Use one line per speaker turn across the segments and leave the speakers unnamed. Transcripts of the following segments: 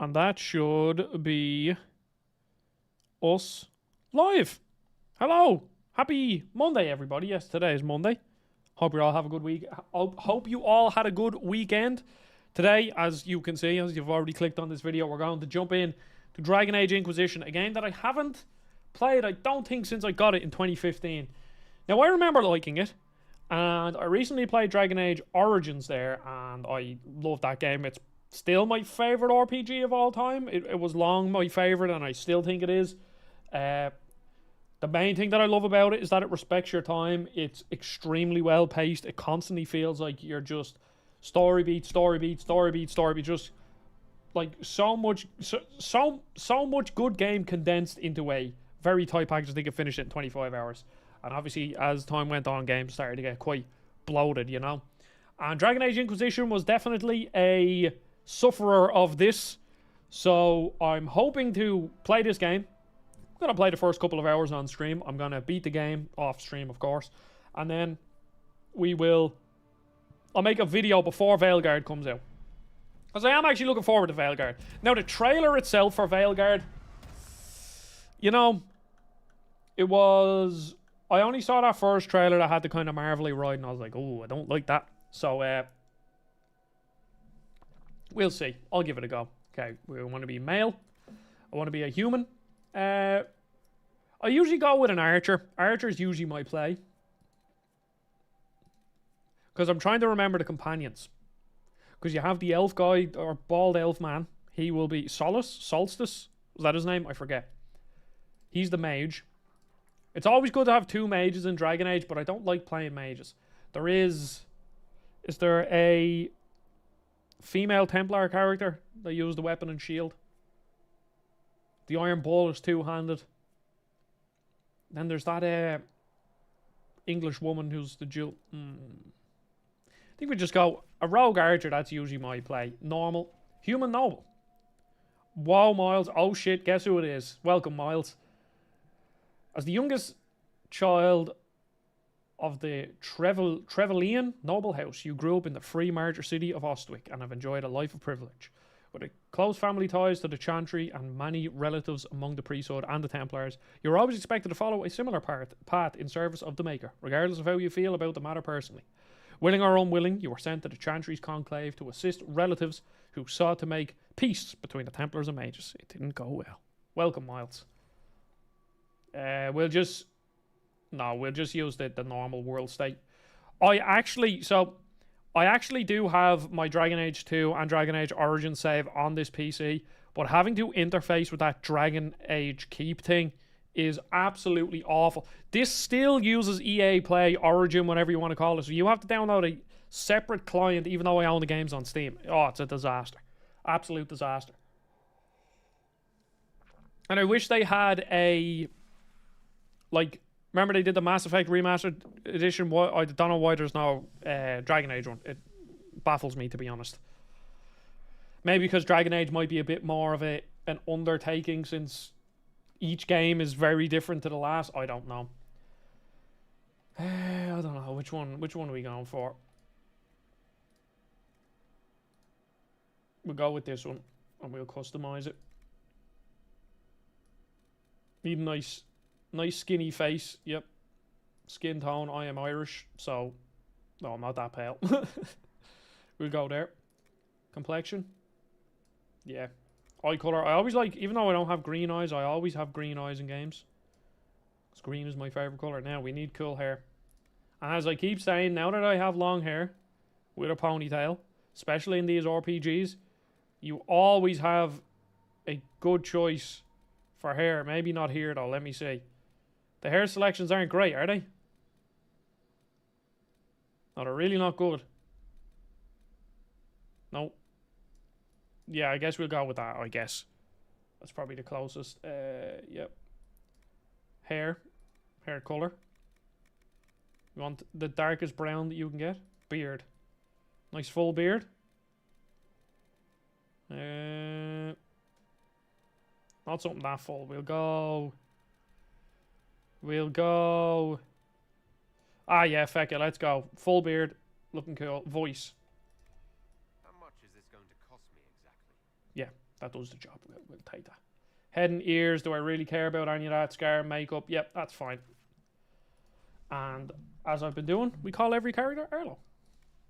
And that should be us live. Hello. Happy Monday, everybody. Yes, today is Monday. Hope you all have a good week. Hope you all had a good weekend. Today, as you can see, as you've already clicked on this video, we're going to jump in to Dragon Age Inquisition, a game that I haven't played, I don't think, since I got it in 2015. Now, I remember liking it, and I recently played Dragon Age Origins there, and I loved that game. It's still my favourite RPG of all time. It was long my favourite, and I still think it is. The main thing that I love about it is that it respects your time. It's extremely well paced. It constantly feels like you're just story beat, story beat, story beat, story beat. Just like so much good game condensed into a very tight package. I think it finished it in 25 hours. And obviously, as time went on, games started to get quite bloated, you know. And Dragon Age Inquisition was definitely a sufferer of this. So I'm hoping to play this game. I'm going to play the first couple of hours on stream. I'm going to beat the game off stream, of course. And then I'll make a video before Veilguard comes out. Because I am actually looking forward to Veilguard. Now, the trailer itself for Veilguard, you know, it was... I only saw that first trailer that had the kind of marvelly ride, and I was like, oh, I don't like that. So, we'll see. I'll give it a go. Okay, we want to be male. I want to be a human. I usually go with an archer. Archer is usually my play. Because I'm trying to remember the companions. Because you have the elf guy, or bald elf man. He will be Solstice? Was that his name? I forget. He's the mage. It's always good to have two mages in Dragon Age, but I don't like playing mages. Is there a female Templar character that used the weapon and shield? The Iron Bull is two-handed. Then there's that English woman who's the dual... I think we just go a rogue archer. That's usually my play. Normal. Human noble. Wow, Miles. Oh shit, guess who it is? Welcome, Miles. As the youngest child of the Trevelyan noble house, you grew up in the free martyr city of Ostwick and have enjoyed a life of privilege. With close family ties to the Chantry and many relatives among the priesthood and the Templars, you are always expected to follow a similar path in service of the Maker, regardless of how you feel about the matter personally. Willing or unwilling, you were sent to the Chantry's conclave to assist relatives who sought to make peace between the Templars and mages. It didn't go well. Welcome, Miles. We'll just use the normal world state. I actually do have my Dragon Age 2 and Dragon Age Origin save on this PC, but having to interface with that Dragon Age Keep thing is absolutely awful. This still uses EA Play Origin, whatever you want to call it, so you have to download a separate client even though I own the games on Steam. Oh, it's a disaster. Absolute disaster. And I wish they had a... Like, remember they did the Mass Effect Remastered Edition? I don't know why there's no Dragon Age one. It baffles me, to be honest. Maybe because Dragon Age might be a bit more of an undertaking since each game is very different to the last. I don't know. I don't know. Which one are we going for? We'll go with this one, and we'll customize it. Need a nice skinny face. Yep. Skin tone. I am Irish, so no, I'm not that pale. We'll go there. Complexion. Yeah. Eye color. I always like, even though I don't have green eyes, I always have green eyes in games. Because green is my favorite color. Now we need cool hair. And as I keep saying, now that I have long hair with a ponytail, especially in these RPGs, you always have a good choice for hair. Maybe not here though. Let me see. The hair selections aren't great, are they? No, they're really not good. No. Yeah, I guess we'll go with that, I guess. That's probably the closest. Yep. Hair color. You want the darkest brown that you can get? Beard. Nice full beard. Not something that full. We'll go... Ah, yeah, feck it. Let's go. Full beard. Looking cool. Voice.
How much is this going to cost me exactly?
Yeah. That does the job. We'll take that. Head and ears. Do I really care about any of that? Scar, makeup. Yep, that's fine. And as I've been doing, we call every character Arlo,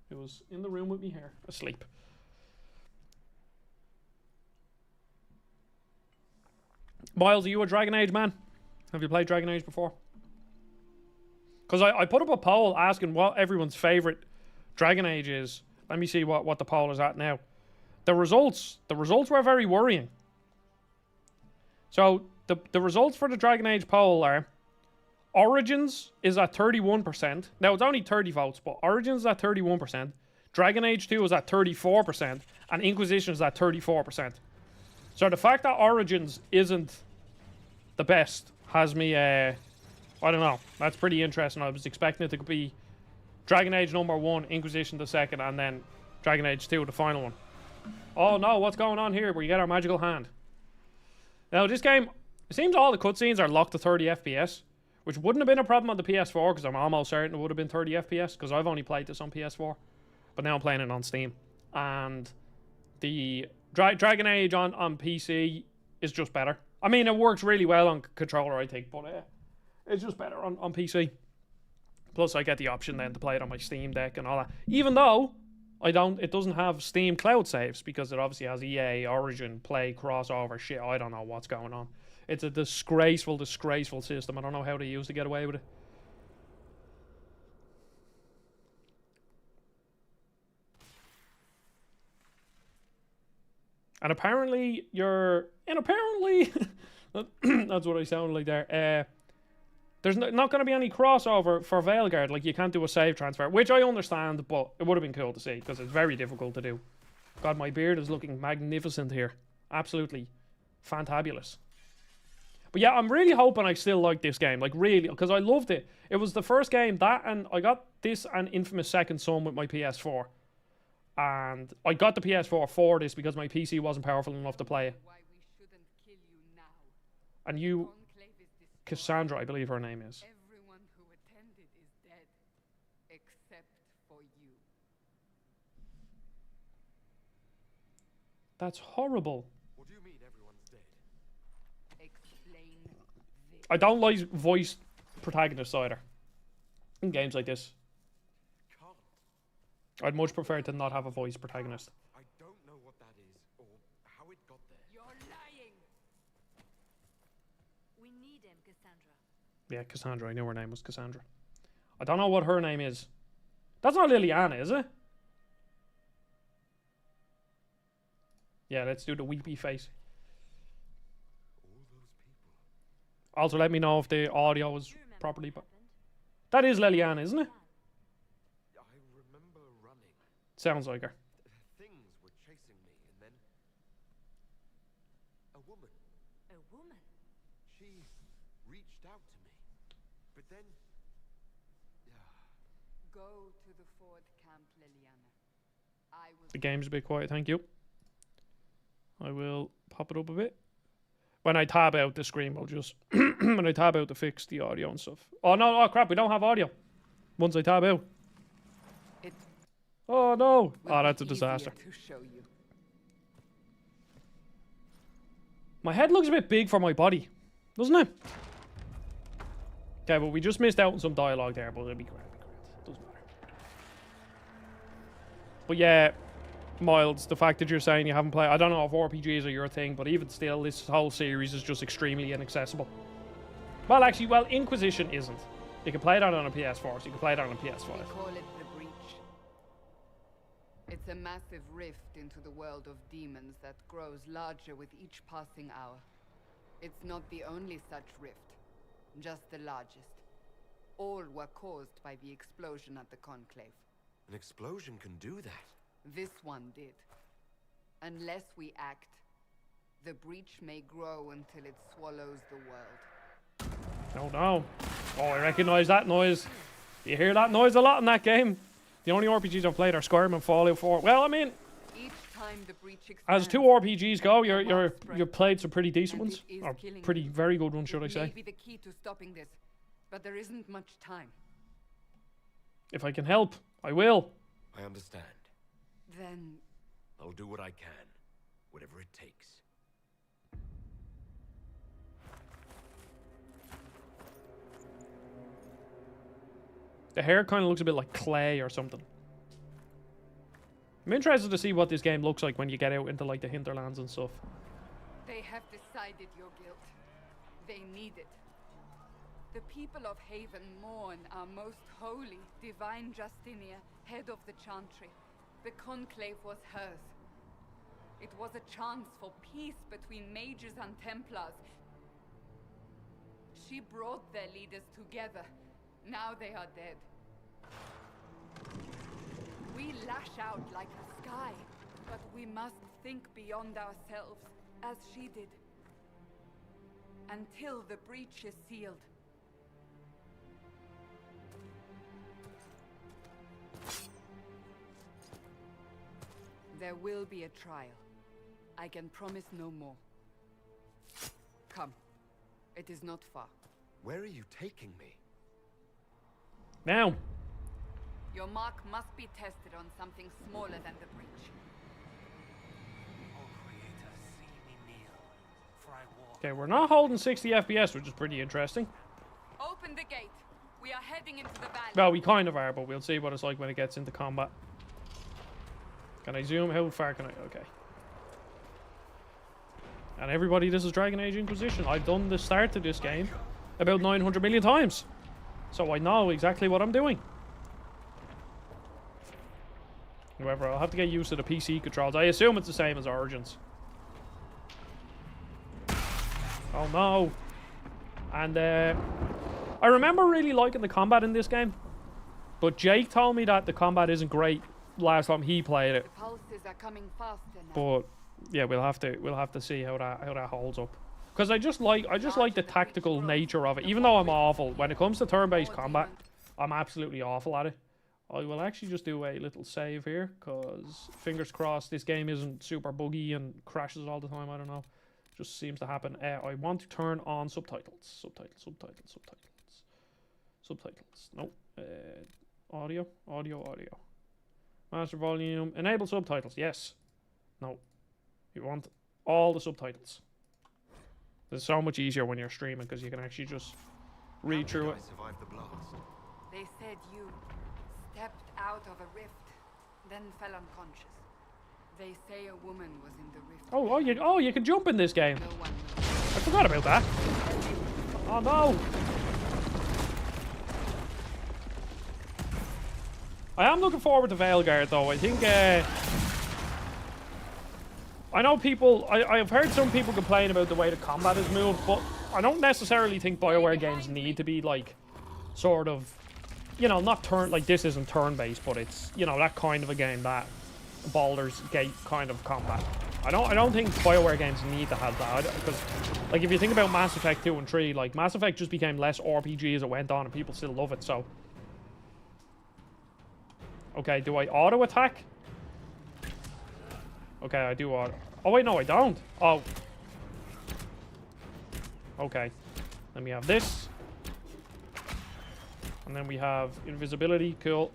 who was in the room with me here, asleep. Miles, are you a Dragon Age man? Have you played Dragon Age before? Because I put up a poll asking what everyone's favourite Dragon Age is. Let me see what the poll is at now. The results were very worrying. So the results for the Dragon Age poll are Origins is at 31%. Now it's only 30 votes, but Origins is at 31%. Dragon Age 2 is at 34%, and Inquisition is at 34%. So the fact that Origins isn't the best has me, I don't know. That's pretty interesting. I was expecting it to be Dragon Age number 1, Inquisition the second, and then Dragon Age 2, the final one. Oh no, what's going on here? We get our magical hand. Now this game, it seems all the cutscenes are locked to 30 FPS, which wouldn't have been a problem on the PS4, because I'm almost certain it would have been 30 FPS, because I've only played this on PS4. But now I'm playing it on Steam. And the Dragon Age on PC is just better. I mean, it works really well on controller, I think, but it's just better on PC. Plus, I get the option then to play it on my Steam Deck and all that. Even though it doesn't have Steam cloud saves, because it obviously has EA, Origin, Play, crossover, shit. I don't know what's going on. It's a disgraceful system. I don't know how they used to get away with it. And apparently, that's what I sound like there. There's not going to be any crossover for Veilguard. Like, you can't do a save transfer, which I understand, but it would have been cool to see, because it's very difficult to do. God, my beard is looking magnificent here. Absolutely fantabulous. But yeah, I'm really hoping I still like this game. Like, really, because I loved it. It was the first game that, and I got this and Infamous Second Son with my PS4. And I got the PS4 for this because my PC wasn't powerful enough to play it. And you, Cassandra, I believe her name is.
Everyone who attended is dead, except for you.
That's horrible.
What do you mean everyone's dead?
Explain this.
I don't like voice protagonists either in games like this. I'd much prefer to not have a voice protagonist.
I don't know what that is, or how it got there.
You're lying.
We need him, Cassandra.
Yeah, Cassandra. I knew her name was Cassandra. I don't know what her name is. That's not Liliana, is it? Yeah, let's do the weepy face.
All those people.
Also, let me know if the audio is properly. That is Liliana, isn't it?
I remember running.
Sounds like her.
Things were chasing me, and then a woman.
A woman?
She reached out to me, but then
Go to the Ford Camp, Liliana. I will.
The game's a bit quiet, thank you. I will pop it up a bit. When I tab out the screen, we'll just... when I tab out to fix the audio and stuff. Oh, no, oh crap, we don't have audio. Once I tab out.
It
Oh, no.
will
Oh, that's a
be easier
disaster.
to show you.
My head looks a bit big for my body, doesn't it? Okay, but we just missed out on some dialogue there, but it'll be great. Doesn't matter. But yeah, Miles, the fact that you're saying you haven't played... I don't know if RPGs are your thing, but even still, this whole series is just extremely inaccessible. Well, actually, Inquisition isn't. You can play that on a PS4, so you can play that on a PS5.
We call it the Breach. It's a massive rift into the world of demons that grows larger with each passing hour. It's not the only such rift, just the largest. All were caused by the explosion at the Conclave.
an explosion can do that.
This one did. Unless we act, the breach may grow until it swallows the world.
Oh no. Oh, I recognise that noise. You hear that noise a lot in that game. The only RPGs I've played are Skyrim and Fallout 4. Well, I mean,
Each time the breach
as
expands,
2 RPGs go, you've played some pretty decent
and
ones.
it is
Or
killing
pretty
you.
very good ones, should I
It
say.
may be the key to stopping this, but there isn't much time.
If I can help, I will.
I understand.
Then
I'll do what I can. Whatever it takes.
The hair kind of looks a bit like clay or something. I'm interested to see what this game looks like when you get out into like the hinterlands and stuff.
They have decided your guilt. They need it. The people of Haven mourn our most holy, divine Justinia, head of the Chantry. The conclave was hers. It was a chance for peace between mages and Templars. She brought their leaders together. Now they are dead. We lash out like the sky, but we must think beyond ourselves, as she did. Until the breach is sealed. There will be a trial. I can promise no more. Come. It is not far.
Where are you taking me?
Now.
Your mark must be tested on something smaller than the breach.
O Creator, see me kneel, for I walk.
Okay, we're not holding 60 FPS, which is pretty interesting.
Open the gate. We are heading into the valley.
Well, we kind of are, but we'll see what it's like when it gets into combat. Can I zoom? How far can I? Okay. And everybody, this is Dragon Age Inquisition. I've done the start to this game about 900 million times. So I know exactly what I'm doing. However, I'll have to get used to the PC controls. I assume it's the same as Origins. Oh no. And I remember really liking the combat in this game. But Jake told me that the combat isn't great last time he played it.
The pulses are coming faster now.
But yeah, we'll have to see how that holds up. Because I just like the tactical nature of it. Even though I'm awful when it comes to turn-based combat, I'm absolutely awful at it. I will actually just do a little save here, because fingers crossed this game isn't super buggy and crashes all the time. I don't know. Just seems to happen. I want to turn on subtitles. Subtitles. Nope. Audio. Master volume. Enable subtitles. Yes. No. You want all the subtitles. It's so much easier when you're streaming because you can actually just read through it.
I survived the blast.
They said you stepped out of a rift, then fell unconscious. They say a woman was in the rift.
Oh, you can jump in this game.
No one knows.
I forgot about that. Oh no. I am looking forward to Veilguard though. I think I know people I've heard some people complain about the way the combat is moved, but I don't necessarily think BioWare games need to be like sort of, you know, not like this isn't turn-based, but it's, you know, that kind of a game, that Baldur's Gate kind of combat. I don't think BioWare games need to have that, because like if you think about Mass Effect 2 and 3, like Mass Effect just became less RPG as it went on and people still love it, so. Okay, do I auto attack? Okay, I do auto. Oh wait, no, I don't. Oh. Okay. Then we have this. And then we have invisibility. Cool.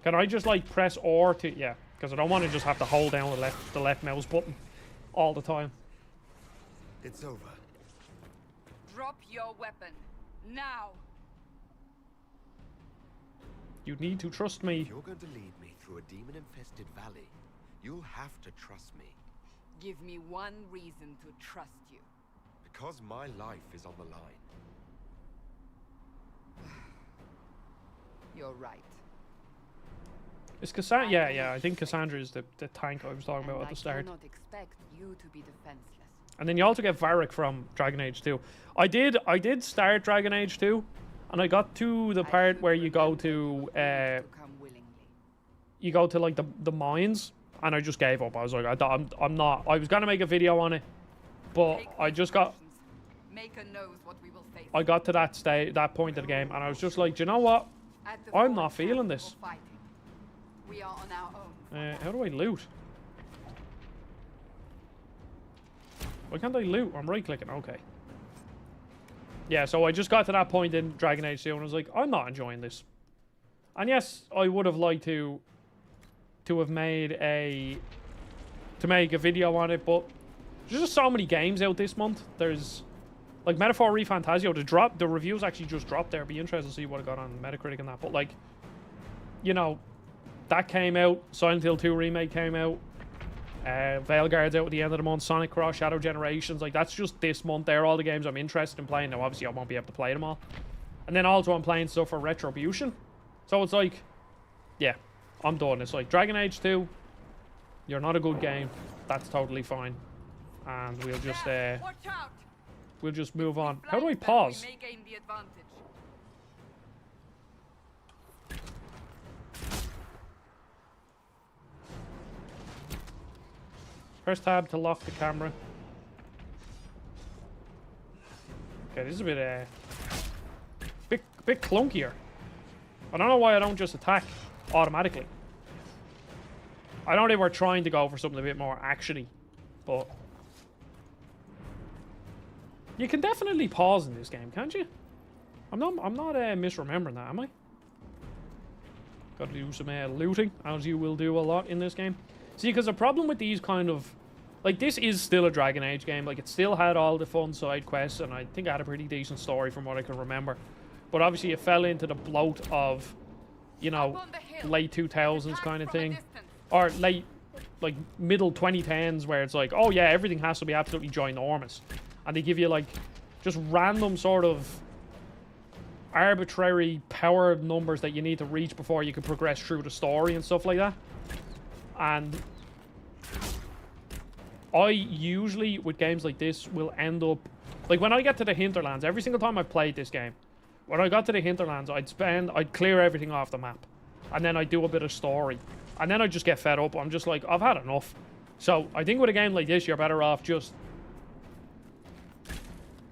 Can I just like press R to... Yeah, because I don't want to just have to hold down the left mouse button all the time.
It's over.
Drop your weapon. Now.
You need to trust me.
If you're going to lead me through a demon-infested valley, you'll have to trust me.
Give me one reason to trust you.
Because my life is on the line.
You're right.
Is Cassandra... Yeah, I think Cassandra is the tank I was talking about at the start.
I cannot expect you to be defenseless.
And then you also get Varric from Dragon Age 2. I did start Dragon Age 2, and I got to the part where you go to like the mines, and I just gave up. I was like, I'm not. I was gonna make a video on it, but I just got.
Maker knows what we will face.
I got to that point of the game, and I was just like, do you know what? I'm not feeling this.
We are on our own.
How do I loot? Why can't I loot? I'm right clicking. Okay. Yeah, so I just got to that point in Dragon Age 2 and I was like, I'm not enjoying this. And yes, I would have liked to have made a to make a video on it, but there's just so many games out this month. There's like Metaphor ReFantasio, the reviews actually just dropped there. Be interested to see what it got on Metacritic and that. But like, you know, that came out. Silent Hill 2 remake came out. Veilguard's out at the end of the month. Sonic Cross, Shadow Generations. Like, that's just this month. They're all the games I'm interested in playing. Now, obviously, I won't be able to play them all. And then also I'm playing stuff for Retribution. So it's like, yeah, I'm done. It's like Dragon Age 2. You're not a good game. That's totally fine. And we'll just
Watch out!
we'll just move on. How do I pause?
We may gain the advantage.
Press tab to lock the camera. Okay, this is a bit clunkier. I don't know why I don't just attack automatically. I know they were trying to go for something a bit more actiony, but you can definitely pause in this game, can't you? I'm not misremembering that, am I? Got to do some looting, as you will do a lot in this game. See, because the problem with these kind of... Like, this is still a Dragon Age game. Like, it still had all the fun side quests, and I think it had a pretty decent story from what I can remember. But obviously, it fell into the bloat of, you know, late 2000s kind of thing. Or late, like, middle 2010s, where it's like, oh yeah, everything has to be absolutely ginormous. And they give you, like, just random sort of arbitrary power numbers that you need to reach before you can progress through the story and stuff like that. And I usually, with games like this, will end up... Like, when I get to the hinterlands, every single time I've played this game, when I got to the hinterlands, I'd clear everything off the map. And then I'd do a bit of story. And then I'd just get fed up. I'm just like, I've had enough. So, I think with a game like this, you're better off just...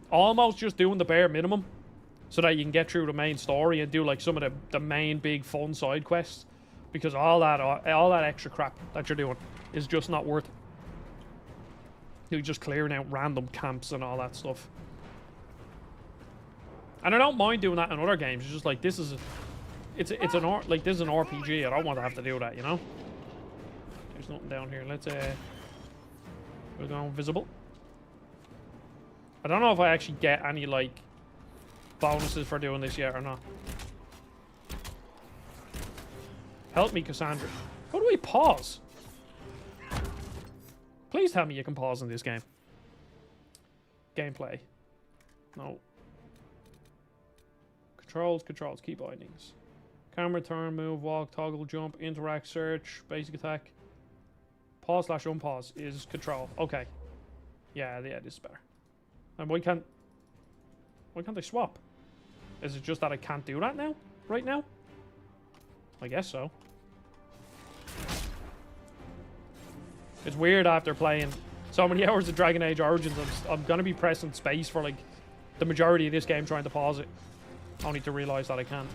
almost just doing the bare minimum. So that you can get through the main story and do, like, some of the main big fun side quests. Because all that extra crap that you're doing is just not worth it. You're just clearing out random camps and all that stuff. And I don't mind doing that in other games. It's just like, this is this is an RPG. I don't want to have to do that, you know. There's nothing down here. Let's we're going visible. I don't know if I actually get any like bonuses for doing this yet or not. Help me, Cassandra. How do we pause? Please tell me you can pause in this game. Gameplay. No. Controls, key bindings. Camera, turn, move, walk, toggle, jump, interact, search, basic attack. Pause / unpause is control. Okay. Yeah, this is better. And why can't I swap? Is it just that I can't do that now? Right now? I guess so. It's weird after playing so many hours of Dragon Age Origins. I'm gonna be pressing space for like the majority of this game trying to pause it. Only to realise that I can't.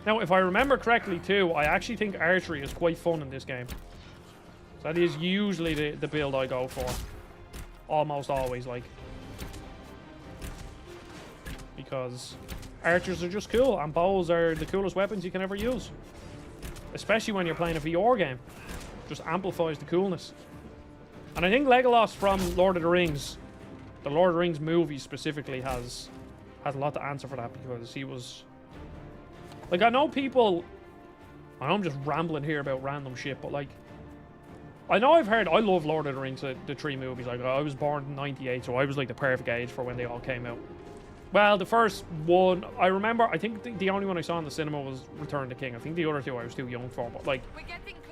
Now, if I remember correctly too, I actually think archery is quite fun in this game. So that is usually the build I go for. Almost always, like. Because archers are just cool, and bows are the coolest weapons you can ever use. Especially when you're playing a VR game. Just amplifies the coolness. And I think Legolas from Lord of the Rings, the Lord of the Rings movie specifically, has a lot to answer for that, because he was... Like, I know people... I know I'm just rambling here about random shit, but like... I know I've heard... I love Lord of the Rings, the 3 movies. Like, I was born in 98, so I was like the perfect age for when they all came out. Well, the first one, I remember, I think the only one I saw in the cinema was Return of the King. I think the other two I was too young for, but like,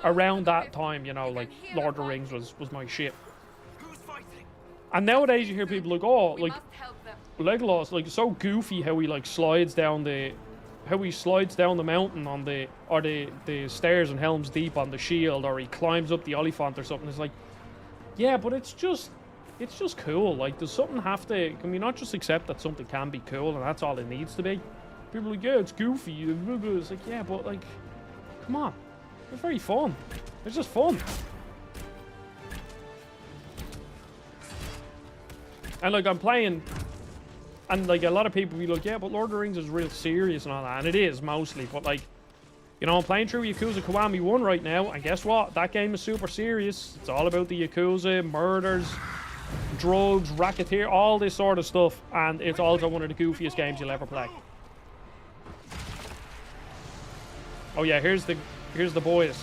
around that time, you know, like, Lord of the Rings was my shit.
Who's fighting?
And nowadays you hear people like, oh, like, Legolas, like, so goofy how he, like, slides down the mountain on the stairs in Helm's Deep on the shield, or he climbs up the Oliphant or something. It's like, yeah, but it's just cool. Like, does something have to... Can we not just accept that something can be cool and that's all it needs to be? People are like, yeah, it's goofy. It's like, yeah, but, like, come on. It's very fun. It's just fun. And, like, I'm playing And like a lot of people be like, yeah, but Lord of the Rings is real serious and all that, and it is mostly. But like, you know, I'm playing through Yakuza Kiwami 1 right now, and guess what? That game is super serious. It's all about the Yakuza, murders, drugs, racketeer, all this sort of stuff, and it's also one of the goofiest games you'll ever play. Oh yeah, here's the boys.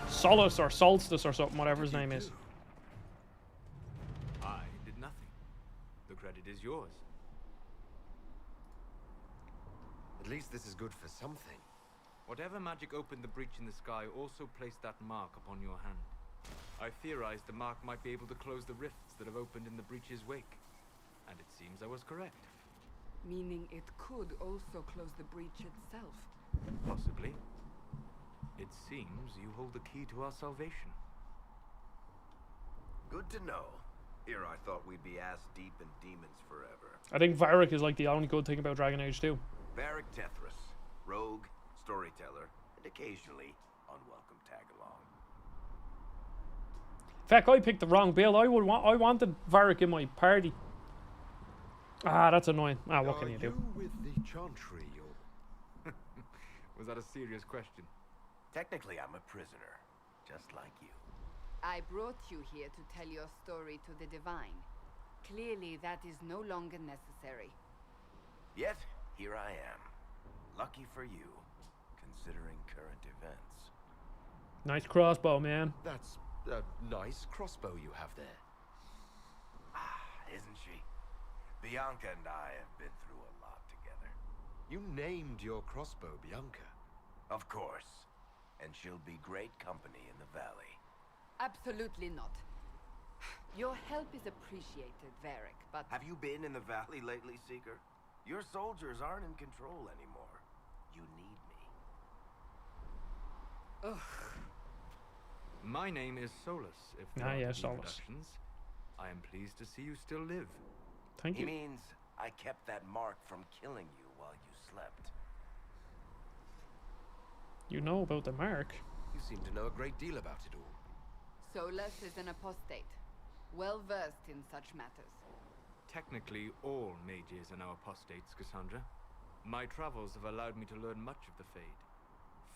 Solace or Solstice or something, whatever his name is.
I did nothing. The credit is yours.
At least this is good for something.
Whatever magic opened the breach in the sky also placed that mark upon your hand. I theorized the mark might be able to close the rifts that have opened in the breach's wake. And it seems I was correct.
Meaning it could also close the breach itself.
Possibly. It seems you hold the key to our salvation.
Good to know. Here I thought we'd be ass deep in demons forever.
I think Varric is like the only good thing about Dragon Age 2.
Varric Tethras, rogue, storyteller, and occasionally unwelcome tag-along.
In fact, I picked the wrong build. I wanted Varric in my party. Ah, that's annoying. Ah, what can you do?
With the Chantry,
Was that a serious question?
Technically, I'm a prisoner, just like you.
I brought you here to tell your story to the Divine. Clearly, that is no longer necessary.
Yet, here I am. Lucky for you, considering current events.
Nice crossbow, man.
That's a nice crossbow you have there. Isn't she? Bianca and I have been through a lot together. You named your crossbow Bianca? Of course. And she'll be great company in the valley.
Absolutely not. Your help is appreciated, Varric, but...
Have you been in the valley lately, Seeker? Your soldiers aren't in control anymore. You need me.
Ugh.
My name is Solus, if there
Ah,
are
yeah,
any
Solus.
introductions. I am pleased to see you still live.
Thank
He
you.
means I kept that mark from killing you while you slept.
You know about the mark.
You seem to know a great deal about it all.
Solus is an apostate, well-versed in such matters.
Technically, all mages are now apostates, Cassandra. My travels have allowed me to learn much of the Fade,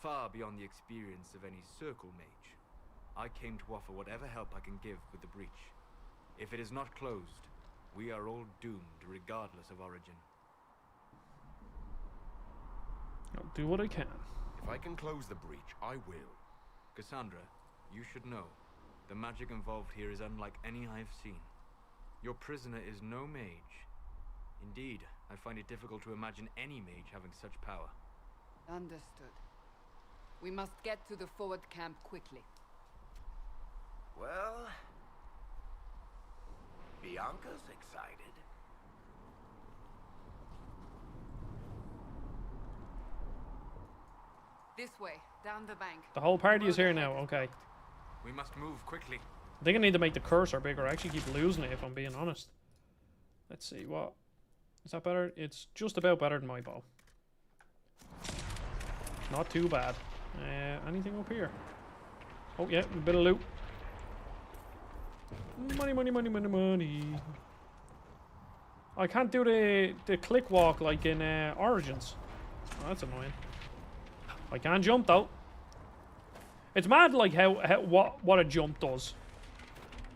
far beyond the experience of any circle mage. I came to offer whatever help I can give with the breach. If it is not closed, we are all doomed regardless of origin.
I'll do what I can.
If I can close the breach, I will.
Cassandra, you should know, the magic involved here is unlike any I have seen. Your prisoner is no mage. Indeed, I find it difficult to imagine any mage having such power.
Understood. We must get to the forward camp quickly.
Well, Bianca's excited.
This way, down the bank.
The whole party is here now. Okay.
We must move quickly.
I think I need to make the cursor bigger. I actually keep losing it if I'm being honest. Let's see, what? Is that better? It's just about better than my bow. Not too bad. Anything up here? Oh yeah, a bit of loot. Money, money, money, money, money. I can't do the click walk like in Origins. Oh, that's annoying. I can jump though. It's mad like how what a jump does.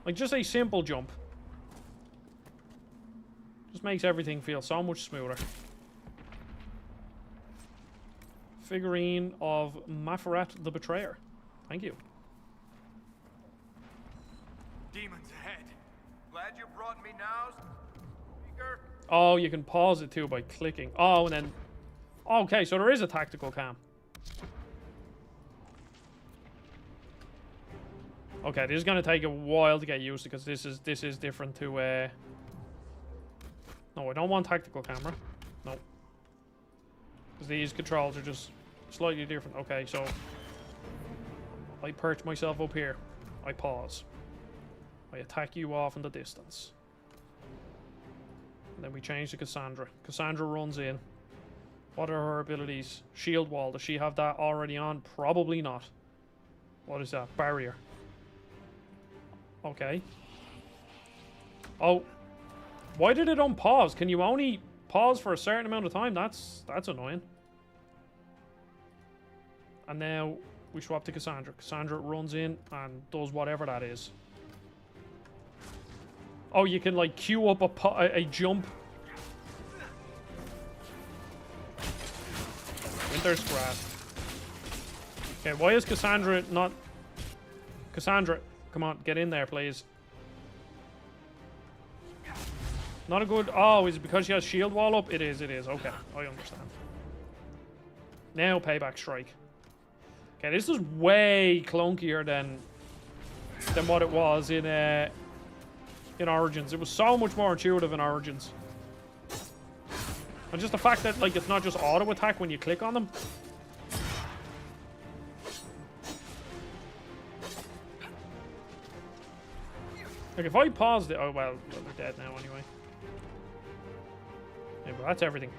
Like just a simple jump just makes everything feel so much smoother. Figurine of Mafaret the Betrayer. Thank you.
Demons ahead.
Glad you brought me now, Speaker.
Oh, you can pause it too by clicking. Oh, and then... Okay, so there is a tactical cam. Okay, this is going to take a while to get used to because this is different to... No, I don't want tactical camera. No. Because these controls are just slightly different. Okay, so... I perch myself up here. I pause. I attack you off in the distance. And then we change to Cassandra. Cassandra runs in. What are her abilities? Shield wall. Does she have that already on? Probably not. What is that? Barrier. Okay. Oh. Why did it unpause? Can you only pause for a certain amount of time? That's annoying. And now we swap to Cassandra. Cassandra runs in and does whatever that is. Oh, you can like queue up a jump. Winter's Grasp. Okay, why is Cassandra not... Cassandra, come on, get in there, please. Not a good... Oh, is it because she has shield wall up? It is, it is. Okay, I understand. Now payback strike. Okay, this is way clunkier than what it was in Origins. It was so much more intuitive in Origins. And just the fact that like it's not just auto attack when you click on them. Like if I paused it, oh well, they're dead now anyway. Yeah, but that's everything.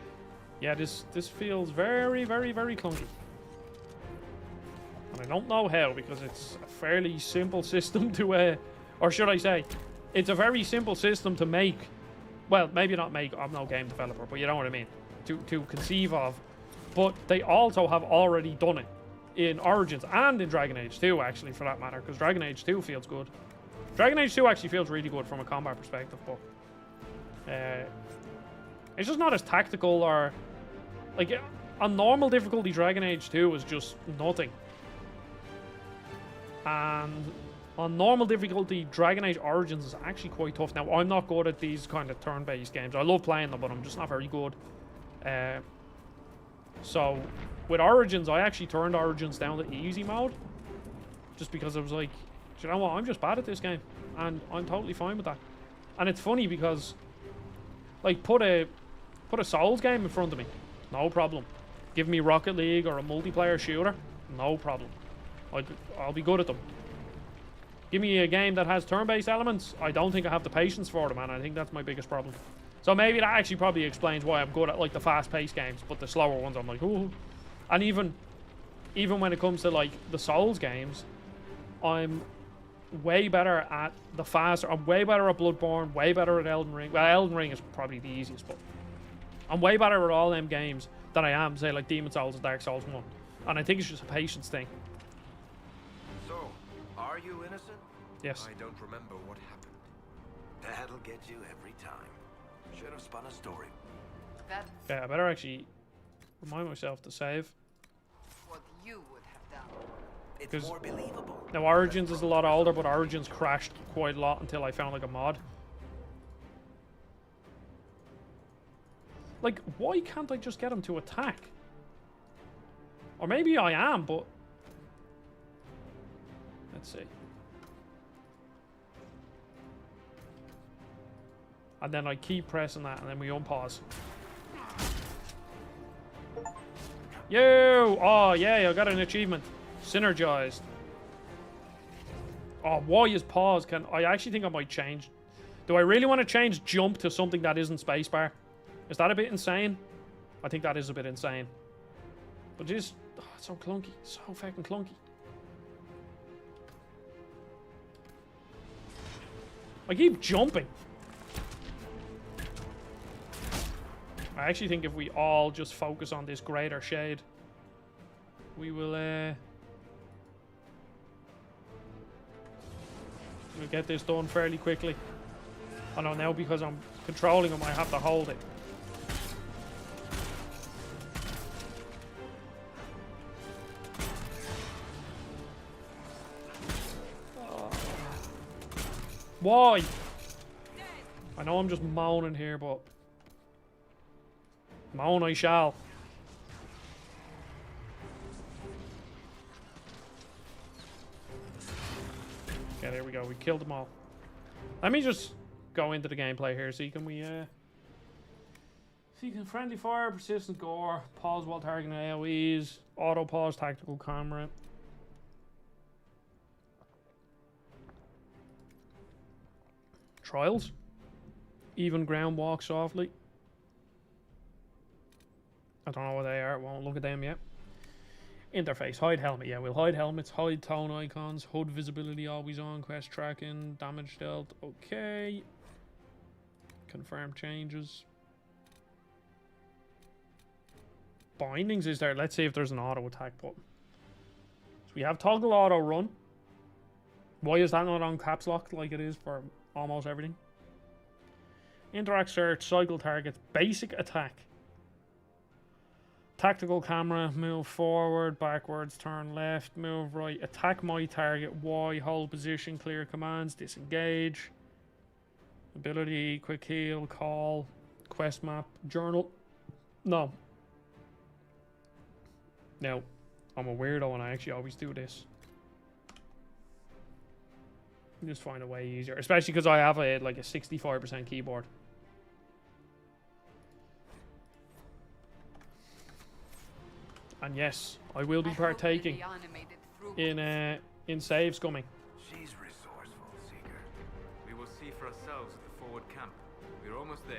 Yeah, this feels very, very, very clunky. And I don't know how, because it's a fairly simple system to, or should I say, it's a very simple system to make. Well, maybe not make, I'm no game developer, but you know what I mean. To conceive of. But they also have already done it in Origins and in Dragon Age 2, actually, for that matter, because Dragon Age 2 feels good. Dragon Age 2 actually feels really good from a combat perspective, but it's just not as tactical or... Like, on normal difficulty, Dragon Age 2 was just nothing. And on normal difficulty, Dragon Age Origins is actually quite tough. Now, I'm not good at these kind of turn-based games. I love playing them, but I'm just not very good. So, with Origins, I actually turned Origins down to easy mode. Just because I was like, do you know what? I'm just bad at this game. And I'm totally fine with that. And it's funny because, like, put a Souls game in front of me. No problem. Give me Rocket League or a multiplayer shooter. No problem. I'll be good at them. Give me a game that has turn-based elements. I don't think I have the patience for them, and I think that's my biggest problem. So maybe that actually probably explains why I'm good at like the fast-paced games, but the slower ones I'm like, ooh. And even when it comes to like the Souls games, I'm way better at the faster. I'm way better at Bloodborne, way better at Elden Ring. Well, Elden Ring is probably the easiest, but I'm way better at all them games than I am, say, like Demon Souls and Dark Souls 1. And I think it's just a patience thing.
So, are you innocent?
Yes.
I don't remember what happened. That'll get you every time. Should have spun a story.
That's
Yeah, I better actually remind myself to save.
what you would have done.
It's more believable.
Now, Origins is a lot older, but Origins crashed quite a lot until I found like a mod. Like, why can't I just get him to attack? Or maybe I am, but... Let's see. And then I keep pressing that, and then we unpause. Yo! Oh, yeah, I got an achievement. Synergized. Oh, why is pause? I actually think I might change. Do I really want to change jump to something that isn't spacebar? Is that a bit insane? I think that is a bit insane. But just... Oh, it's so clunky. So fucking clunky. I keep jumping. I actually think if we all just focus on this greater shade, we will, we'll get this done fairly quickly. I know now because I'm controlling him, I have to hold it. Why? I know I'm just moaning here, but moan I shall. Okay, there we go. We killed them all. Let me just go into the gameplay here. See, can we, see, can friendly fire, persistent gore, pause while targeting AoEs, auto pause, tactical camera. Trials. Even ground, walk softly. I don't know what they are. Won't look at them yet. Interface. Hide helmet. Yeah, we'll hide helmets. Hide tone icons. HUD visibility always on. Quest tracking. Damage dealt. Okay. Confirm changes. Bindings is there. Let's see if there's an auto attack button. So we have toggle auto run. Why is that not on caps lock like it is for almost everything? Interact search, cycle targets, basic attack. Tactical camera, move forward, backwards, turn left, move right, attack my target, Y, hold position, clear commands, disengage. Ability, quick heal, call, quest map, journal. No. No. I'm a weirdo and I actually always do this. Just find a way easier. Especially because I have a 65% keyboard. And yes, I will be partaking in save scumming.
She's resourceful, Seeker.
We will see for ourselves at the forward camp. We're almost there.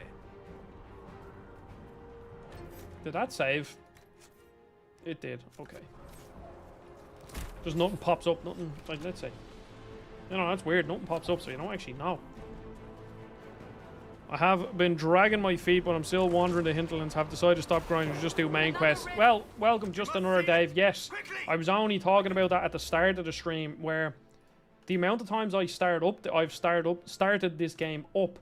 Did that save? It did. Okay. Just nothing pops up. Nothing. Like, let's see. You know, that's weird. Nothing pops up, so you don't actually know. I have been dragging my feet, but I'm still wandering the hinterlands. Have decided to stop grinding and just do main quests. Well, welcome, just another Dave. Yes, I was only talking about that at the start of the stream, where the amount of times I've started this game up,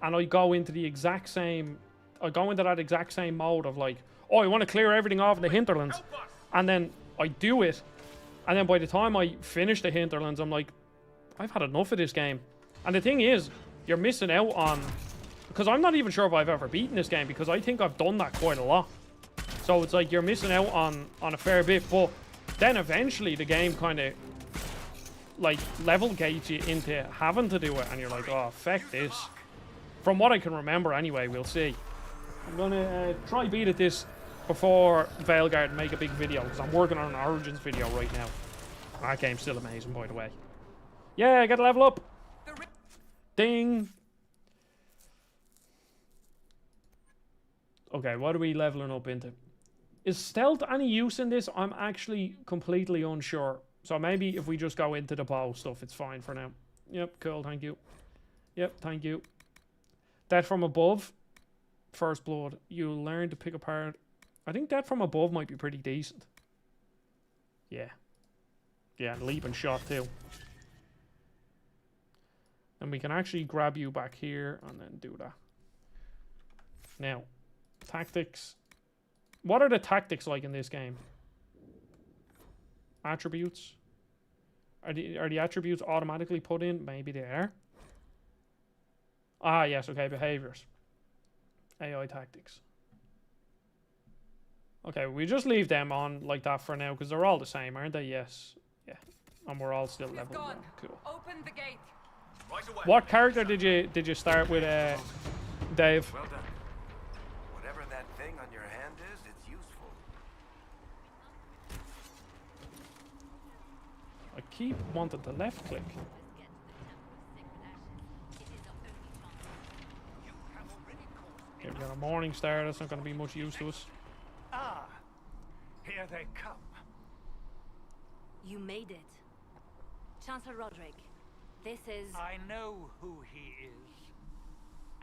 and I go into the exact same, I go into that exact same mode of like, oh, I want to clear everything off in the hinterlands, and then I do it, and then by the time I finish the hinterlands, I'm like, I've had enough of this game. And the thing is, you're missing out on, because I'm not even sure if I've ever beaten this game, because I think I've done that quite a lot. So it's like you're missing out on a fair bit, but then eventually the game kind of like level gates you into having to do it, and you're like, oh, feck this. From what I can remember anyway, we'll see. I'm gonna try beat at this before Veilguard and make a big video, because I'm working on an Origins video right now. That game's still amazing, by the way. Yeah, I gotta level up. Ding. Okay, what are we leveling up into? Is stealth any use in this? I'm actually completely unsure. So maybe if we just go into the bow stuff, it's fine for now. Yep, cool, thank you. Yep, thank you. Death from above. First blood. You'll learn to pick apart. I think death from above might be pretty decent. Yeah. Yeah, and leap and shot too. And we can actually grab you back here and then do that. Now, tactics. What are the tactics like in this game? Attributes. Are the attributes automatically put in? Maybe they are. Ah, yes, okay, behaviors. AI tactics. Okay, we just leave them on like that for now, because they're all the same, aren't they? Yes. Yeah. And we're all still level 1. Cool.
Open the gate.
Right away.
What character did you start with, Dave?
Well done.
Whatever that thing on your hand is, it's useful.
I keep wanting to left click. Okay, we got a morning star. That's not going to be much use to us.
Ah, here they come.
You made it. Chancellor Roderick, this is...
I know who he is.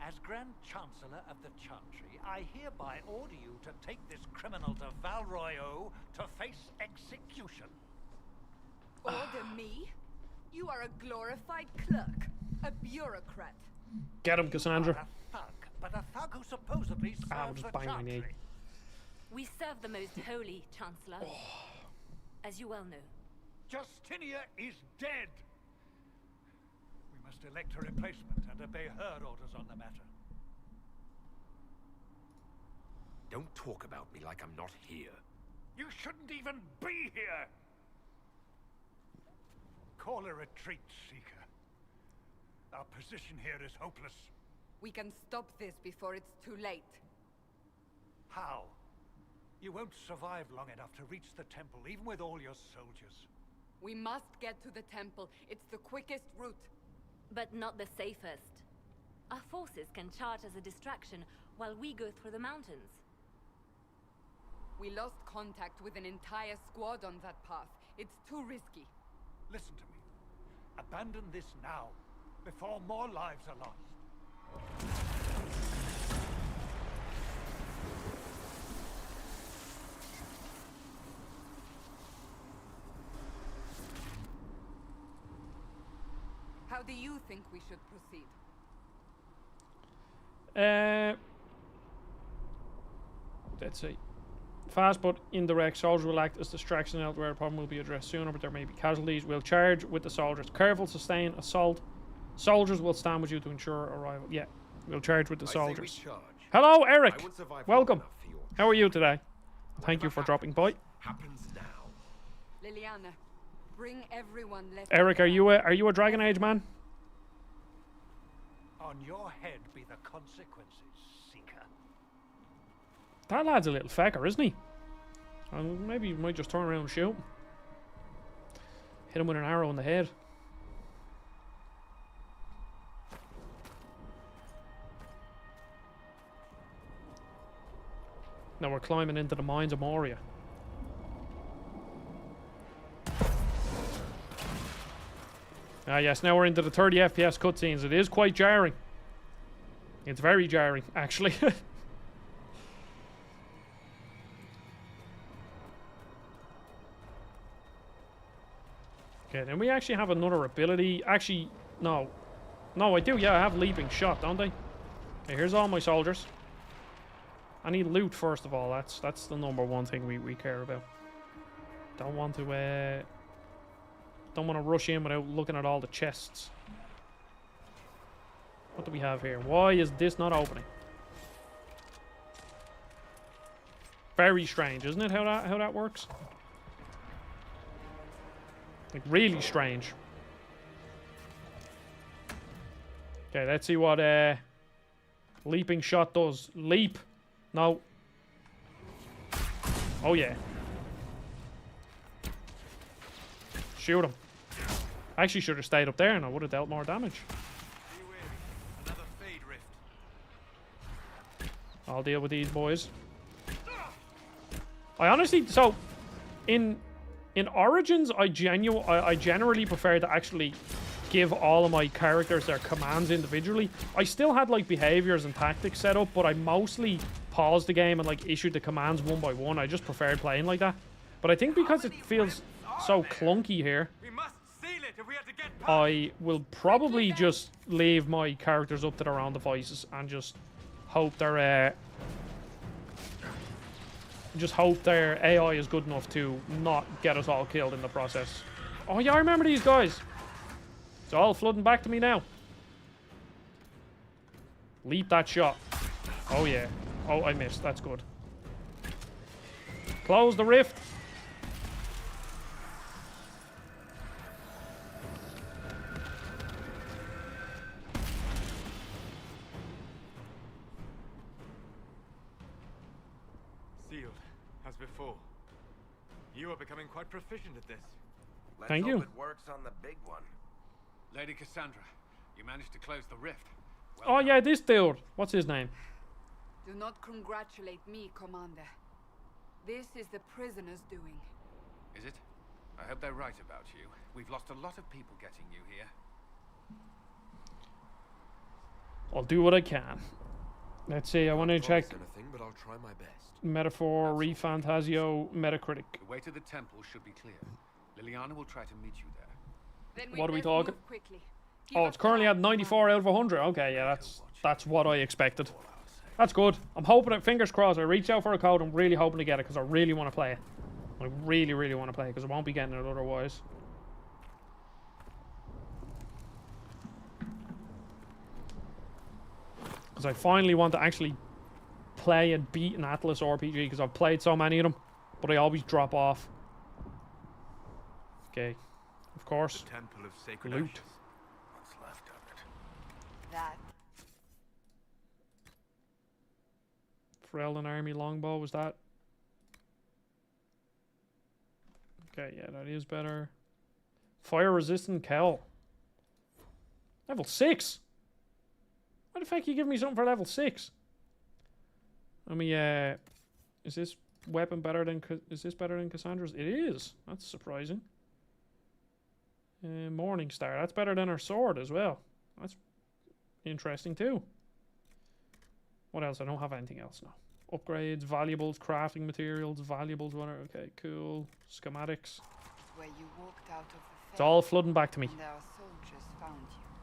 As Grand Chancellor of the Chantry, I hereby order you to take this criminal to Valroyo to face execution.
Order me? You are a glorified clerk, a bureaucrat.
Get him, Cassandra.
A thug, but a thug who supposedly serves
I'll just
the
bang my knee.
Chantry.
We serve the most holy, Chancellor. As you well know.
Justinia is dead. We must elect a replacement and obey her orders on the matter.
Don't talk about me like I'm not here.
You shouldn't even be here! Call a retreat, Seeker. Our position here is hopeless.
We can stop this before it's too late.
How? You won't survive long enough to reach the temple, even with all your soldiers.
We must get to the temple. It's the quickest route.
But not the safest. Our forces can charge as a distraction while we go through the mountains.
We lost contact with an entire squad on that path. It's too risky.
Listen to me. Abandon this now, before more lives are lost.
How do you think we should proceed?
Let's see. Fast but indirect soldiers will act as distraction elsewhere. The problem will be addressed sooner, but there may be casualties. We'll charge with the soldiers. Careful, sustain, assault. Soldiers will stand with you to ensure arrival. Yeah, we'll charge with the soldiers. Hello, Eric. Welcome. How are you today? Thank you for dropping by.
Happens now.
Liliana, bring everyone left.
Eric, are you a Dragon Age man?
On your head be the consequences, Seeker.
That lad's a little fecker, isn't he? Maybe you might just turn around and shoot him. Hit him with an arrow in the head. Now we're climbing into the mines of Moria. Ah yes, now we're into the 30 FPS cutscenes. It is quite jarring. It's very jarring, actually. Okay, then we actually have another ability. Actually, no. No, I do, yeah, I have leaping shot, don't I? Okay, here's all my soldiers. I need loot first of all. That's the number one thing we care about. Don't want to rush in without looking at all the chests. What do we have here? Why is this not opening? Very strange, isn't it? How that works? Like really strange. Okay, let's see what leaping shot does. Leap. No. Oh yeah. Shoot him. I actually should have stayed up there and I would have dealt more damage.
Another fade rift.
I'll deal with these boys. I honestly, so in Origins, I generally prefer to actually give all of my characters their commands individually. I still had like behaviors and tactics set up, but I mostly paused the game and like issued the commands one by one. I just preferred playing like that. But I think because it feels so clunky here,
We must seal it if we are to get past.
I will probably just leave my characters up to their own devices and just hope their AI is good enough to not get us all killed in the process. Oh yeah, I remember these guys. It's all flooding back to me now. Leap that shot. Oh yeah. Oh, I missed. That's good. Close the rift.
Sealed, as before. You are becoming quite proficient at this.
Let's
Thank
hope
you.
it works on the big one.
Lady Cassandra, you managed to close the rift.
Oh yeah, this dude. What's his name?
Do not congratulate me, Commander. This is the prisoner's doing.
Is it? I hope they're right about you. We've lost a lot of people getting you here.
I'll do what I can. Let's see, I want to check
Anything, but I'll try my best.
Metaphor, Refantasio, Metacritic.
The way to the temple should be clear. Liliana will try to meet you there.
Then
What are we
best
talking?
move quickly. Give
Oh,
us
it's currently at
time,
94 out of 100. Okay, yeah, that's what I expected. That's good. I'm hoping it, fingers crossed, I reached out for a code. I'm really hoping to get it because I really want to play it. I really, really want to play it because I won't be getting it otherwise. Because I finally want to actually play and beat an Atlas RPG because I've played so many of them, but I always drop off. Okay, of course.
The Temple of Sacred
Loot.
Ashes.
What's left of it?
That.
Freldon Army Longbow, was that? Okay, yeah, that is better. Fire resistant cowl. Level 6? Why the fuck you give me something for level 6? Let me, is this weapon better than, is this better than Cassandra's? It is. That's surprising. Morning Star, that's better than her sword as well. That's interesting too. What else? I don't have anything else now. Upgrades, valuables, crafting materials, valuables, whatever. Okay, cool. Schematics.
Where you walked out of the
It's all flooding back to me.
and our soldiers found you.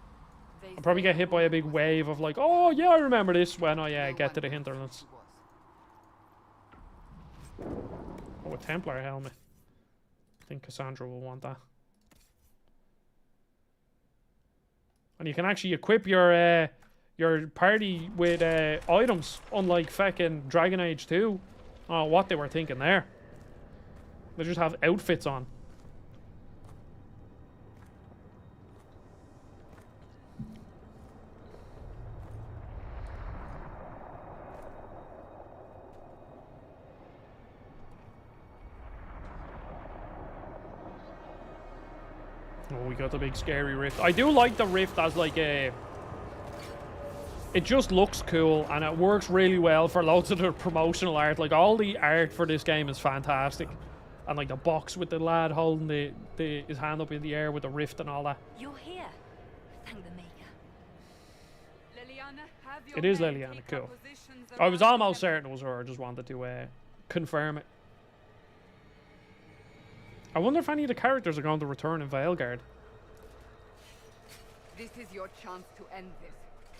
They
I'll probably
say
get hit by a big
was
wave of like, oh yeah, I remember this when I
no
get to
one
the
knows who
hinterlands.
she was.
Oh, a Templar helmet. I think Cassandra will want that. And you can actually equip your party with items, unlike fucking Dragon Age 2. Oh, what they were thinking there. They just have outfits on. Oh, we got the big scary rift. I do like the rift as like a... It just looks cool and it works really well for loads of the promotional art. Like all the art for this game is fantastic. And like the box with the lad holding his hand up in the air with the rift and all that.
You're here. Thank the Maker.
Leliana, have your
It is
men
Leliana,
take up
cool.
positions
I was
around
almost
the
certain it was her. I just wanted to confirm it. I wonder if any of the characters are going to return in Veilguard.
This is your chance to end this.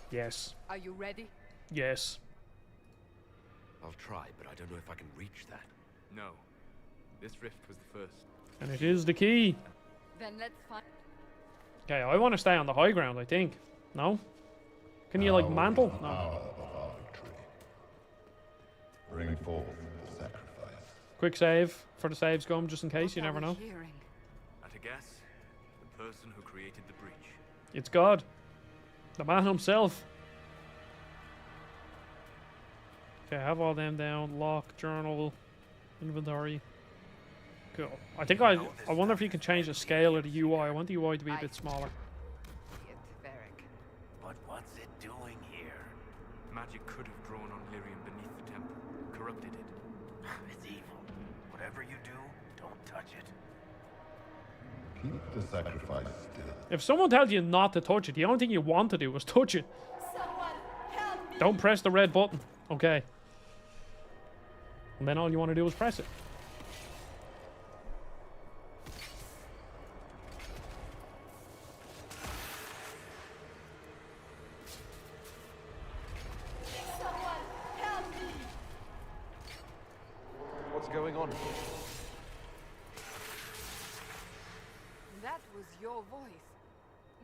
Yes.
Are you ready?
Yes.
I'll try, but I don't know if I can reach that.
No. This rift was the first.
And it is the key.
Then let's find...
Okay, I want to stay on the high ground, I think. No? Can you, like, mantle? No.
Hour of our victory. Bring forth the sacrifice.
Quick save for the save scum, just in case. You
What are
never
we
know.
hearing?
At a guess, the person who created the breach.
It's God. The man himself. Okay, I have all them down. Lock, journal, inventory. Cool. I think I wonder if you can change the scale of the UI. I want the UI to be a bit smaller.
It, Varric.
But what's it doing here?
Magic could have drawn on Lyrium beneath the temple, corrupted it.
It's evil. Whatever you do, don't touch it.
Keep the sacrifice still.
If someone tells you not to touch it, the only thing you want to do is touch it.
Someone help me!
Don't press the red button. Okay. And then all you want to do is press it.
Someone help me!
What's going on?
That was your voice.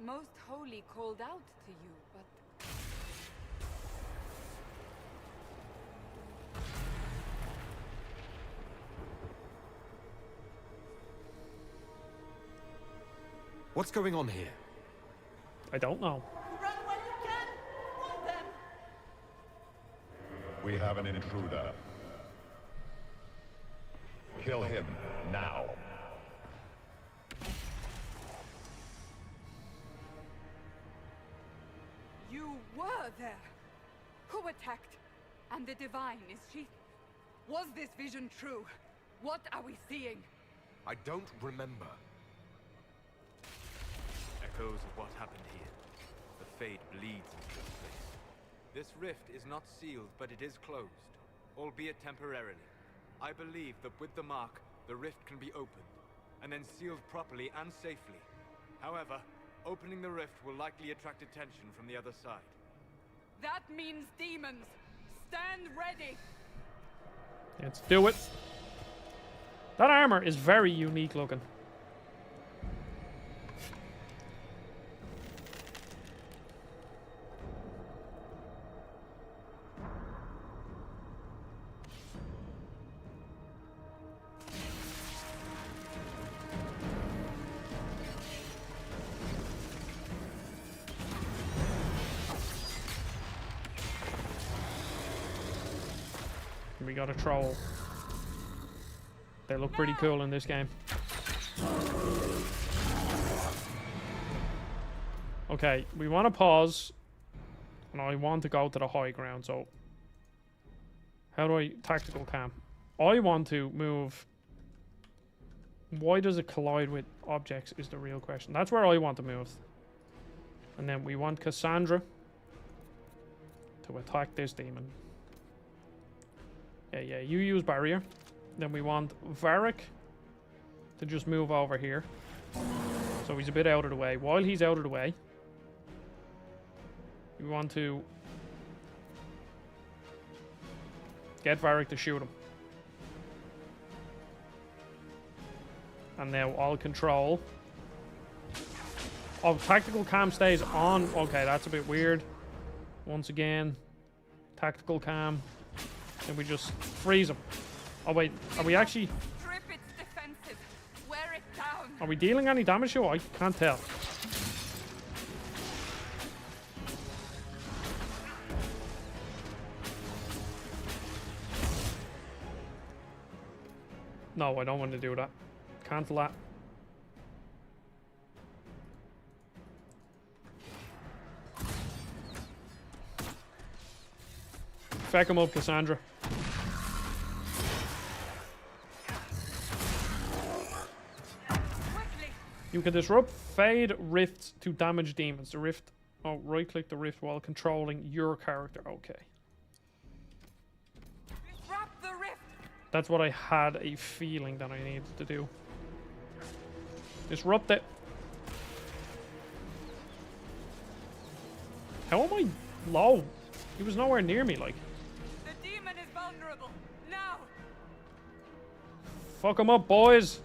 Most Holy called out to you, but...
What's going on here?
I don't know.
Run when you can! Hold them!
We have an intruder. Kill him now.
You were there! Who attacked? And the Divine, is she... Was this vision true? What are we seeing?
I don't remember.
Echoes of what happened here. The fate bleeds into this place. This rift is not sealed, but it is closed, albeit temporarily. I believe that with the mark, the rift can be opened, and then sealed properly and safely. However, opening the rift will likely attract attention from the other side.
That means demons! Stand ready!
Let's do it. That armor is very unique looking. We got a troll. They look pretty cool in this game. Okay, we want to pause. And I want to go to the high ground, so... How do I... Tactical cam. I want to move... Why does it collide with objects is the real question. That's where I want to move. And then we want Cassandra to attack this demon. Yeah, you use barrier. Then we want Varric to just move over here. So he's a bit out of the way. While he's out of the way, We want to get Varric to shoot him. And now all control. Oh, tactical cam stays on. Okay, that's a bit weird. Once again, tactical cam. Then we just freeze him. Oh wait, are we actually...
Strip its defenses. Wear it down.
Are we dealing any damage to it? I can't tell. No, I don't want to do that. Cancel that. Feck him up, Cassandra. You can disrupt fade rifts to damage demons. The rift... Oh, right-click the rift while controlling your character. Okay.
Disrupt the rift.
That's what I had a feeling that I needed to do. Disrupt it. How am I low? He was nowhere near me, like.
The demon is vulnerable. Now.
Fuck him up, boys.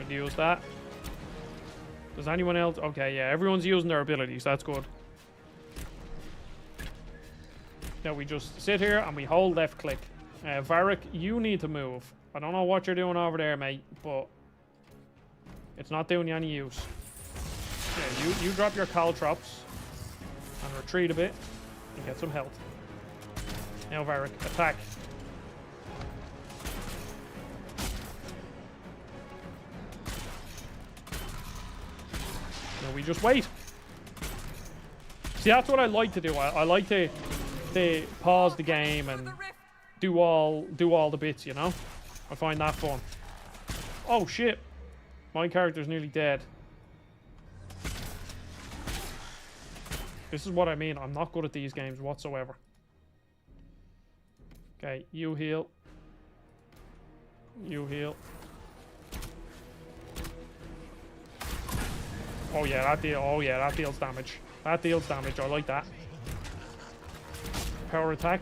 Use that. Does anyone else? Okay, yeah, everyone's using their abilities. That's good. Now we just sit here and we hold left click. Varric, you need to move. I don't know what you're doing over there, mate, but it's not doing you any use. Yeah, you drop your caltrops and retreat a bit and get some health. Now Varric, attack. We just wait. See, that's what I like to do. I like to pause the game and do all the bits, you know? I find that fun. Oh shit. My character's nearly dead. This is what I mean. I'm not good at these games whatsoever. Okay, you heal. You heal. Oh yeah, that deal. Oh yeah, that deals damage. That deals damage. I like that. Power attack.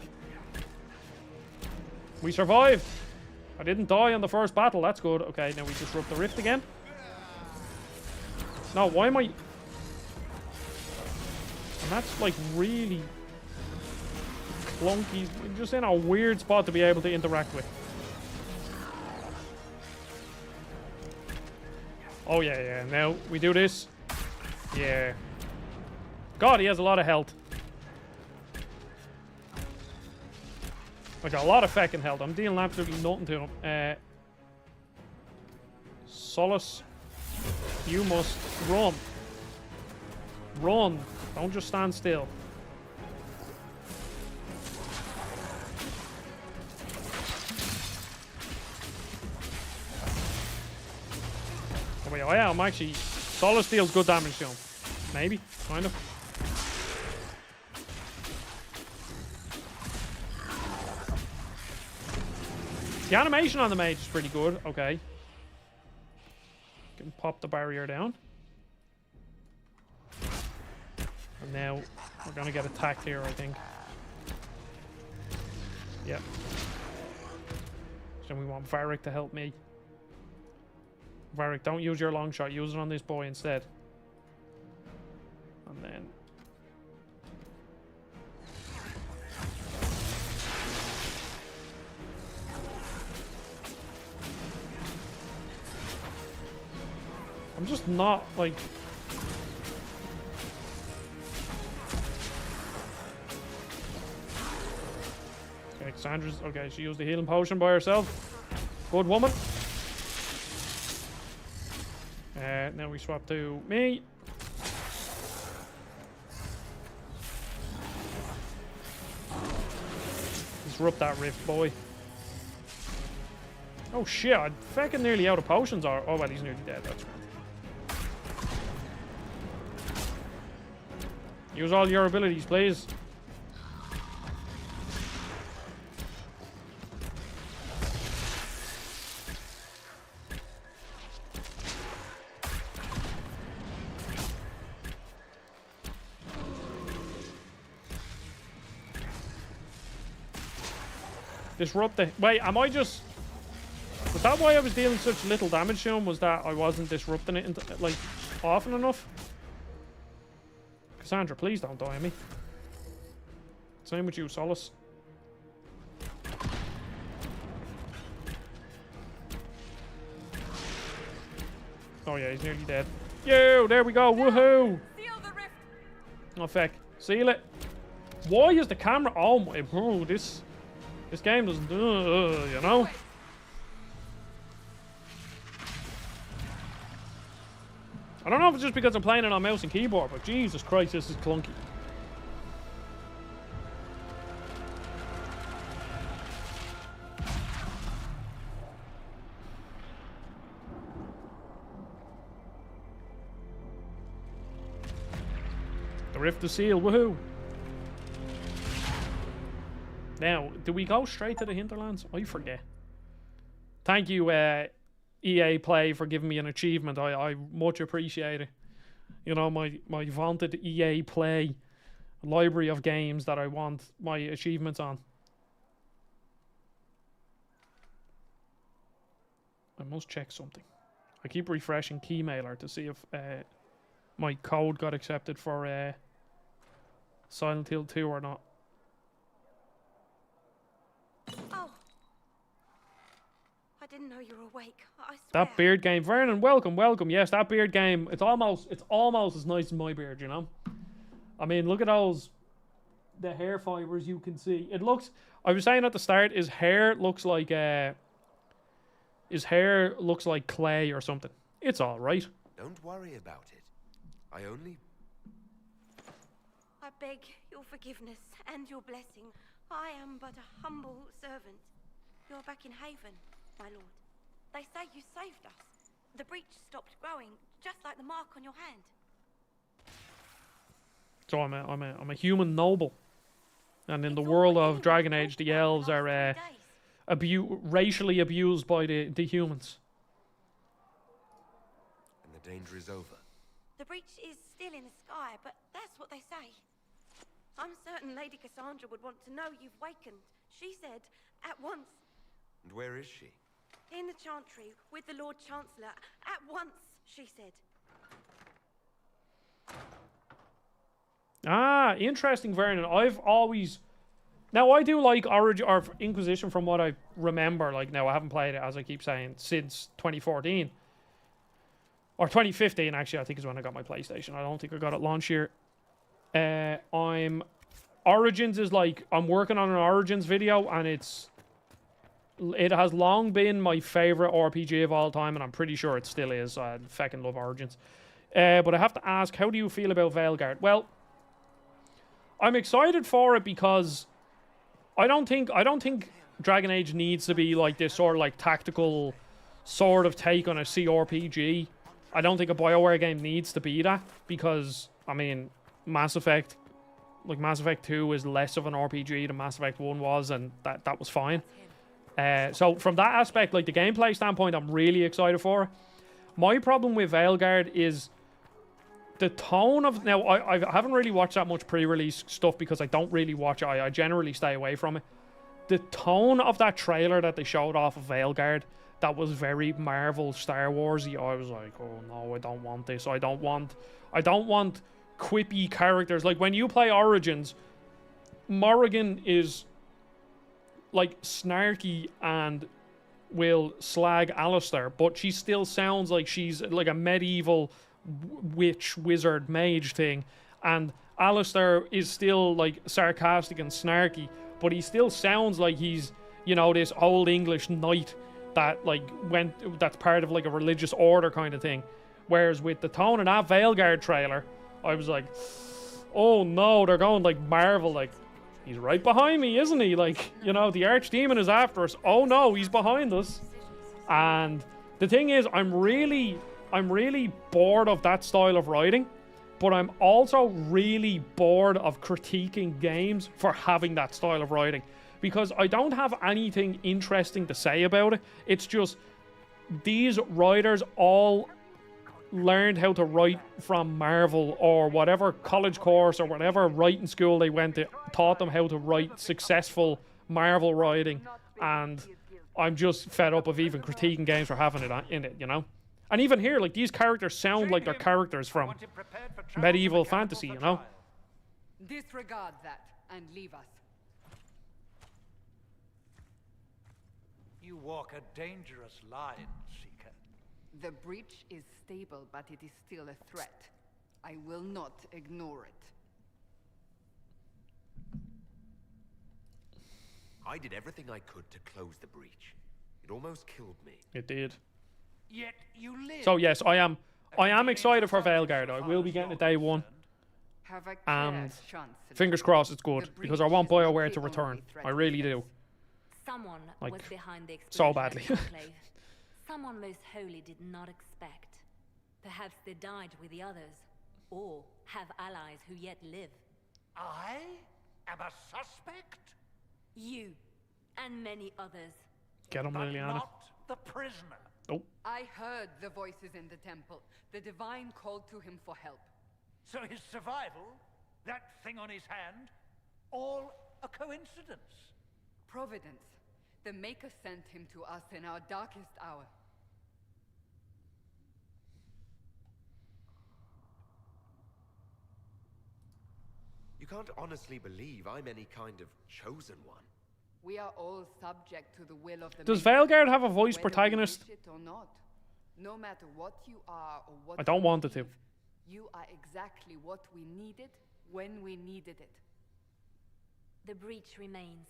We survived. I didn't die on the first battle. That's good. Okay, now we disrupt the rift again. No, why am I? And that's like really clunky. Just in a weird spot to be able to interact with. Oh yeah, yeah. Now we do this. Yeah. God, he has a lot of health. Like a lot of fucking health. I'm dealing absolutely nothing to him. Solace, you must run. Run. Don't just stand still. Oh wait, oh yeah, I'm actually... Solace deals good damage to him. Maybe, kind of. The animation on the mage is pretty good. Okay. Can pop the barrier down. And now we're gonna get attacked here, I think. Yep. So we want Varric to help me. Varric, don't use your long shot. Use it on this boy instead. And then... I'm just not, like... Okay, Cassandra's... Okay, she used the healing potion by herself. Good woman. Now we swap to me. Disrupt that rift, boy. Oh shit, I'm fucking nearly out of potions. Or oh well, he's nearly dead. That's right. Use all your abilities, please. Disrupt the... Wait, am I just... Was that why I was dealing such little damage to him? Was that I wasn't disrupting it into, like, often enough? Cassandra, please don't die on me. Same with you, Solace. Oh yeah, he's nearly dead. Yo, there we go. Woohoo!
Seal the rift.
Oh, feck. Seal it. Why is the camera... Oh my... Oh, this game doesn't... you know? I don't know if it's just because I'm playing it on mouse and keyboard, but Jesus Christ, this is clunky. The rift is sealed, woohoo! Now, do we go straight to the hinterlands? I forget. Thank you, EA Play, for giving me an achievement. I much appreciate it. You know, my vaunted EA Play library of games that I want my achievements on. I must check something. I keep refreshing Keymailer to see if my code got accepted for Silent Hill 2 or not.
Oh. I didn't know you were awake. I swear.
That beard game, Vernon, welcome. Yes, that beard game, it's almost as nice as my beard, you know? I mean, look at the hair fibers you can see. It looks, I was saying at the start, his hair looks like clay or something. It's alright.
Don't worry about it. I
beg your forgiveness and your blessing. I am but a humble servant. You're back in Haven, my lord. They say you saved us. The breach stopped growing, just like the mark on your hand.
So I'm a human noble, and in the world of Dragon Age, the elves are racially abused by the humans.
And the danger is over.
The breach is still in the sky, but that's what they say. I'm certain Lady Cassandra would want to know you've wakened. She said, at once.
And where is she?
In the Chantry, with the Lord Chancellor. At once, she said.
Ah, interesting, Vernon. I've always... Now, I do like Origin or Inquisition from what I remember. Like, now, I haven't played it, as I keep saying, since 2014. Or 2015, actually, I think is when I got my PlayStation. I don't think I got it launch year. Origins is like, I'm working on an Origins video, and it has long been my favorite RPG of all time, and I'm pretty sure it still is. I fucking love Origins. But I have to ask, how do you feel about Veilguard? Well, I'm excited for it because I don't think Dragon Age needs to be like this sort of like tactical sort of take on a CRPG. I don't think a BioWare game needs to be that, because I mean, Mass Effect 2 is less of an RPG than Mass Effect 1 was, and that was fine. So from that aspect, like the gameplay standpoint, I'm really excited for it. My problem with Veilguard is the tone of... Now, I haven't really watched that much pre-release stuff because I don't really watch it. I generally stay away from it. The tone of that trailer that they showed off of Veilguard, that was very Marvel Star Wars-y. I was like, oh no, I don't want this. I don't want quippy characters. Like when you play Origins, Morrigan is like snarky and will slag Alistair, but she still sounds like she's like a medieval witch, wizard, mage thing, and Alistair is still like sarcastic and snarky, but he still sounds like he's, you know, this old English knight that that's part of like a religious order kind of thing. Whereas with the tone of that Veilguard trailer, I was like, oh no, they're going like Marvel, like he's right behind me, isn't he? Like, you know, the archdemon is after us. Oh no, he's behind us. And the thing is, I'm really bored of that style of writing, but I'm also really bored of critiquing games for having that style of writing, because I don't have anything interesting to say about it. It's just these writers all learned how to write from Marvel, or whatever college course or whatever writing school they went to taught them how to write successful Marvel writing, and I'm just fed up of even critiquing games for having it in it, you know? And even here, like, these characters sound like they're characters from medieval fantasy, you know?
Disregard that and leave us.
You walk a dangerous line, Seeker.
The breach is stable, but it is still a threat. I will not ignore it.
I did everything I could to close the breach. It almost killed me.
It did.
Yet you live.
So yes, I am excited for Veilguard. I will be getting it day one.
Have a
And
care, Chancellor.
fingers crossed it's good,
The
because I
breach
want
is not
BioWare
the
to return.
only threat
I
we
really
face.
do.
Someone
Like,
was behind the
so
explosion
badly.
at the Enclave. Someone most holy did not expect. Perhaps they died with the others, or have allies who yet live.
I am a suspect,
You, and many others.
Get him,
but
Liliana.
not the prisoner.
Oh,
I heard the voices in the temple. The divine called to him for help.
So his survival, that thing on his hand, all a coincidence.
Providence. The Maker sent him to us in our darkest hour.
You can't honestly believe I'm any kind of chosen one.
We are all subject to the will of the
does
Maker,
Veilguard have a voice
whether we
protagonist?
wish it or not. No matter what you are or what
I don't
you
want it to.
believe, you are exactly what we needed when we needed it.
The breach remains.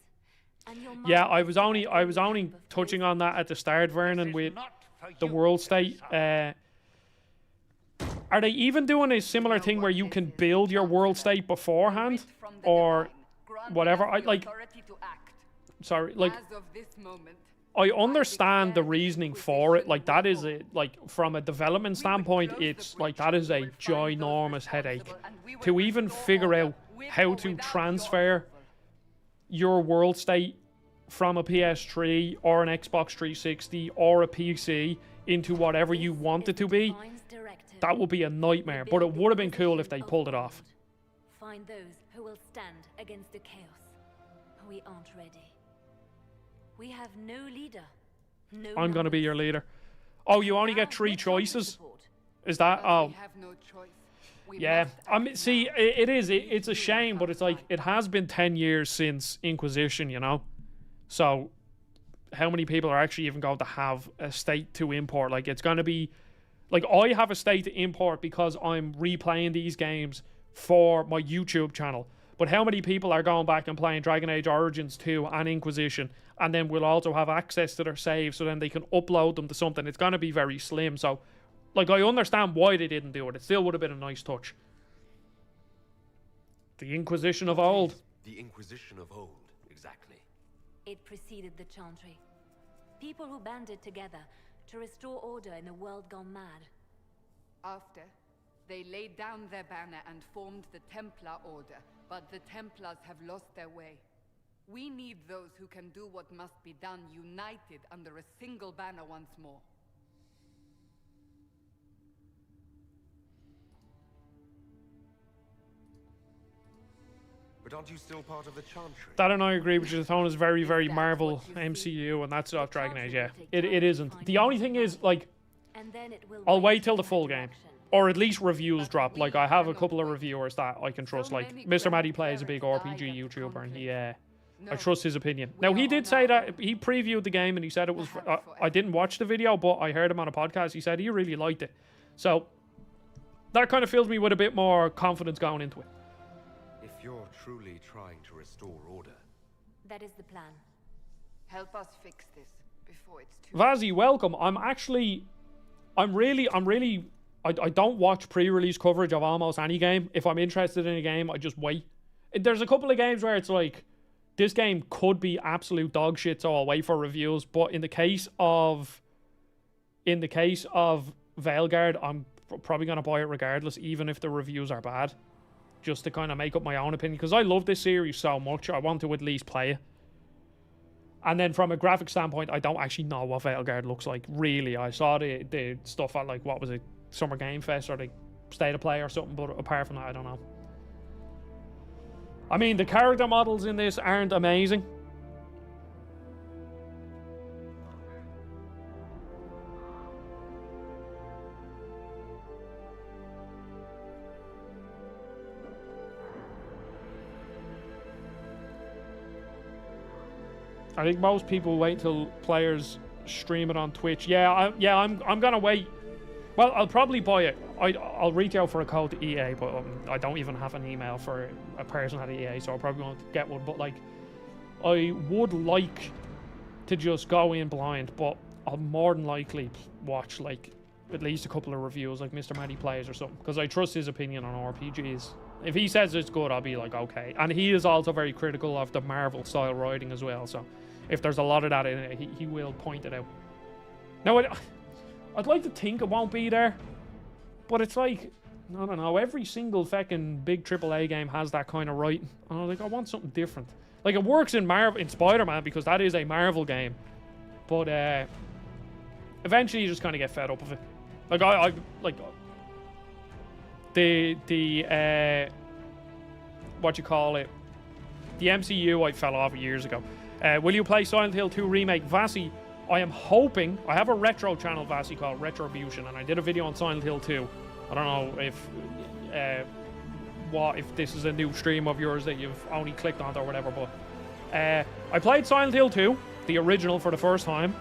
And your
Yeah,
mind
I
is
was
set
only
in
I
the
was only
camp of
touching
those
on that at the start, Vernon,
This
with
is not for
the
you
world
to
state.
decide.
Are they even doing a similar
You know
thing where
what
you
this
can
is,
build your world
Chancellor.
state beforehand,
Writ from the
or
divine, granting
whatever?
us
I
the
like.
authority to act.
Sorry, like
As of this moment,
I understand the
declare
reasoning
the
for it.
Inquisition
Like that is
will
a like from a development standpoint,
close the
it's like
breach,
that is
we
a
will find those
ginormous headache
responsible, and we will
to even
restore
figure
order
out
with
how
or
to
without your
transfer
approval.
your world state from a PS3 or an Xbox 360 or a PC into whatever you
This
want
is
it to
the
be.
Divine's directive.
That would be a nightmare, but it
Build
would have
the
been cool if
Inquisition
they
of
pulled it
old.
off.
Find those who will stand against the chaos. We aren't ready. We have no leader. No
I'm gonna be
numbers.
your leader. Oh, you only
Now
get 3
we're trying to
choices?
support.
Is that?
But
Oh,
we have no choice. We
yeah.
must
I mean,
act
see,
now.
it's a shame, but it's like it has been 10 years since Inquisition, you know. So, how many people are actually even going to have a state to import? Like, it's going to be like I have a state to import because I'm replaying these games for my YouTube channel. But how many people are going back and playing Dragon Age Origins 2 and Inquisition, and then will also have access to their saves, so then they can upload them to something? It's going to be very slim. So, like, I understand why they didn't do it. It still would have been a nice touch. The Inquisition of old.
The Inquisition of old, exactly.
It preceded the Chantry. People who banded together to restore order in a world gone mad.
After, they laid down their banner and formed the Templar Order, but the Templars have lost their way. We need those who can do what must be done, united under a single banner once more.
But aren't you still part of the Chantry?
That and I agree with you. The tone is very, very
that
Marvel
what you see?
MCU, and that's off
The
Dragon Age.
Chantry
Yeah,
will take
it
time to
isn't.
find
The only thing is, like,
And then it will
I'll wait till the
for
full game,
direction.
or at least reviews
But
drop.
we
Like, I have a
cannot
couple of
wait.
reviewers that I can trust.
So
Like,
many
Mr. Matty
grand
plays a big
clerics
RPG
died at the
YouTuber, and
Conclave.
he, I
No,
trust his opinion.
we
Now, he
are
did
on
say
our
that
own.
he previewed the game, and he said it was.
Perhaps
I didn't watch the video, but I heard him on a podcast. He said he really liked it, so that kind of fills me with a bit more confidence going into it.
If you're truly trying to restore order,
That is the plan.
help us fix this before it's too
Vazzy, welcome. I don't watch pre-release coverage of almost any game. If I'm interested in a game, I just wait. There's a couple of games where it's like, this game could be absolute dog shit, so I'll wait for reviews. But in the case of Veilguard, I'm probably gonna buy it regardless, even if the reviews are bad, just to kind of make up my own opinion, because I love this series so much. I want to at least play it. And then from a graphic standpoint, I don't actually know what Veilguard looks like, really. I saw the stuff at, like, what was it, Summer Game Fest or the State of Play or something, but apart from that, I don't know. I mean, the character models in this aren't amazing. I think most people wait till players stream it on Twitch. I'm gonna wait. Well, I'll probably buy it. I'll reach out for a code to EA, but I don't even have an email for a person at EA, so I probably won't get one. But like, I would like to just go in blind, but I'll more than likely watch like at least a couple of reviews, like Mr. Matty Plays or something, because I trust his opinion on RPGs. If he says it's good, I'll be like, okay. And he is also very critical of the Marvel style writing as well, so if there's a lot of that in it, he will point it out. Now, I'd like to think it won't be there, but it's like, I don't know, every single fucking big AAA game has that kind of writing. And I'm like, I want something different. Like, it works in Spider-Man because that is a Marvel game, but eventually you just kind of get fed up of it. Like, I like the what you call it, the MCU I fell off years ago. Will you play Silent Hill 2 Remake? Vasi, I am hoping. I have a retro channel, Vasi, called Retribution, and I did a video on Silent Hill 2. I don't know if this is a new stream of yours that you've only clicked on or whatever, but I played Silent Hill 2, the original, for the first time,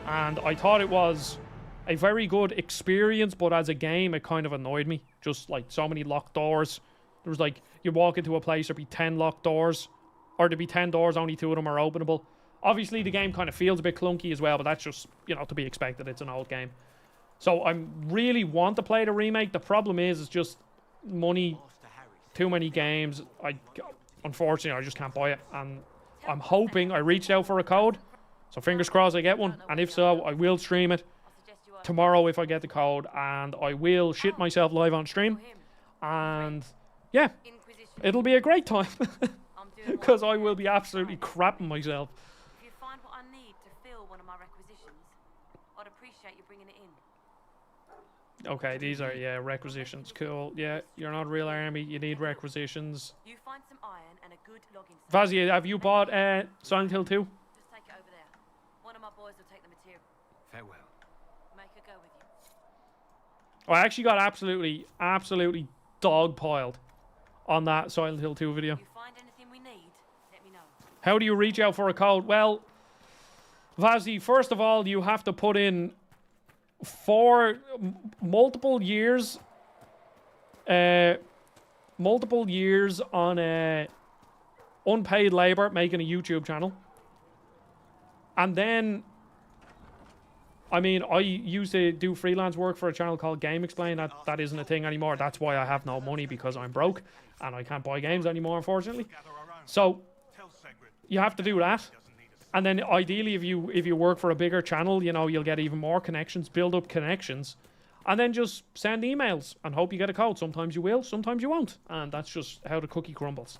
and I thought it was a very good experience, but as a game it kind of annoyed me. Just like so many locked doors. There was like, you walk into a place, there'd be 10 locked doors, or there'd be 10 doors, only 2 of them are openable. Obviously the game kind of feels a bit clunky as well, but that's just, you know, to be expected. It's an old game. So I really want to play the remake. The problem is, it's just money, too many games. Unfortunately, I just can't buy it. And I'm hoping, I reached out for a code, so fingers crossed I get one. And if so, I will stream it tomorrow if I get the code, and I will shit myself live on stream. And yeah, it'll be a great time, because I will be absolutely crapping myself.
If you find what I need to fill one of my requisitions, I'd appreciate you bringing it in.
Okay, these are, yeah, requisitions. Cool. Yeah, you're not a real army. You need requisitions.
You find some iron and a good logging.
Vazia, have you bought Silent Hill 2?
Just take it over there. One of my boys will take the material.
Farewell.
Make her go with you.
I actually got absolutely dogpiled on that Silent Hill 2 video.
If you find anything we need, let me know.
How do you reach out for a code? Well, Vazi, first of all, you have to put in multiple years on unpaid labor making a YouTube channel. And then, I mean, I used to do freelance work for a channel called Game Explain. That isn't a thing anymore. That's why I have no money, because I'm broke and I can't buy games anymore, unfortunately. So you have to do that. And then ideally, if you work for a bigger channel, you know, you'll get even more connections, build up connections, and then just send emails and hope you get a code. Sometimes you will, sometimes you won't. And that's just how the cookie crumbles.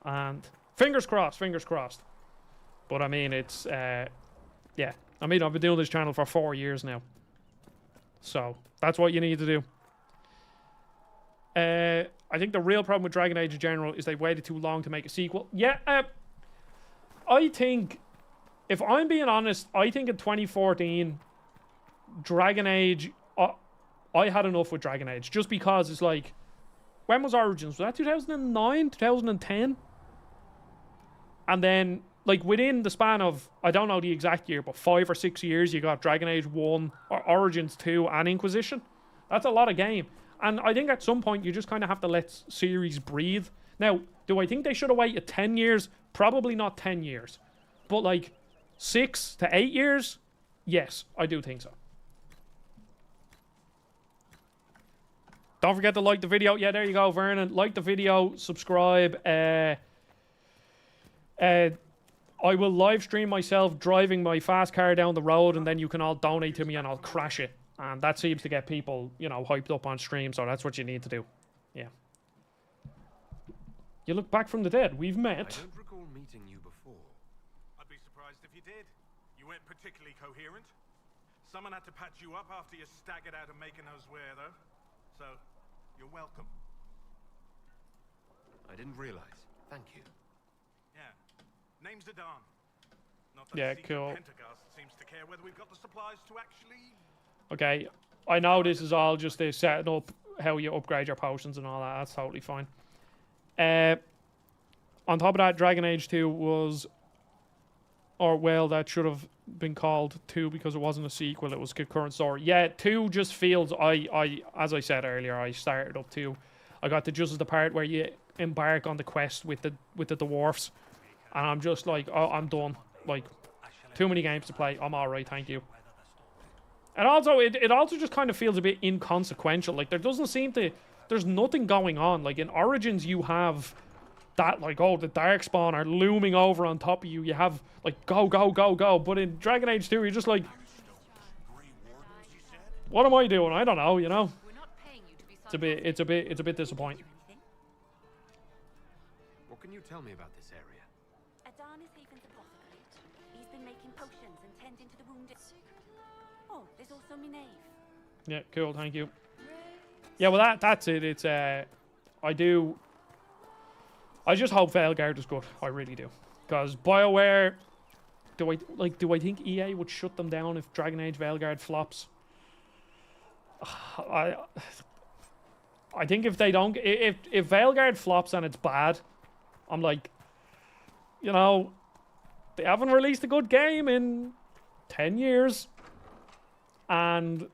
And fingers crossed, fingers crossed. But I mean, it's, yeah. I mean, I've been doing this channel for 4 years now. So, that's what you need to do. I think the real problem with Dragon Age in general is they waited too long to make a sequel. Yeah, I think, if I'm being honest, I think in 2014, Dragon Age, I had enough with Dragon Age. Just because it's like, when was Origins? Was that 2009? 2010? And then, like, within the span of, I don't know the exact year, but 5 or 6 years, you got Dragon Age 1, Origins 2, and Inquisition. That's a lot of game. And I think at some point, you just kind of have to let series breathe. Now, do I think they should have waited 10 years? Probably not 10 years. But, like, 6 to 8 years? Yes, I do think so. Don't forget to like the video. Yeah, there you go, Vernon. Like the video, subscribe. I will live stream myself driving my fast car down the road, and then you can all donate to me and I'll crash it. And that seems to get people, you know, hyped up on stream, so that's what you need to do. Yeah. You look back from the dead. We've met.
I don't recall meeting you before.
I'd be surprised if you did. You weren't particularly coherent. Someone had to patch you up after you staggered out of making us wear, though. So, you're welcome.
I didn't realize. Thank you.
Yeah. Name's Adan. Not that
Yeah,
the
cool.
Pentagast seems to care whether we've got the supplies to actually...
Okay, I know this is all just setting up how you upgrade your potions and all that. That's totally fine. On top of that, Dragon Age 2 was Or, well, that should have been called 2 because it wasn't a sequel, it was a concurrent story. Yeah, 2 just feels, as I said earlier, I started up 2. I got to just the part where you embark on the quest with the dwarfs. And I'm just like, oh, I'm done. Like, too many games to play. I'm alright, thank you. And also, it also just kind of feels a bit inconsequential. Like, there doesn't seem to... There's nothing going on. Like, in Origins, you have that, like, oh, the Darkspawn are looming over on top of you. You have, like, go, go, go, go. But in Dragon Age 2, you're just like... What am I doing? I don't know, you know? It's a bit disappointing.
What can you tell me about this area?
Adan is Haven's apothecary. He's been making potions and tending to the wounded. Oh, there's also Minave.
Yeah, cool, thank you. Yeah, well, that's it. It's, I just hope Veilguard is good. I really do. Because BioWare... Do I think EA would shut them down if Dragon Age Veilguard flops? I think if they don't... If Veilguard flops and it's bad, I'm like... You know... They haven't released a good game in 10 years. And...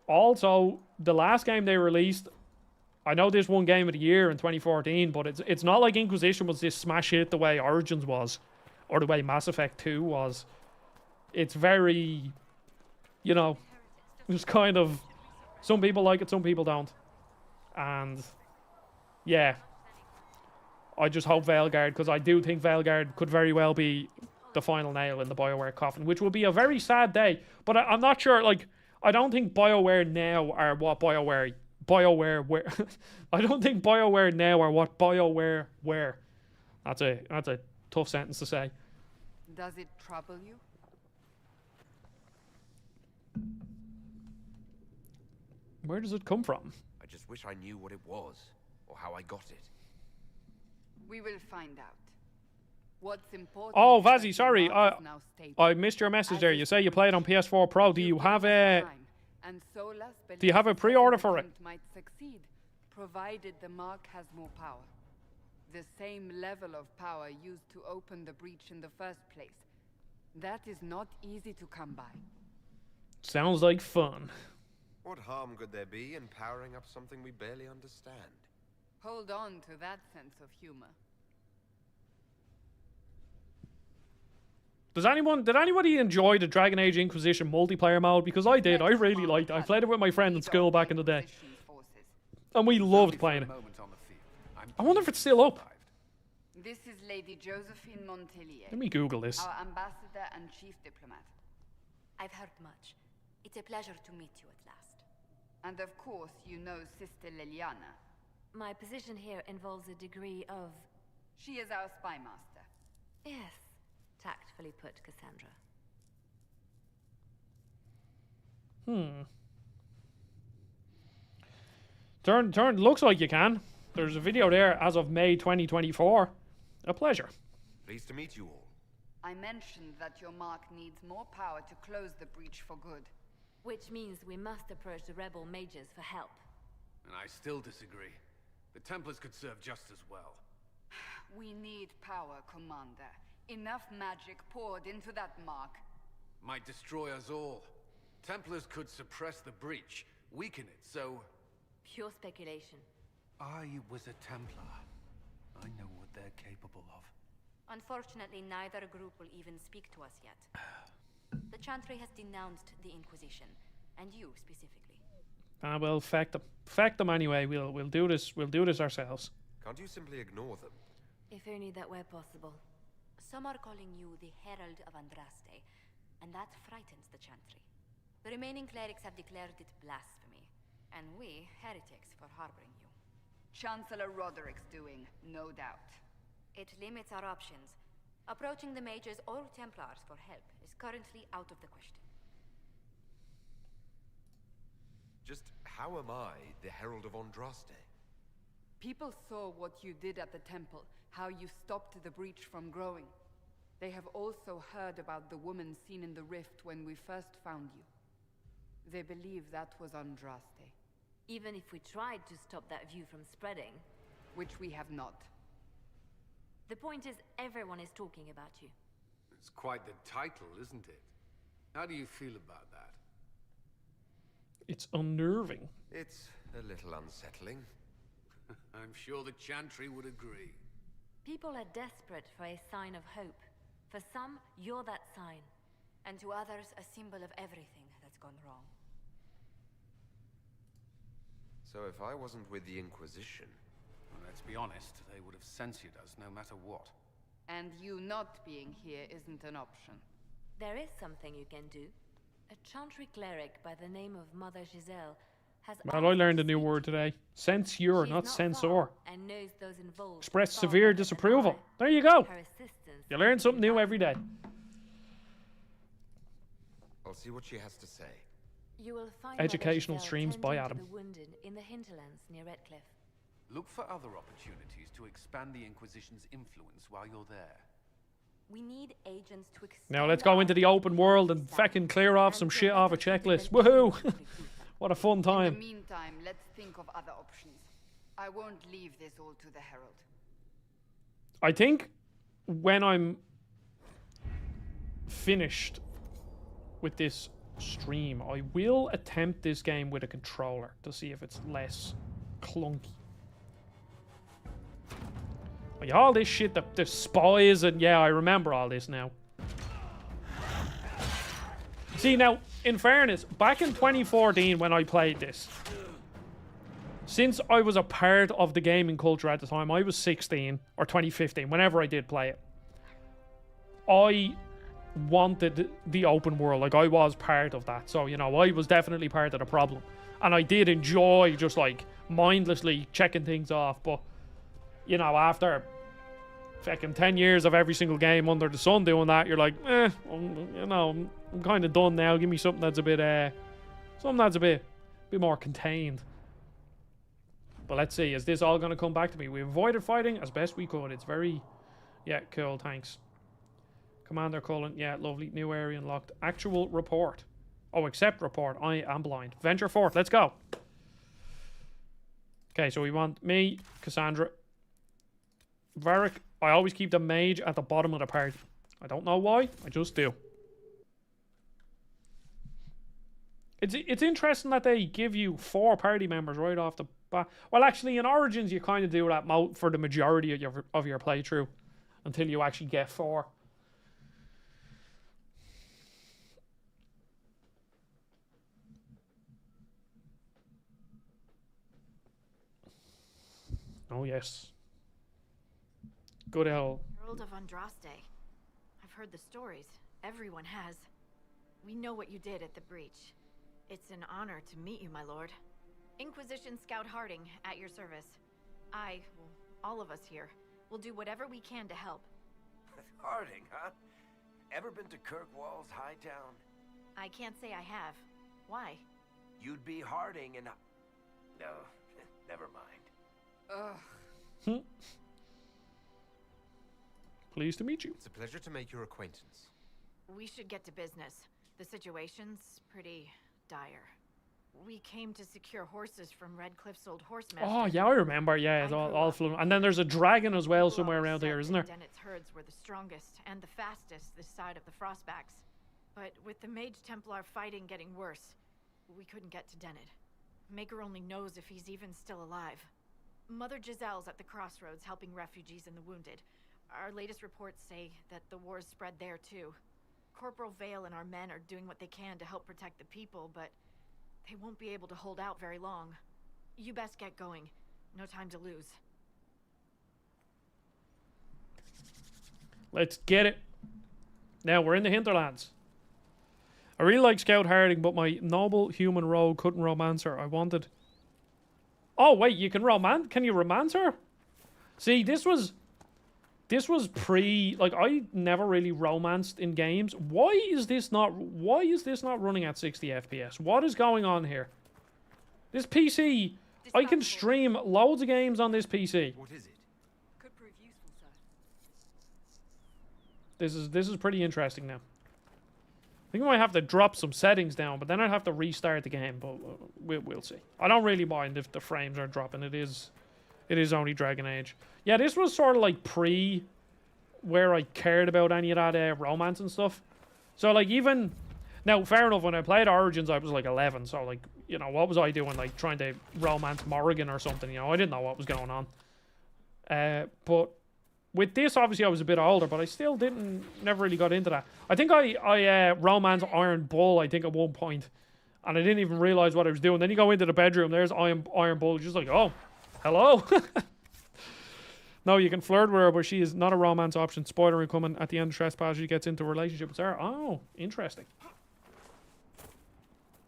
Also, the last game they released... I know this won Game of the Year in 2014, but it's not like Inquisition was this smash hit the way Origins was. Or the way Mass Effect 2 was. It's very... You know... Just kind of... Some people like it, some people don't. And... Yeah. I just hope Veilguard, because I do think Veilguard could very well be the final nail in the BioWare coffin, which will be a very sad day. But I'm not sure, like... I don't think BioWare now are what BioWare were. I don't think BioWare now are what BioWare were. That's a tough sentence to say.
Does it trouble you?
Where does it come from?
I just wish I knew what it was, or how I got it.
We will find out. What's important...
Oh, Vazzy, sorry. I missed your message there. You say you play it on PS4 Pro. Do you have a... Do you have a pre-order for it?
Might succeed, provided the mark has more power. The same level of power used to open the breach in the first place. That is not easy to come by.
Sounds like fun.
What harm could there be in powering up something we barely understand?
Hold on to that sense of humor.
Did anybody enjoy the Dragon Age Inquisition multiplayer mode? Because I did. I really liked it. I played it with my friend in school back in the day. And we loved playing it. I wonder if it's still up.
This is Lady Josephine Montelier.
Let me Google this.
Our ambassador and chief diplomat.
I've heard much. It's a pleasure to meet you at last.
And of course, you know Sister Liliana.
My position here involves a degree of...
She is our spy master.
Yes. Tactfully put, Cassandra.
Turn. Looks like you can. There's a video there as of May 2024. A pleasure.
Pleased to meet you all.
I mentioned that your mark needs more power to close the breach for good.
Which means we must approach the rebel mages for help.
And I still disagree. The Templars could serve just as well.
We need power, Commander. Enough magic poured into that mark.
Might destroy us all. Templars could suppress the breach, weaken it, so...
Pure speculation.
I was a Templar. I know what they're capable of.
Unfortunately, neither group will even speak to us yet. The Chantry has denounced the Inquisition, and you specifically.
Well, feck them. Feck them anyway. We'll do this. We'll do this ourselves.
Can't you simply ignore them?
If only that were possible.
Some are calling you the Herald of Andraste, and that frightens the Chantry. The remaining clerics have declared it blasphemy, and we, heretics, for harboring you.
Chancellor Roderick's doing, no doubt.
It limits our options. Approaching the mages or Templars for help is currently out of the question.
Just how am I the Herald of Andraste?
People saw what you did at the temple, how you stopped the breach from growing. They have also heard about the woman seen in the rift when we first found you. They believe that was Andraste.
Even if we tried to stop that view from spreading...
Which we have not.
The point is, everyone is talking about you.
It's quite the title, isn't it? How do you feel about that?
It's unnerving.
It's a little unsettling.
I'm sure the Chantry would agree.
People are desperate for a sign of hope. For some, you're that sign.
And to others, a symbol of everything that's gone wrong.
So if I wasn't with the Inquisition...
Well, let's be honest, they would have censored us no matter what.
And you not being here isn't an option.
There is something you can do. A Chantry cleric by the name of Mother Giselle has...
Well, I learned a new word today. Censure, not censor.
And knows those involved.
Express severe disapproval. There you go.
Her assistance.
You learn something new every day.
I'll see what she has to say.
You will find
Educational
Mother
streams
Giselle
by
tending
Adam.
to the wounded in the hinterlands near Redcliffe.
Look for other opportunities to expand the Inquisition's influence while you're there.
We need agents to extend
Now let's go into the open world and fucking clear off some shit off a checklist. Woohoo! What a fun
In
time.
the meantime, let's think of other options. I won't leave this all to the Herald.
I think when I'm finished with this stream, I will attempt this game with a controller to see if it's less clunky. Like all this shit, the spies, and yeah, I remember all this now. See, now, in fairness, back in 2014 when I played this, since I was a part of the gaming culture at the time, I was 16, or 2015, whenever I did play it, I wanted the open world. Like, I was part of that. So, you know, I was definitely part of the problem. And I did enjoy just, like, mindlessly checking things off. But, you know, after fucking 10 years of every single game under the sun doing that, you're like, you know, I'm kind of done now. Give me something that's a bit more contained. But let's see, is this all going to come back to me? We avoided fighting as best we could. It's very, yeah, cool, thanks. Commander Cullen, yeah, lovely. New area unlocked. Actual report. Oh, accept report. I am blind. Venture forth, let's go. Okay, so we want me, Cassandra, Varric. I always keep the mage at the bottom of the party. I don't know why, I just do. It's interesting that they give you 4 party members right off the bat. Well, actually, in Origins, you kind of do that for the majority of your playthrough until you actually get 4. Oh, yes. Good hell.
Herald of Andraste. I've heard the stories. Everyone has. We know what you did at the breach. It's an honor to meet you, my lord. Inquisition Scout Harding, at your service. All of us here, will do whatever we can to help.
Harding, huh? Ever been to Kirkwall's Hightown?
I can't say I have. Why?
You'd be Harding and... No, never mind.
Ugh.
Pleased to meet you.
It's a pleasure to make your acquaintance.
We should get to business. The situation's pretty dire. We came to secure horses from Redcliffe's old horsemaster.
Oh, yeah, I remember. Yeah, it's all fluent. And then there's a dragon as well somewhere around here, isn't there?
Dennett's herds were the strongest and the fastest this side of the Frostbacks. But with the Mage Templar fighting getting worse, we couldn't get to Dennett. Maker only knows if he's even still alive. Mother Giselle's at the crossroads helping refugees and the wounded. Our latest reports say that the war's spread there too. Corporal Vale and our men are doing what they can to help protect the people, but they won't be able to hold out very long. You best get going. No time to lose.
Let's get it. Now, we're in the hinterlands. I really like Scout Harding, but my noble human rogue couldn't romance her. I wanted... Oh, wait, you can romance... Can you romance her? See, this was pre... Like, I never really romanced in games. Why is this not running at 60 FPS? What is going on here? This PC... I can stream loads of games on this PC.
What is it?
Could prove useful, sir.
This is pretty interesting now. I think I might have to drop some settings down, but then I'd have to restart the game, but we'll see. I don't really mind if the frames are dropping. It is only Dragon Age. Yeah, this was sort of like pre where I cared about any of that romance and stuff. So, like, even... Now, fair enough, when I played Origins, I was, like, 11. So, like, you know, what was I doing? Like, trying to romance Morrigan or something, you know? I didn't know what was going on. But with this, obviously, I was a bit older, but I still never really got into that. I think I romanced Iron Bull, I think, at one point. And I didn't even realize what I was doing. Then you go into the bedroom, there's Iron Bull, just like, oh, hello. No, you can flirt with her, but she is not a romance option. Spoiler incoming. At the end of Trespass, she gets into a relationship with Sarah. Oh, interesting.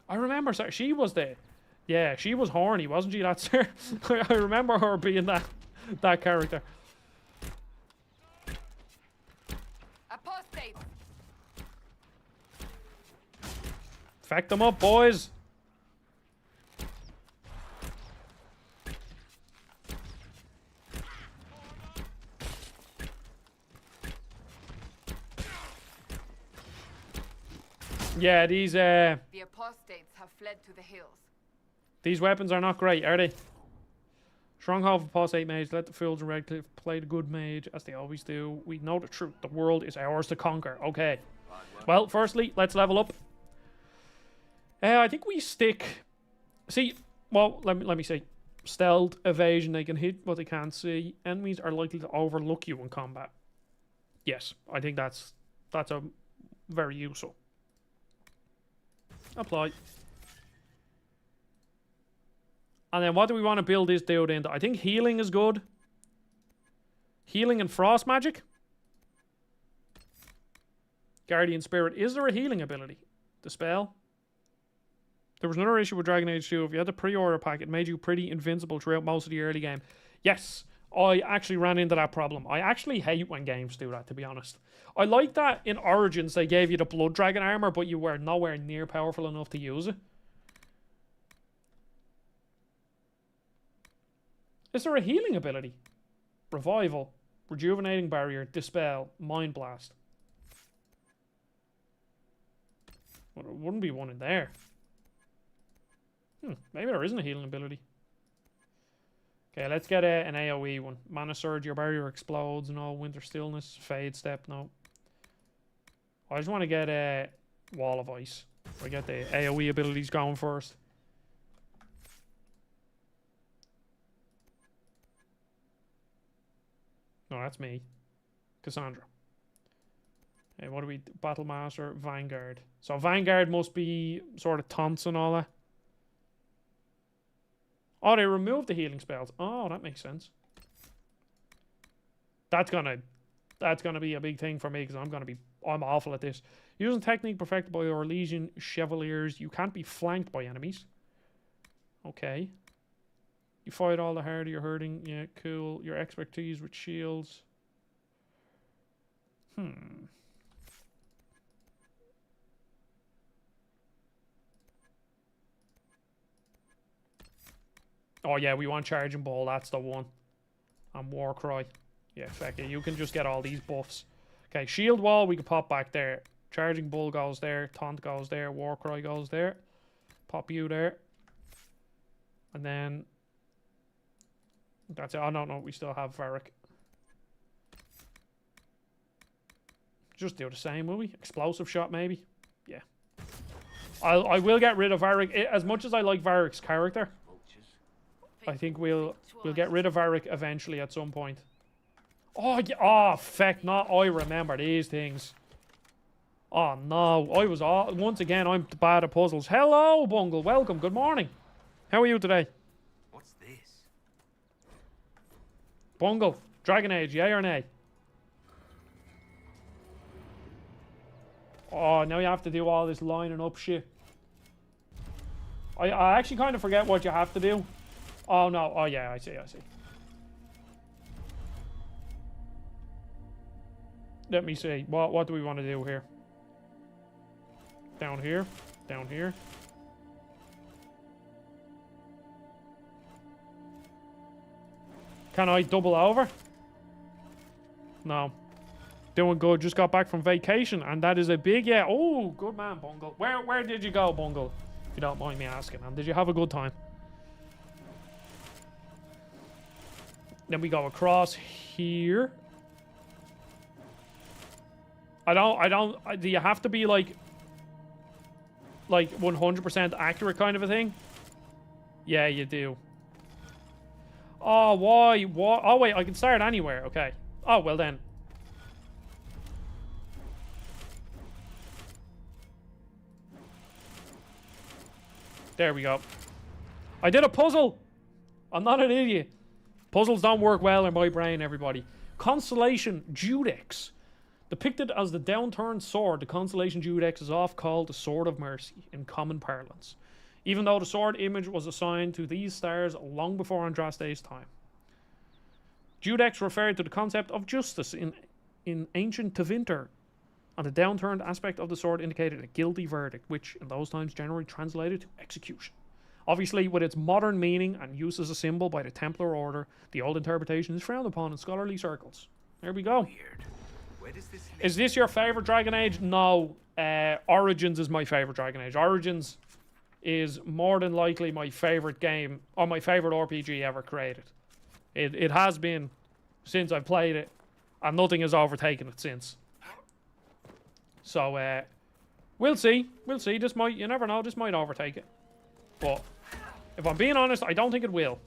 I remember Sarah. She was yeah, she was horny, wasn't she? That's her. I remember her being that character.
Apostates!
Feck them up, boys. Yeah, these
The apostates have fled to the hills.
these weapons are not great, are they? Stronghold of Apostate Mage. Let the fools in Redcliffe play the good mage, as they always do. We know the truth. The world is ours to conquer. Okay. Well, firstly, let's level up. I think we stick... See, well, let me see. Stealth, evasion, they can hit what they can't see. Enemies are likely to overlook you in combat. Yes, I think that's a very useful. Apply. And then what do we want to build this dude into? I think healing is good. Healing and frost magic. Guardian Spirit. Is there a healing ability? Dispel. There was another issue with Dragon Age 2. If you had the pre-order pack, it made you pretty invincible throughout most of the early game. Yes, I actually ran into that problem. I actually hate when games do that, to be honest. I like that in Origins they gave you the Blood Dragon armor, but you were nowhere near powerful enough to use it. Is there a healing ability? Revival. Rejuvenating Barrier. Dispel. Mind Blast. Well, there wouldn't be one in there. Maybe there isn't a healing ability. Okay, let's get an AoE one. Mana Surge, your barrier explodes and all. Winter Stillness, Fade Step, no. I just want to get a Wall of Ice. I get the AoE abilities going first. No, that's me. Cassandra. Hey, what do we... Battle Master, Vanguard. So Vanguard must be sort of taunts and all that. Oh, they removed the healing spells. Oh, that makes sense. That's gonna be a big thing for me, because I'm awful at this. Using technique perfected by your Legion Chevaliers, you can't be flanked by enemies. Okay. You fight all the harder you're hurting. Yeah, cool. Your expertise with shields. Oh yeah, we want Charging Ball, that's the one. And Warcry. Yeah, feck it. You can just get all these buffs. Okay, Shield Wall, we can pop back there. Charging Bull goes there. Taunt goes there. Warcry goes there. Pop you there. And then... That's it. Oh, no, we still have Varric. Just do the same, will we? Explosive Shot, maybe? Yeah. I will get rid of Varric. As much as I like Varric's character... I think we'll get rid of Varric eventually at some point. Oh, yeah. Oh, feck, not I remember these things. Oh, no. Once again, I'm bad at puzzles. Hello, Bungle. Welcome. Good morning. How are you today?
What's this?
Bungle. Dragon Age, yay or nay? Oh, now you have to do all this lining up shit. I actually kind of forget what you have to do. Oh, no. Oh, yeah, I see. Let me see. What do we want to do here? Down here. Down here. Can I double over? No. Doing good. Just got back from vacation, and that is a big... Yeah. Oh, good man, Bungle. Where did you go, Bungle? If you don't mind me asking. And did you have a good time? Then we go across here. Do you have to be like 100% accurate kind of a thing? Yeah, you do. Oh, why? What? Oh, wait, I can start anywhere. Okay. Oh, well then. There we go. I did a puzzle. I'm not an idiot. Puzzles don't work well in my brain, everybody. Constellation Judex. Depicted as the downturned sword, the Constellation Judex is oft called the Sword of Mercy in common parlance, even though the sword image was assigned to these stars long before Andraste's time. Judex referred to the concept of justice in ancient Tevinter, and the downturned aspect of the sword indicated a guilty verdict, which in those times generally translated to execution. Obviously, with its modern meaning and use as a symbol by the Templar Order, the old interpretation is frowned upon in scholarly circles. There we go.
Weird. Where does this lead?
Is this your favorite Dragon Age? No. Origins is my favorite Dragon Age. Origins is more than likely my favorite game, or my favorite RPG ever created. It has been since I played it, and nothing has overtaken it since. So, we'll see. We'll see. This might, you never know, this might overtake it. But, if I'm being honest, I don't think it will.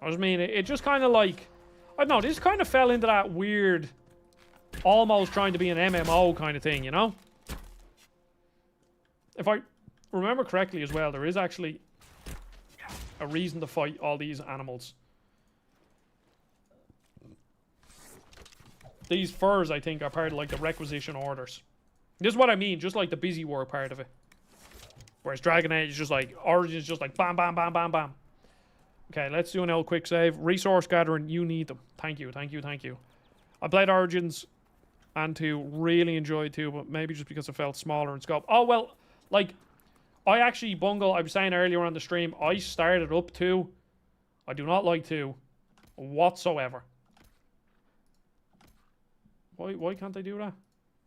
I just mean, it just kind of like, I don't know, this kind of fell into that weird, almost trying to be an MMO kind of thing, you know? If I remember correctly as well, there is actually a reason to fight all these animals. These furs, I think, are part of like the requisition orders. This is what I mean, just like the busy war part of it. Whereas Dragon Age is just like, Origins just like bam, bam, bam, bam, bam. Okay, let's do an old quick save. Resource gathering, you need them. Thank you, thank you, thank you. I played Origins and 2, really enjoyed 2, but maybe just because it felt smaller in scope. Oh, well, like, I actually bungle, I was saying earlier on the stream, I started up 2. I do not like 2 whatsoever. Why can't I do that?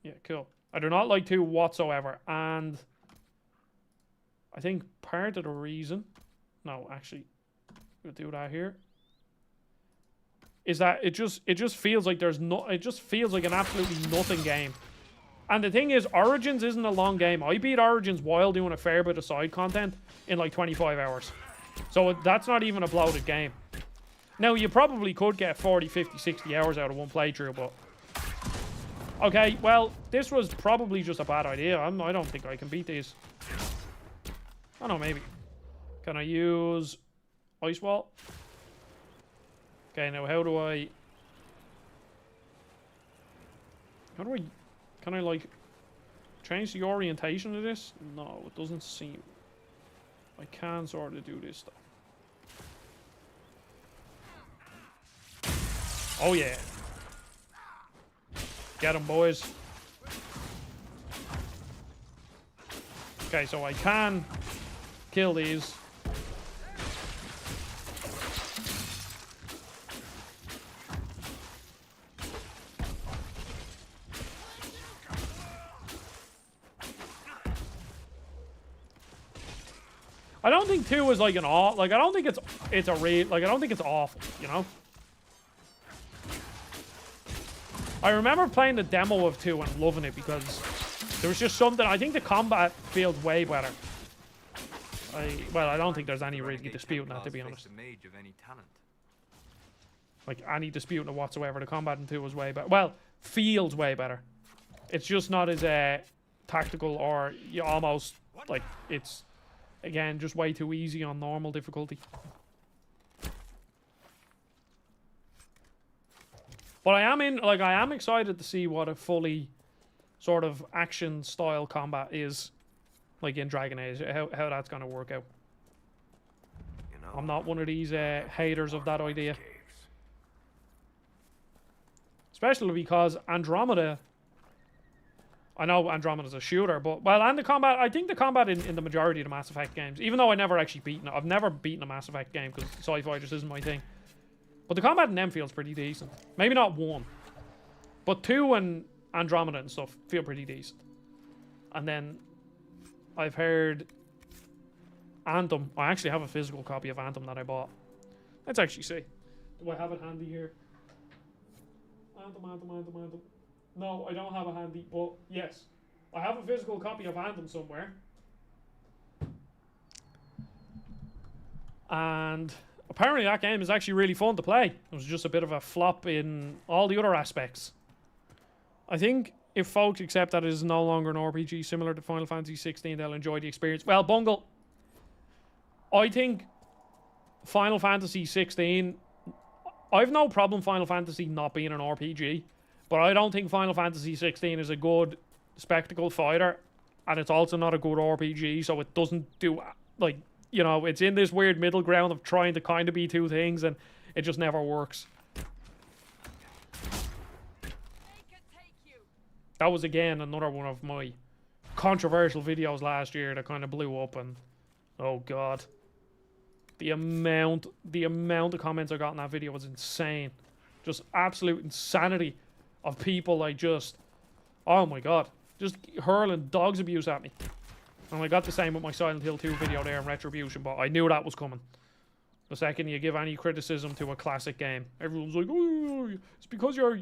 Yeah, cool. I do not like 2 whatsoever, and I think part of the reason, no, actually, we'll do that here, is that it just feels like there's no, it just feels like an absolutely nothing game. And the thing is, Origins isn't a long game. I beat Origins while doing a fair bit of side content in like 25 hours. So that's not even a bloated game. Now, you probably could get 40, 50, 60 hours out of one playthrough, but... Okay, well, this was probably just a bad idea. I don't think I can beat these. Oh no, maybe. Can I use Ice Wall? Okay, now how do I... Can I, like, change the orientation of this? No, it doesn't seem... I can sort of do this, though. Oh, yeah. Get them, boys. Okay, so I can kill these. I don't think 2 is like an aw, like I don't think it's a real, like I don't think it's awful, you know? I remember playing the demo of 2 and loving it because there was just something, I think the combat feels way better. Well, I don't think there's any really disputing that, to be honest. Like, any disputing it whatsoever. The combat in 2 was way better. Well, feels way better. It's just not as tactical, or you almost, like, it's, again, just way too easy on normal difficulty. But I am excited to see what a fully sort of action style combat is, like in Dragon Age, how that's going to work out. You know, I'm not one of these haters of that idea. Especially because Andromeda, I know Andromeda's a shooter, but, well, and the combat, I think the combat in the majority of the Mass Effect games, even though I never actually beaten it, I've never beaten a Mass Effect game because sci-fi just isn't my thing. But the combat in them feels pretty decent. Maybe not 1. But 2 and Andromeda and stuff feel pretty decent. And then I've heard Anthem. I actually have a physical copy of Anthem that I bought. Let's actually see. Do I have it handy here? Anthem. No, I don't have a handy, but yes. I have a physical copy of Anthem somewhere. And apparently that game is actually really fun to play. It was just a bit of a flop in all the other aspects. I think if folks accept that it is no longer an RPG similar to Final Fantasy 16, they'll enjoy the experience. Well, Bungle, I think Final Fantasy 16, I've no problem Final Fantasy not being an RPG, but I don't think Final Fantasy 16 is a good spectacle fighter, and it's also not a good RPG, so it doesn't do, like, you know, it's in this weird middle ground of trying to kind of be two things, and it just never works. That was, again, another one of my controversial videos last year that kind of blew up, and oh god. The amount of comments I got in that video was insane. Just absolute insanity of people like just, oh my god, just hurling dog's abuse at me. And I got the same with my Silent Hill 2 video there in Retribution, but I knew that was coming. The second you give any criticism to a classic game, everyone's like, oh, it's because you're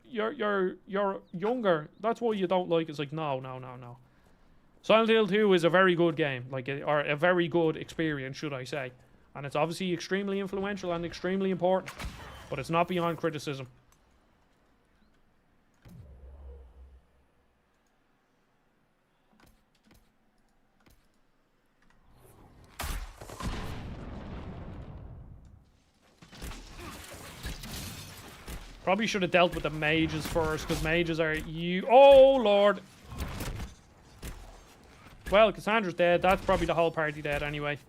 younger, that's why you don't like it. It's like, no. Silent Hill 2 is a very good game, or a very good experience, should I say. And it's obviously extremely influential and extremely important, but it's not beyond criticism. Probably should have dealt with the mages first, because mages are oh lord. Well, Cassandra's dead. That's probably the whole party dead anyway.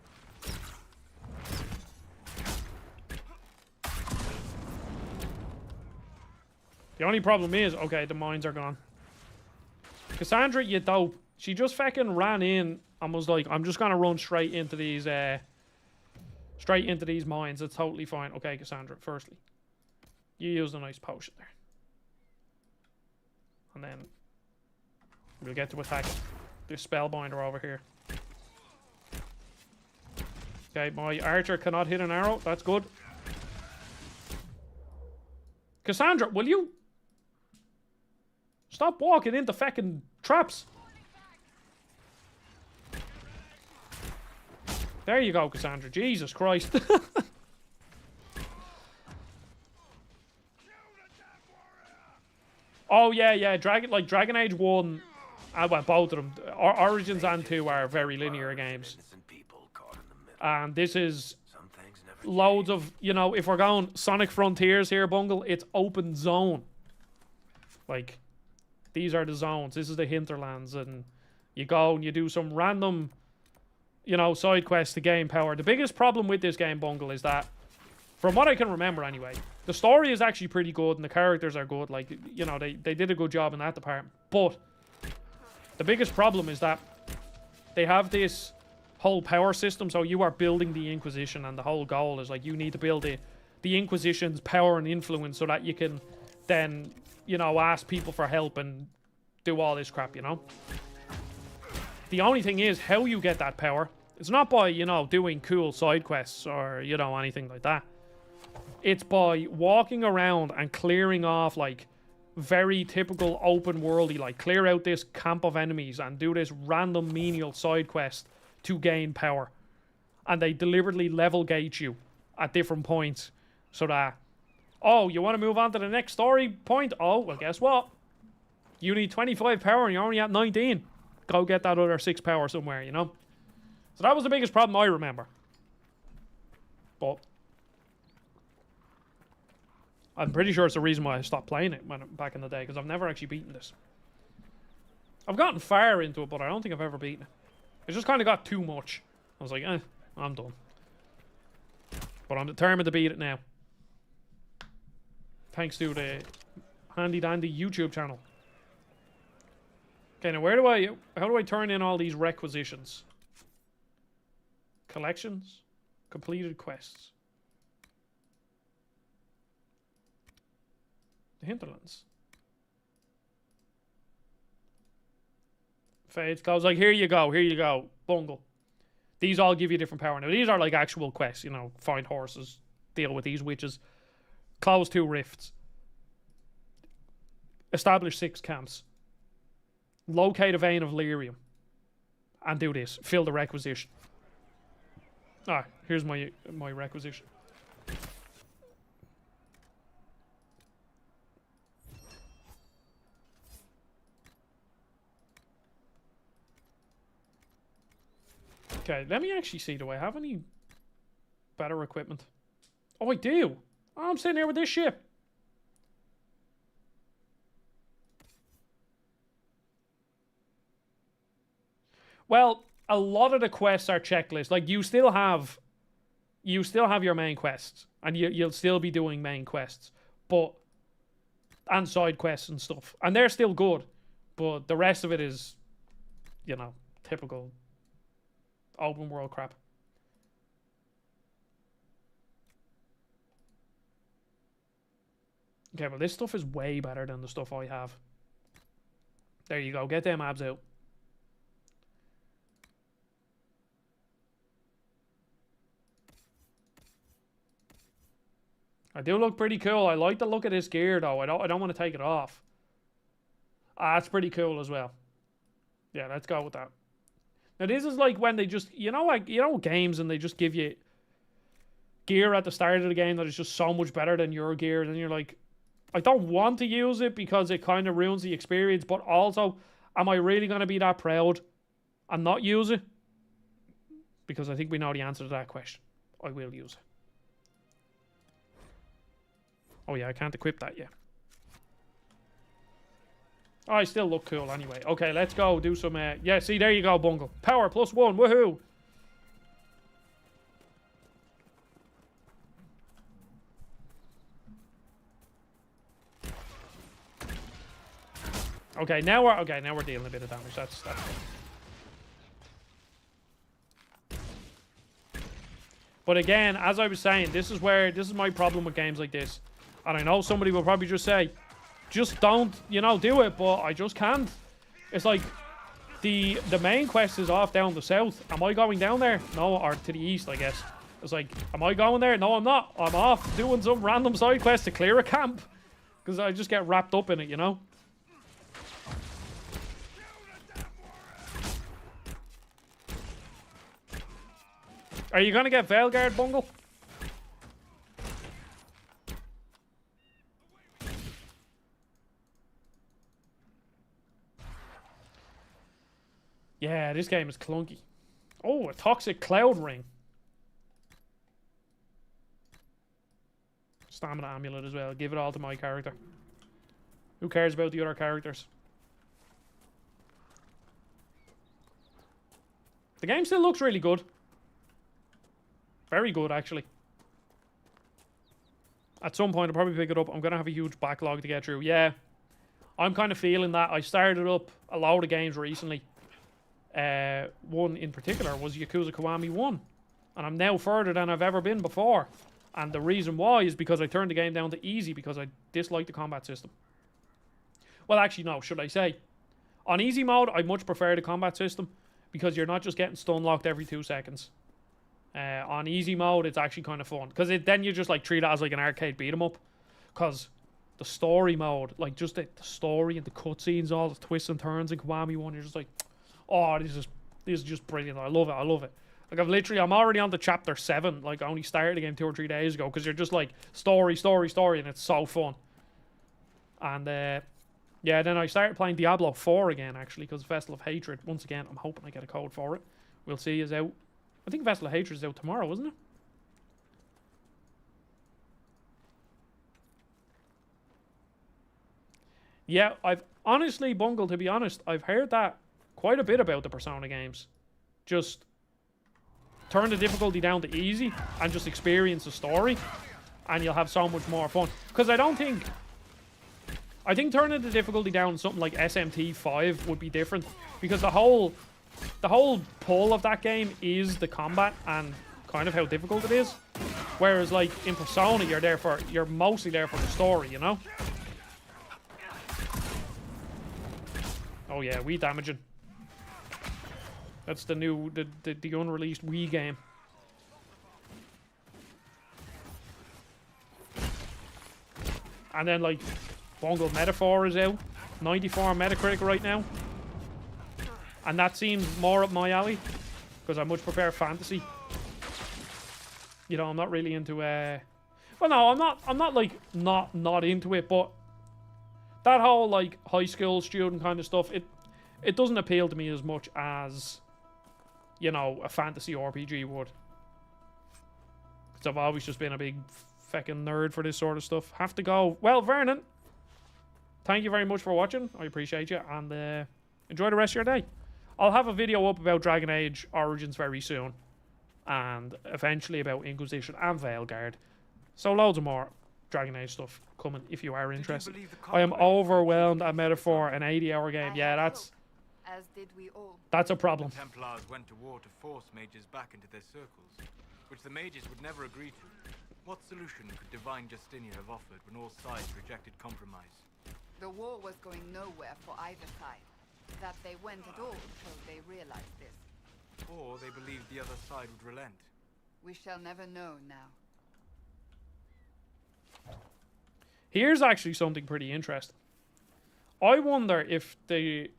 The only problem is, okay, the mines are gone. Cassandra, you dope. She just fucking ran in and was like, I'm just gonna run straight into these mines. It's totally fine. Okay, Cassandra, firstly, you used a nice potion there. And then we'll get to attack this spellbinder over here. Okay, my archer cannot hit an arrow. That's good. Cassandra, will you stop walking into fucking traps? There you go, Cassandra. Jesus Christ. Oh yeah. Dragon Age 1, well, both of them, Origins and 2 are very linear games. And this is loads of, you know, if we're going Sonic Frontiers here, Bungle, it's open zone. Like, these are the zones. This is the hinterlands, and you go and you do some random, you know, side quests to gain power. The biggest problem with this game, Bungle, is that, from what I can remember anyway, the story is actually pretty good and the characters are good. Like, you know, they did a good job in that department. But the biggest problem is that they have this whole power system. So you are building the Inquisition, and the whole goal is like you need to build the Inquisition's power and influence so that you can then, you know, ask people for help and do all this crap, you know. The only thing is how you get that power. It's not by, you know, doing cool side quests or, you know, anything like that. It's by walking around and clearing off, like, very typical open worldy, like, clear out this camp of enemies and do this random menial side quest to gain power. And they deliberately level gate you at different points so that, oh, you want to move on to the next story point? Oh, well, guess what? You need 25 power and you're only at 19. Go get that other 6 power somewhere, you know? So that was the biggest problem I remember. But I'm pretty sure it's the reason why I stopped playing it back in the day, because I've never actually beaten this. I've gotten far into it, but I don't think I've ever beaten it. It just kind of got too much. I was like, I'm done. But I'm determined to beat it now. Thanks to the handy dandy YouTube channel. Okay, now how do I turn in all these requisitions? Collections? Completed quests. The hinterlands. Fades close. Like, here you go. Bungle. These all give you different power. Now, these are like actual quests, you know, find horses, deal with these witches, close 2 rifts. Establish 6 camps. Locate a vein of lyrium. And do this. Fill the requisition. Ah, here's my requisition. Okay, let me actually see. Do I have any better equipment? Oh, I do. Oh, I'm sitting here with this ship. Well, a lot of the quests are checklists. Like, you still have your main quests, and you'll still be doing main quests, but and side quests and stuff, and they're still good. But the rest of it is, you know, typical open world crap. Okay, well, this stuff is way better than the stuff I have. There you go. Get them abs out. I do look pretty cool. I like the look of this gear, though. I don't want to take it off. Ah, that's pretty cool as well. Yeah, let's go with that. Now, this is like when they just, like, games, and they just give you gear at the start of the game that is just so much better than your gear, and then you're like, I don't want to use it because it kind of ruins the experience, but also, am I really going to be that proud and not use it? Because I think we know the answer to that question. I will use it. Oh yeah, I can't equip that yet. Oh, I still look cool anyway. Okay, let's go do some... yeah, see, there you go, Bungle. Power +1, woohoo! Okay, now we're dealing a bit of damage. That's good. But again, as I was saying, this is my problem with games like this. And I know somebody will probably just say, just don't, do it, but I just can't. It's like, the main quest is off down the south. Am I going down there? No, or to the east, I guess. It's like, am I going there? No, I'm not. I'm off doing some random side quest to clear a camp. Because I just get wrapped up in it, Are you gonna get Veilguard, Bungle? Yeah, this game is clunky. Oh, a toxic cloud ring. Stamina amulet as well. Give it all to my character. Who cares about the other characters? The game still looks really good. Very good, actually. At some point, I'll probably pick it up. I'm going to have a huge backlog to get through. Yeah, I'm kind of feeling that. I started up a load of games recently. One in particular was Yakuza Kiwami 1. And I'm now further than I've ever been before. And the reason why is because I turned the game down to easy because I dislike the combat system. Well, actually, no, should I say. On easy mode, I much prefer the combat system because you're not just getting stun locked every 2 seconds. On easy mode, it's actually kind of fun. Because then you just like treat it as like an arcade beat 'em up. Because the story mode, like just the story and the cutscenes, all the twists and turns in Kiwami 1, you're just like, oh, this is just brilliant. I love it. Like I'm already on to chapter 7. Like I only started the game 2 or 3 days ago. Because you're just like, story, and it's so fun. And yeah, then I started playing Diablo 4 again, actually. Because Vessel of Hatred, once again, I'm hoping I get a code for it. We'll see, is out. I think Vessel of Hatred is out tomorrow, isn't it? Yeah, I've honestly, Bungle, to be honest, I've heard that quite a bit about the Persona games. Just turn the difficulty down to easy and just experience the story and you'll have so much more fun. Because I think turning the difficulty down to something like SMT 5 would be different. Because the whole pull of that game is the combat and kind of how difficult it is. Whereas like in Persona, you're mostly there for the story, Oh yeah, Wii damaging. That's the new, the unreleased Wii game. And then like, Bungle Metaphor is out. 94 on Metacritic right now. And that seems more up my alley. Because I much prefer fantasy. You know, I'm not really into... Well, no, I'm not like, not into it, but... That whole, like, high school student kind of stuff, it doesn't appeal to me as much as, you know, a fantasy RPG would. Because I've always just been a big feckin' nerd for this sort of stuff. Have to go. Well, Vernon, thank you very much for watching. I appreciate you. And enjoy the rest of your day. I'll have a video up about Dragon Age Origins very soon. And eventually about Inquisition and Veilguard. So loads of more Dragon Age stuff coming if you are interested. I am overwhelmed at Metaphor, an 80-hour game. Yeah, that's...
As did we all.
That's a problem.
The Templars went to war to force mages back into their circles, which the mages would never agree to. What solution could Divine Justinian have offered when all sides rejected compromise?
The war was going nowhere for either side. That they went at all showed they realized this.
Or they believed the other side would relent.
We shall never know now.
Here's actually something pretty interesting. I wonder if the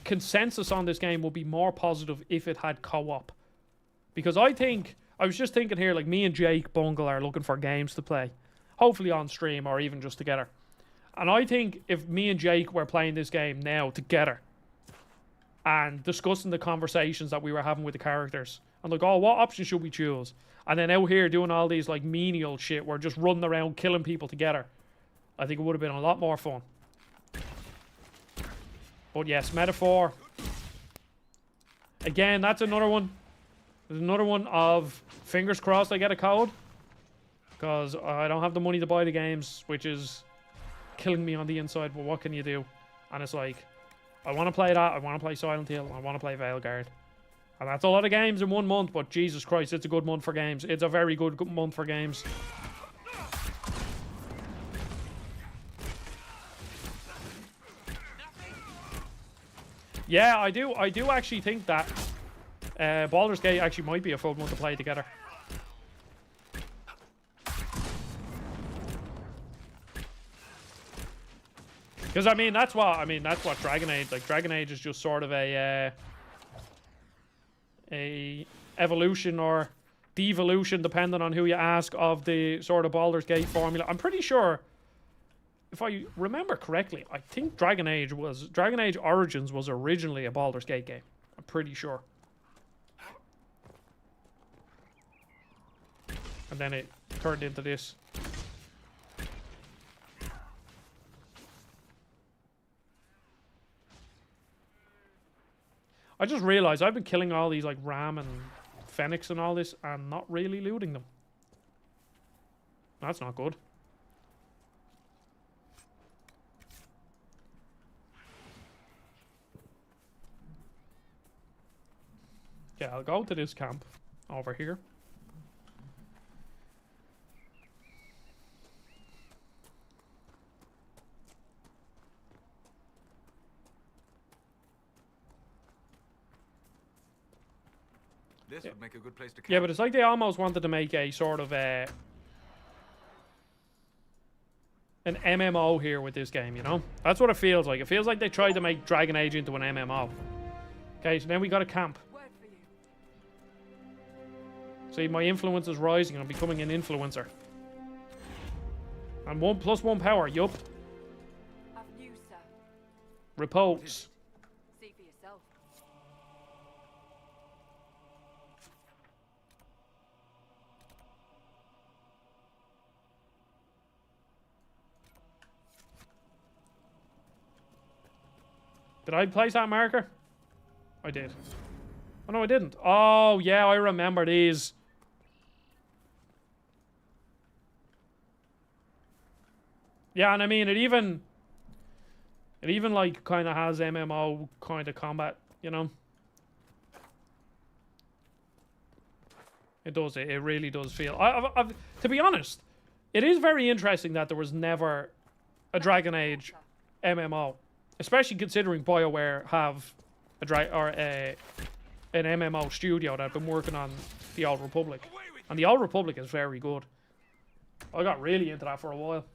consensus on this game will be more positive if it had co-op. Because I was just thinking here, like, me and Jake Bungle are looking for games to play. Hopefully on stream or even just together. And I think if me and Jake were playing this game now together and discussing the conversations that we were having with the characters, and like, oh, what option should we choose? And then out here doing all these like menial shit, we're just running around killing people together. I think it would have been a lot more fun. But yes, Metaphor. Again, that's another one. There's another one of fingers crossed I get a code. Because I don't have the money to buy the games, which is killing me on the inside, but what can you do? And it's like, I want to play that, I want to play Silent Hill, I want to play Veilguard. And that's a lot of games in 1 month, but Jesus Christ, it's a good month for games. It's a very good month for games. Yeah, I do actually think that Baldur's Gate actually might be a fun one to play together. Because that's what Dragon Age, like, Dragon Age is just sort of a evolution or devolution, depending on who you ask, of the sort of Baldur's Gate formula. I'm pretty sure, if I remember correctly, I think Dragon Age Origins was originally a Baldur's Gate game. I'm pretty sure. And then it turned into this. I just realized I've been killing all these like Ram and Phoenix and all this and not really looting them. That's not good. Yeah, I'll go to this camp over here.
This would make a good place to camp.
Yeah, but it's like they almost wanted to make a sort of an MMO here with this game, you know? That's what it feels like. It feels like they tried to make Dragon Age into an MMO. Okay, so then we got a camp. See, my influence is rising. I'm becoming an influencer. And 1+1 power, yup. Repose.
See for yourself.
Did I place that marker? I did. Oh, no, I didn't. Oh, yeah, I remember these. Yeah, and I mean, it even like kind of has MMO kind of combat, you know? It does. It really does feel. To be honest, it is very interesting that there was never a Dragon Age MMO, especially considering BioWare have an MMO studio that have been working on the Old Republic. And the Old Republic is very good. I got really into that for a while.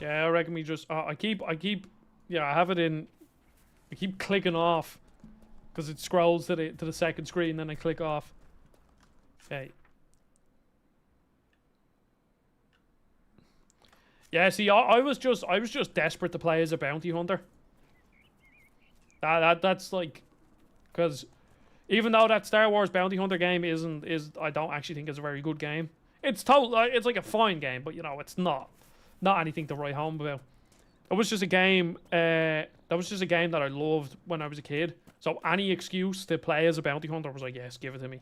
Yeah, I reckon we just... I keep... Yeah, I have it in... I keep clicking off. Because it scrolls to the second screen, then I click off. Okay. Yeah, see, I was just desperate to play as a bounty hunter. That's like... Because... Even though that Star Wars Bounty Hunter game I don't actually think it's a very good game. It's it's like a fine game, but you know, it's not anything to write home about. It was just a game. That was just a game that I loved when I was a kid. So any excuse to play as a bounty hunter was like, yes, give it to me.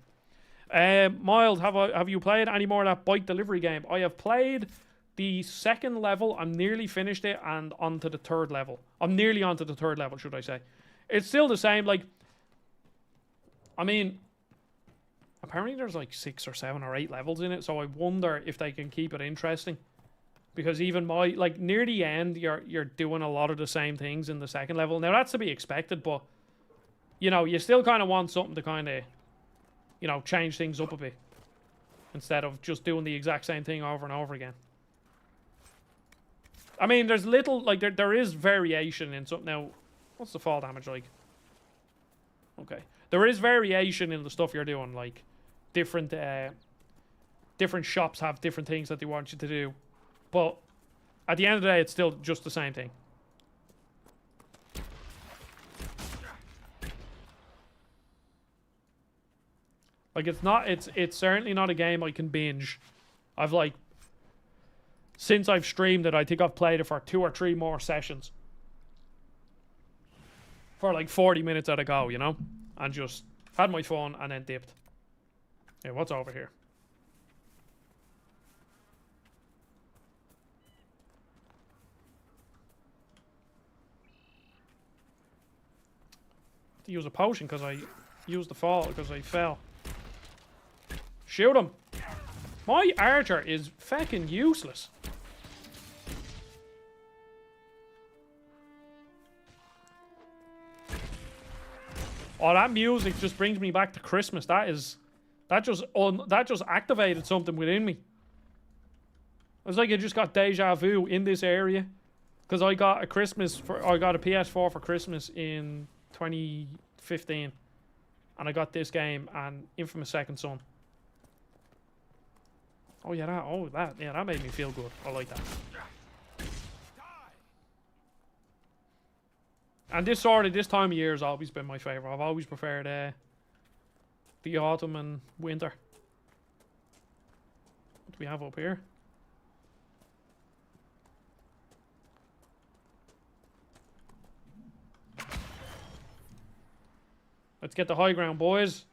Mild, have you played any more of that bike delivery game? I have played the second level. I'm nearly finished it, and onto the third level. I'm nearly onto the third level, should I say? It's still the same. Like, I mean, apparently there's like 6 or 7 or 8 levels in it. So I wonder if they can keep it interesting. Because even near the end, you're doing a lot of the same things in the second level. Now, that's to be expected, but, you know, you still kind of want something to kind of, you know, change things up a bit. Instead of just doing the exact same thing over and over again. I mean, there's little, like, there is variation in something. Now, what's the fall damage like? Okay. There is variation in the stuff you're doing, like, different shops have different things that they want you to do. But at the end of the day, it's still just the same thing. Like, it's certainly not a game I can binge. I've, like, since I've streamed it, I think I've played it for 2 or 3 more sessions. For like 40 minutes at a go, you know? And just had my fun and then dipped. Yeah, what's over here? To use a potion because I used the fall because I fell. Shoot him! My archer is fucking useless. Oh, that music just brings me back to Christmas. That just activated something within me. It's like I just got deja vu in this area, because I got a PS4 for Christmas in 2015, and I got this game and Infamous Second Son. Oh yeah, that made me feel good. I like that. And this time of year has always been my favourite. I've always preferred the autumn and winter. What do we have up here? Let's get the high ground, boys.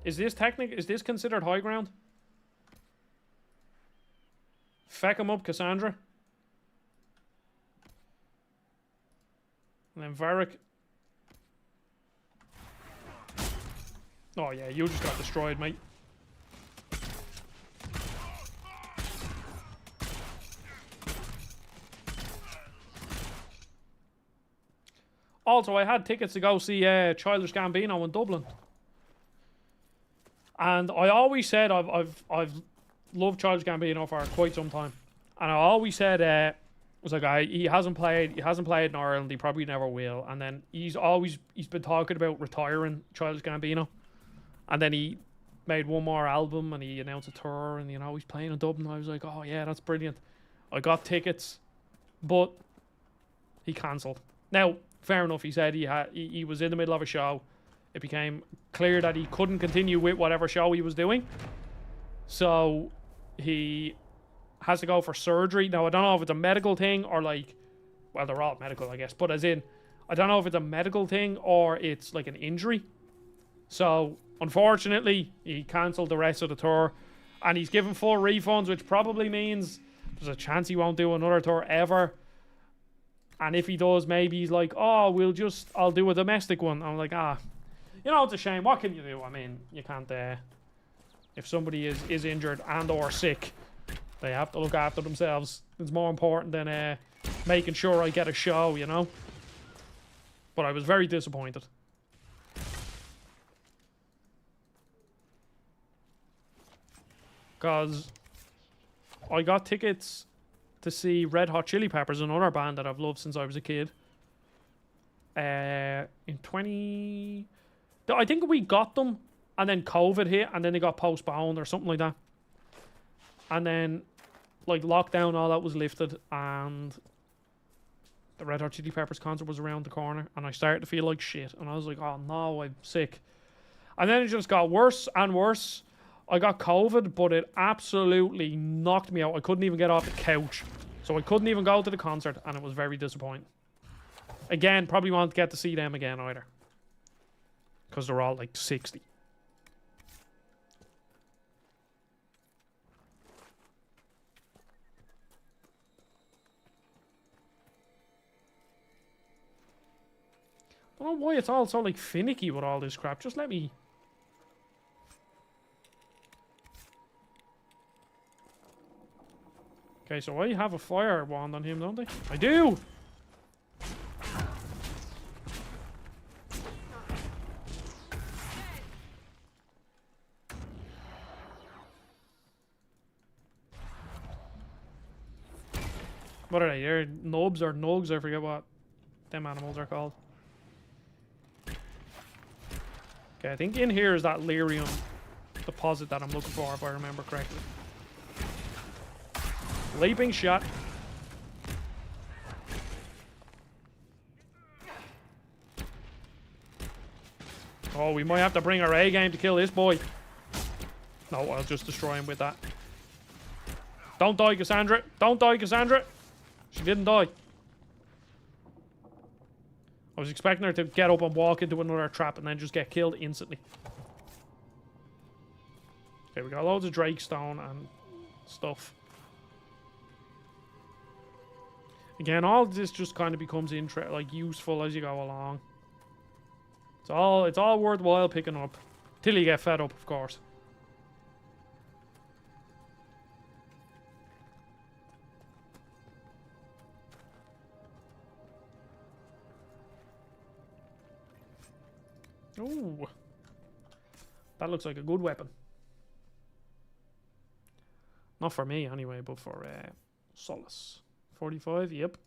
Is this considered high ground? Feck 'em up, Cassandra. And then Varric. Oh yeah, you just got destroyed, mate. Also, I had tickets to go see Childish Gambino in Dublin. And I always said I've loved Childish Gambino for quite some time. And I always said was like, he hasn't played in Ireland, he probably never will. And then he's been talking about retiring, Childish Gambino. And then he made one more album and he announced a tour, and you know, he's playing in Dublin. I was like, oh yeah, that's brilliant. I got tickets, but he cancelled. Now, fair enough, he said he was in the middle of a show. It became clear that he couldn't continue with whatever show he was doing. So he has to go for surgery. Now, I don't know if it's a medical thing or like, well, they're all medical, I guess. But as in, I don't know if it's a medical thing or it's like an injury. So, unfortunately, he cancelled the rest of the tour. And he's given full refunds, which probably means There's a chance he won't do another tour ever. And if he does, maybe he's like, oh, I'll do a domestic one. I'm like, you know, it's a shame. What can you do? I mean, you can't, if somebody is injured and or sick, they have to look after themselves. It's more important than making sure I get a show, you know? But I was very disappointed. Because I got tickets to see Red Hot Chili Peppers, another band that I've loved since I was a kid. In I think we got them, and then COVID hit, and then they got postponed or something like that. And then, like, lockdown, all that was lifted, and the Red Hot Chili Peppers concert was around the corner, and I started to feel like shit, and I was like, oh no, I'm sick. And then it just got worse and worse. I got COVID, but it absolutely knocked me out. I couldn't even get off the couch. So I couldn't even go to the concert, and it was very disappointing. Again, probably won't get to see them again either. Because they're all like 60. I don't know why it's all so like finicky with all this crap. Just let me... Okay, so I have a fire wand on him, don't I? I do! What are they? They're nubs or nugs? I forget what them animals are called. Okay, I think in here is that lyrium deposit that I'm looking for, if I remember correctly. Leaping shot. Oh, we might have to bring our A game to kill this boy. No, I'll just destroy him with that. Don't die, Cassandra. Don't die, Cassandra. She didn't die. I was expecting her to get up and walk into another trap and then just get killed instantly. Okay, we got loads of Drake Stone and stuff. Again, all this just kind of becomes useful as you go along. It's all worthwhile picking up. Till you get fed up, of course. Ooh. That looks like a good weapon. Not for me, anyway, but for Solace. 45, yep.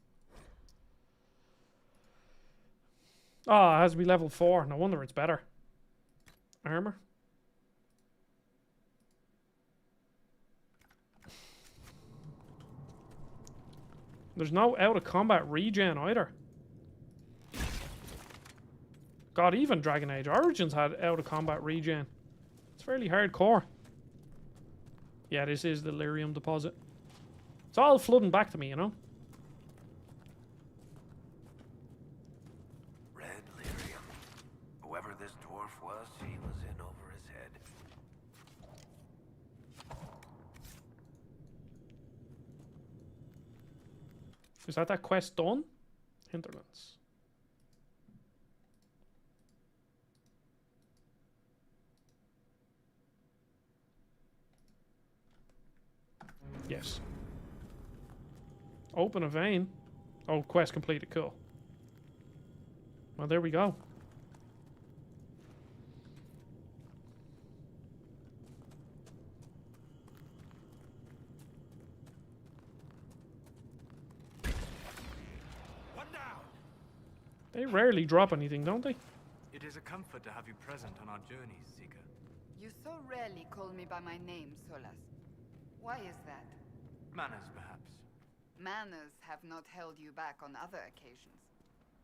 Oh, it has to be level 4. No wonder it's better. Armor. There's no out of combat regen either. God, even Dragon Age Origins had out of combat regen. It's fairly hardcore. Yeah, this is the lyrium deposit. It's all flooding back to me, you know?
Red lyrium. Whoever this dwarf was, he was in over his head.
Is that quest done? Hinterlands. Yes. Open a vein. Oh, quest completed. Cool. Well, there we go.
One down.
They rarely drop anything, don't they?
It is a comfort to have you present on our journeys, Seeker.
You so rarely call me by my name, Solas. Why is that?
Manners, perhaps.
Manners have not held you back on other occasions.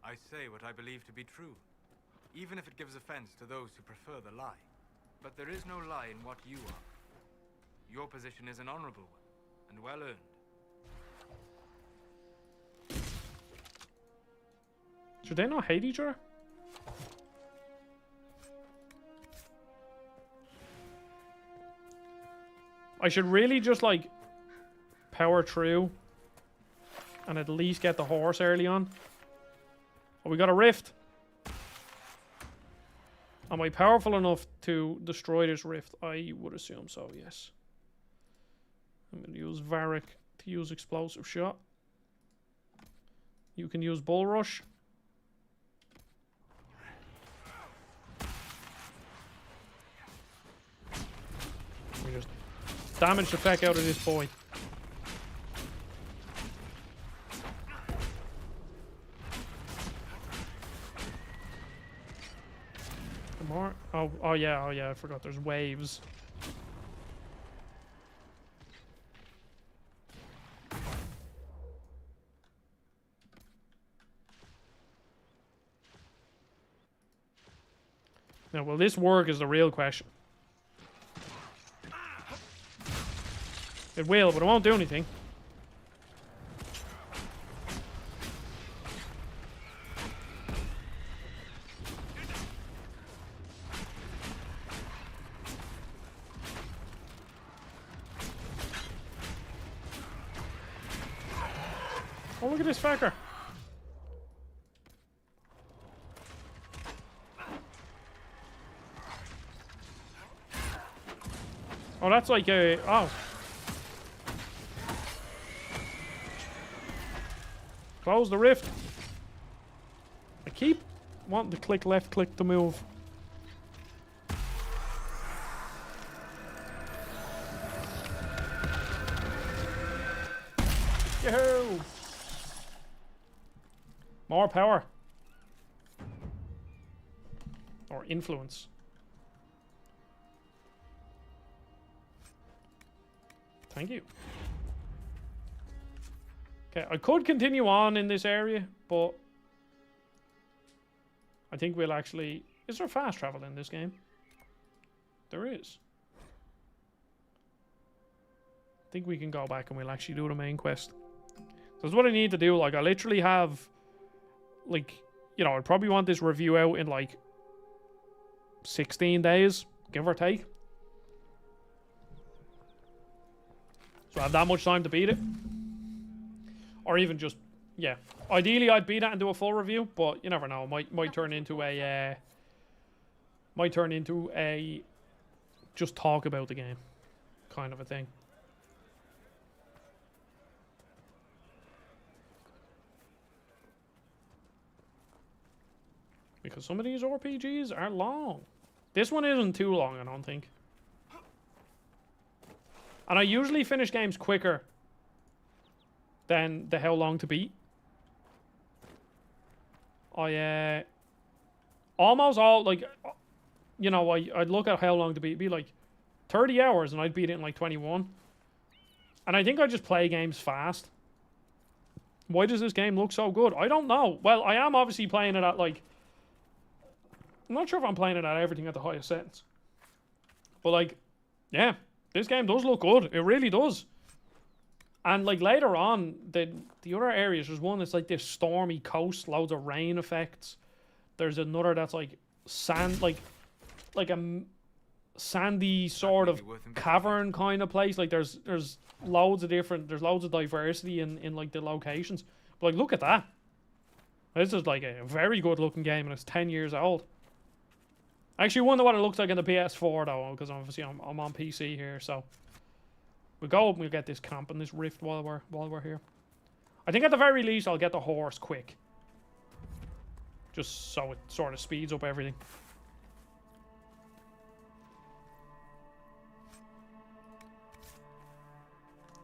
I say what I believe to be true, even if it gives offense to those who prefer the lie. But there is no lie in what you are. Your position is an honorable one, and well earned.
Should they not hate each other? I should really just, like, power through and at least get the horse early on. Oh, we got a rift. Am I powerful enough to destroy this rift? I would assume so, yes. I'm going to use Varric to use explosive shot. You can use bull rush. We just damage the feck out of this boy. More? Oh yeah, I forgot there's waves. Now, will this work is the real question. It will, but it won't do anything. Oh, look at this fucker. Oh, that's like a... Oh. Close the rift. I keep wanting to click left click to move. Yahoo! More power. Or influence. Thank you. Okay, I could continue on in this area, but I think we'll actually... Is there fast travel in this game? There is. I think we can go back and we'll actually do the main quest. So that's what I need to do. Like, I literally have... Like, you know, I'd probably want this review out in, like, 16 days, give or take. So I have that much time to beat it. Or even just, yeah. Ideally, I'd beat it and do a full review, but you never know. Might turn into a... might turn into a... just talk about the game kind of a thing. Because some of these RPGs are long. This one isn't too long, I don't think. And I usually finish games quicker than the how long to beat. I almost all, like, you know, I'd look at how long to beat. It'd be like 30 hours and I'd beat it in like 21. And I think I just play games fast. Why does this game look so good? I don't know. Well, I am obviously playing it at, like... I'm not sure if I'm playing it at everything at the highest settings. But, like, yeah, this game does look good. It really does. And, like, later on, the other areas, there's one that's, like, this stormy coast, loads of rain effects. There's another that's, like, sand, like a sandy sort of cavern kind of place. Like, there's loads of different, there's loads of diversity in like, the locations. But, like, look at that. This is, like, a very good-looking game, and it's 10 years old. I actually wonder what it looks like in the PS4 though, because obviously I'm on PC here, so we'll go and we'll get this camp and this rift while we're here. I think at the very least I'll get the horse quick, just so it sort of speeds up everything.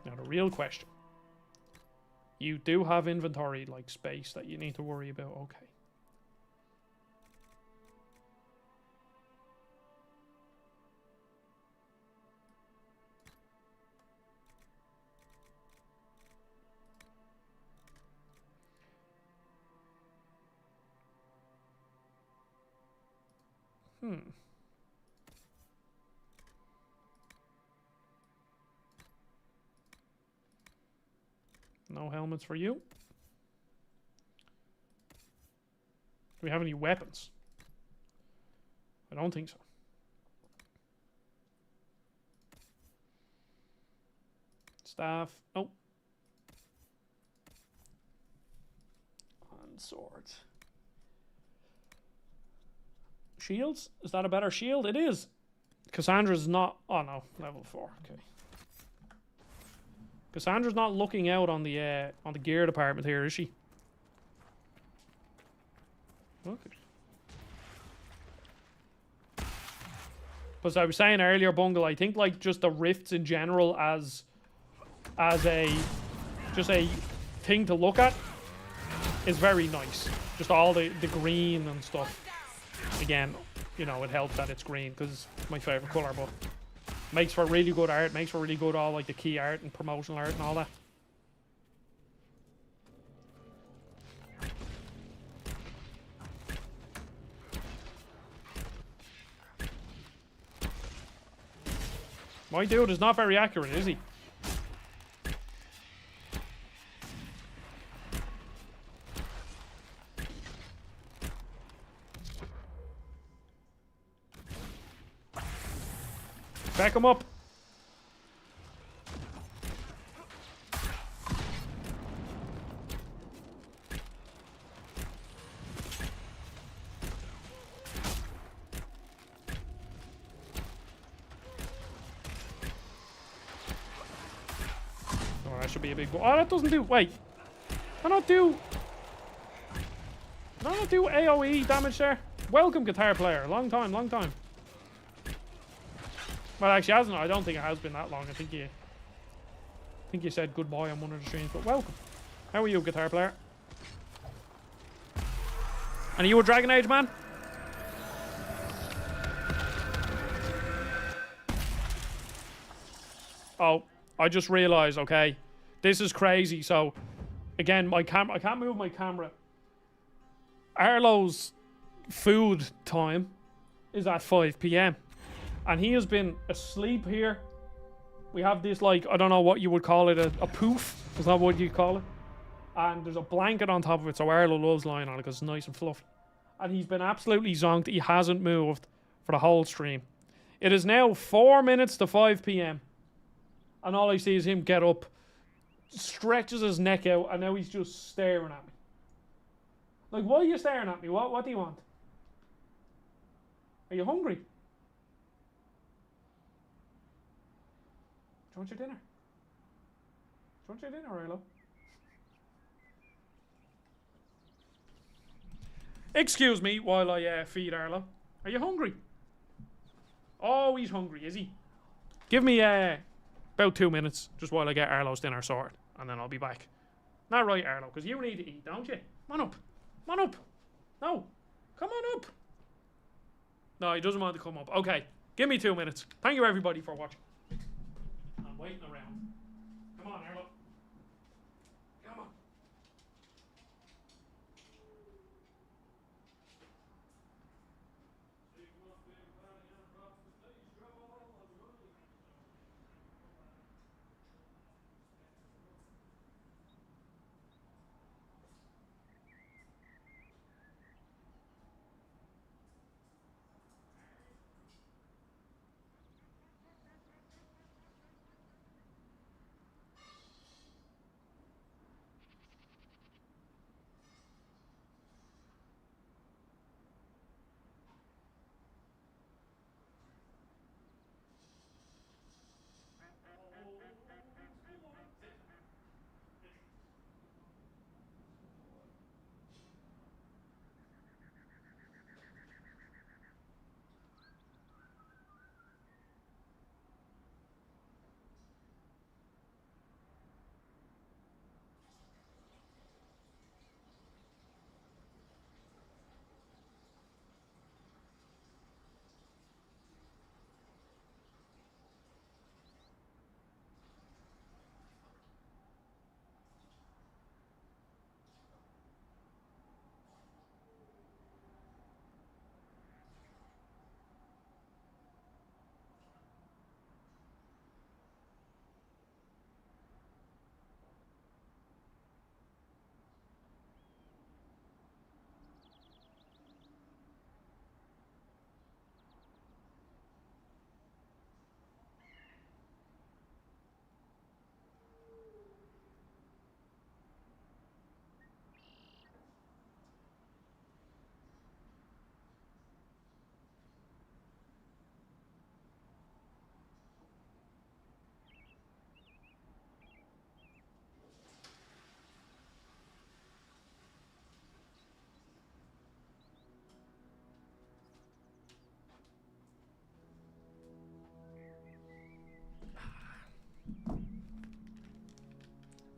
Now the real question: you do have inventory like space that you need to worry about, okay? No helmets for you. Do we have any weapons? I don't think so. Staff. Oh, swords. Shields? Is that a better shield? It is. Cassandra's not... Oh no, level 4. Okay. Cassandra's not looking out on the gear department here, is she? Okay. As I was saying earlier, Bungle, I think like just the rifts in general as a thing to look at is very nice. Just all the green and stuff. Again, you know, it helps that it's green because it's my favorite color, but makes for really good art, makes for really good all like the key art and promotional art and all that. My dude is not very accurate, is he? Back him up. Oh, that should be a big... Oh, that doesn't do... Wait. Why not do AoE damage there? Welcome, guitar player. Long time, long time. Well, actually, hasn't. I don't think it has been that long. I think you said goodbye on one of the streams, but welcome. How are you, guitar player? And are you a Dragon Age man? Oh, I just realized. Okay, this is crazy. So, again, my camera. I can't move my camera. Arlo's food time is at 5 p.m. and he has been asleep here. We have this, like, I don't know what you would call it, a poof. Is that what you call it? And there's a blanket on top of it, so Arlo loves lying on it because it's nice and fluffy. And he's been absolutely zonked. He hasn't moved for the whole stream. It is now 4 minutes to 5 p.m. and all I see is him get up, stretches his neck out, and now he's just staring at me. Like, why are you staring at me? What do you want? Are you hungry? Do you want your dinner? Do you want your dinner, Arlo? Excuse me while I feed Arlo. Are you hungry? Oh, he's hungry, is he? Give me about 2 minutes just while I get Arlo's dinner sorted, and then I'll be back. Not right, Arlo, because you need to eat, don't you? Come on up. Come on up. No. Come on up. No, he doesn't want to come up. Okay. Give me 2 minutes. Thank you, everybody, for watching. I'm waiting around. Come on, Arlo. Come on.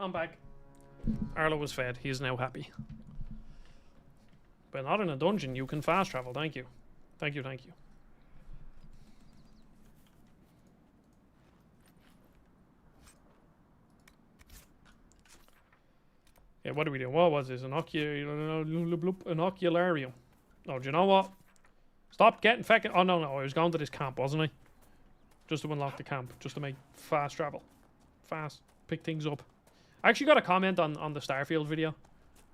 I'm back. Arlo was fed. He is now happy. But not in a dungeon. You can fast travel. Thank you. Thank you, thank you. Yeah, what are we doing? What was this? Inocularium. Oh, do you know what? Stop getting fucking... Oh, no, I was going to this camp, wasn't I? Just to unlock the camp. Just to make fast travel. Fast. Pick things up. I actually got a comment on the Starfield video.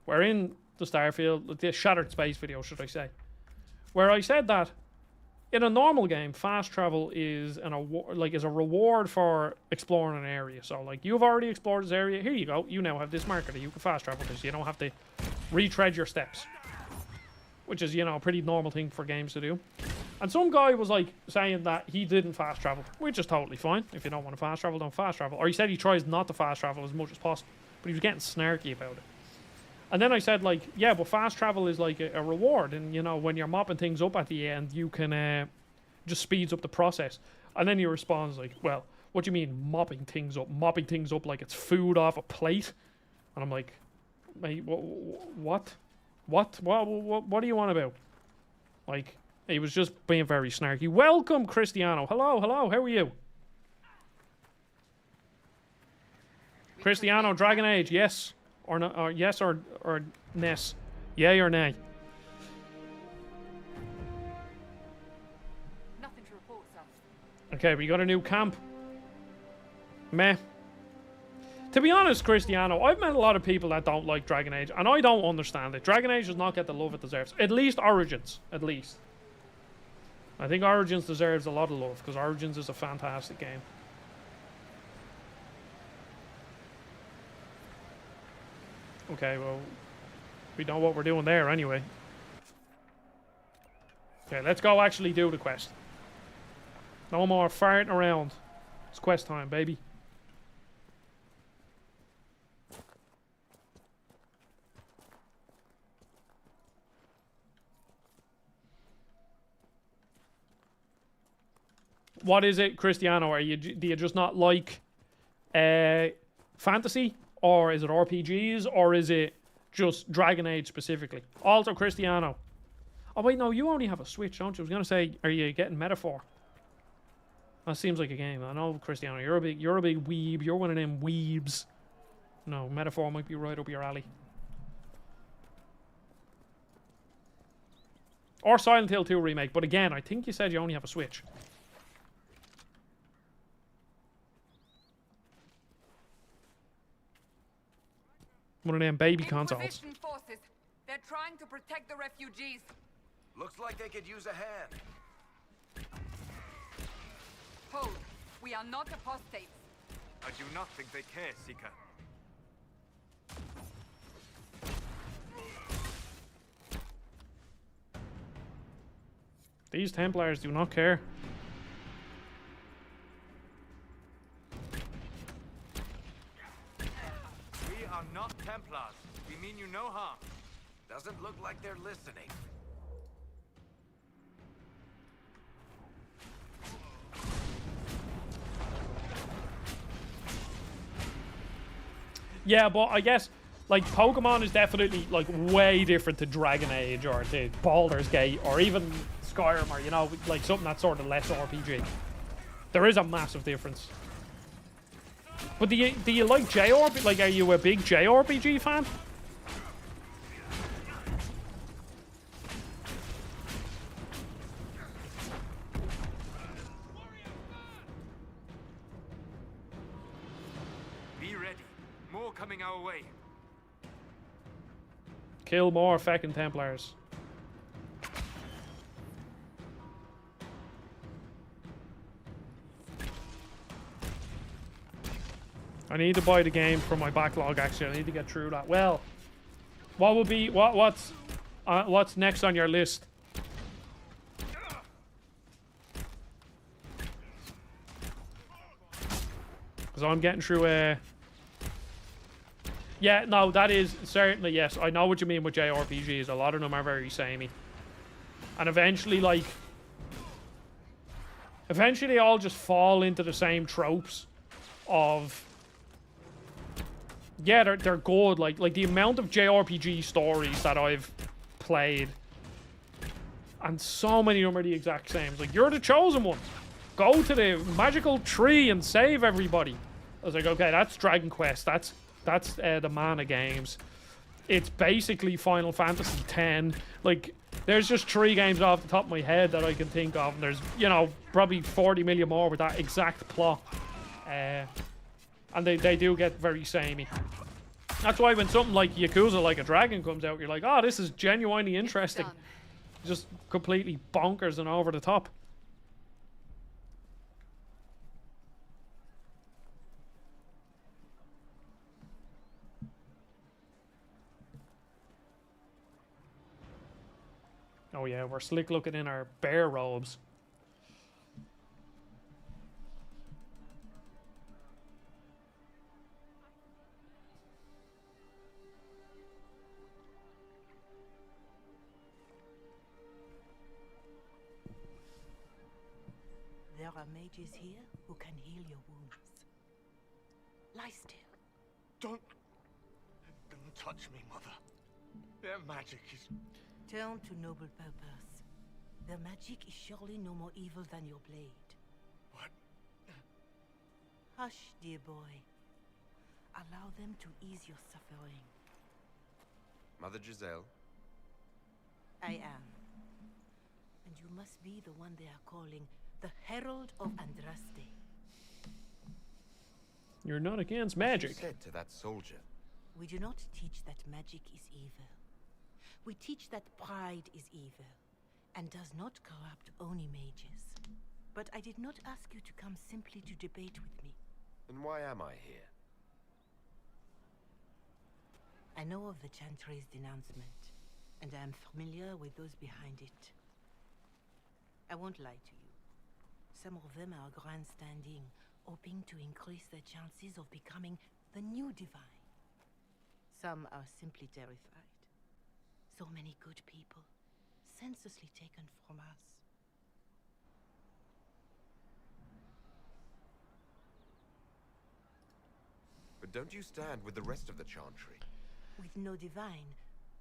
We're in the Starfield... The Shattered Space video, should I say. Where I said that in a normal game, fast travel is is a reward for exploring an area. So, like, you've already explored this area. Here you go. You now have this marker that you can fast travel this. You don't have to retread your steps. Which is, you know, a pretty normal thing for games to do. And some guy was, like, saying that he didn't fast travel. Which is totally fine. If you don't want to fast travel, don't fast travel. Or he said he tries not to fast travel as much as possible. But he was getting snarky about it. And then I said, like, yeah, but fast travel is like a reward. And, you know, when you're mopping things up at the end, you can just speeds up the process. And then he responds like, well, what do you mean mopping things up? Mopping things up like it's food off a plate? And I'm like, mate, what? What do you want about? Like, he was just being very snarky. Welcome, Cristiano. Hello, how are you? Cristiano, Dragon Age, yes. Or no, or yes or Ness. Yay or nay?
Nothing to report, sir.
Okay, we got a new camp. Meh. To be honest, Cristiano, I've met a lot of people that don't like Dragon Age, and I don't understand it. Dragon Age does not get the love it deserves. At least Origins. At least. I think Origins deserves a lot of love, because Origins is a fantastic game. Okay, well, we know what we're doing there anyway. Okay, let's go actually do the quest. No more farting around. It's quest time, baby. What is it, Cristiano? Do you just not like fantasy? Or is it RPGs? Or is it just Dragon Age specifically? Also, Cristiano. Oh, wait, no, you only have a Switch, don't you? I was going to say, are you getting Metaphor? That seems like a game. I know, Cristiano, you're a big weeb. You're one of them weebs. No, Metaphor might be right up your alley. Or Silent Hill 2 remake. But again, I think you said you only have a Switch. One of them baby consoles.
Inquisition forces. They're trying to protect the refugees.
Looks like they could use a hand.
Hold. We are not apostates.
I do not think they care, Seeker.
These Templars do not care.
We are not Templars. We mean you no harm.
Doesn't look like they're listening.
Yeah, but I guess, like, Pokemon is definitely, like, way different to Dragon Age or to Baldur's Gate or even Skyrim or, you know, like, something that's sort of less RPG. There is a massive difference. But do you like JRPG? Like, are you a big JRPG fan?
Be ready. More coming our way.
Kill more fucking Templars. I need to buy the game for my backlog, actually. I need to get through that. Well, what will be... What's next on your list? Because I'm getting through a... Yeah, no, that is certainly, yes. I know what you mean with JRPGs. A lot of them are very samey. And eventually, like... Eventually, they all just fall into the same tropes of... Yeah, they're good. Like the amount of JRPG stories that I've played, and so many of them are the exact same. Like, you're the chosen one. Go to the magical tree and save everybody. I was like, okay, that's Dragon Quest. That's the Mana games. It's basically Final Fantasy X. Like, there's just 3 games off the top of my head that I can think of, and there's, you know, probably 40 million more with that exact plot. And they do get very samey. That's why when something like Yakuza Like a Dragon comes out, you're like, oh, this is genuinely interesting. Just completely bonkers and over the top. Oh yeah, we're slick looking in our bear robes.
There are mages here who can heal your wounds. Lie still.
Don't touch me, Mother. Their magic is...
Turn to noble purpose. Their magic is surely no more evil than your blade.
What?
Hush, dear boy. Allow them to ease your suffering.
Mother Giselle?
I am. And you must be the one they are calling the Herald of Andraste.
You're not against magic.
What you said to that soldier.
We do not teach that magic is evil. We teach that pride is evil, and does not corrupt Oni mages. But I did not ask you to come simply to debate with me.
Then why am I here?
I know of the Chantry's denouncement, and I am familiar with those behind it. I won't lie to you. Some of them are grandstanding, hoping to increase their chances of becoming the new divine. Some are simply terrified. So many good people, senselessly taken from us.
But don't you stand with the rest of the Chantry?
With no divine,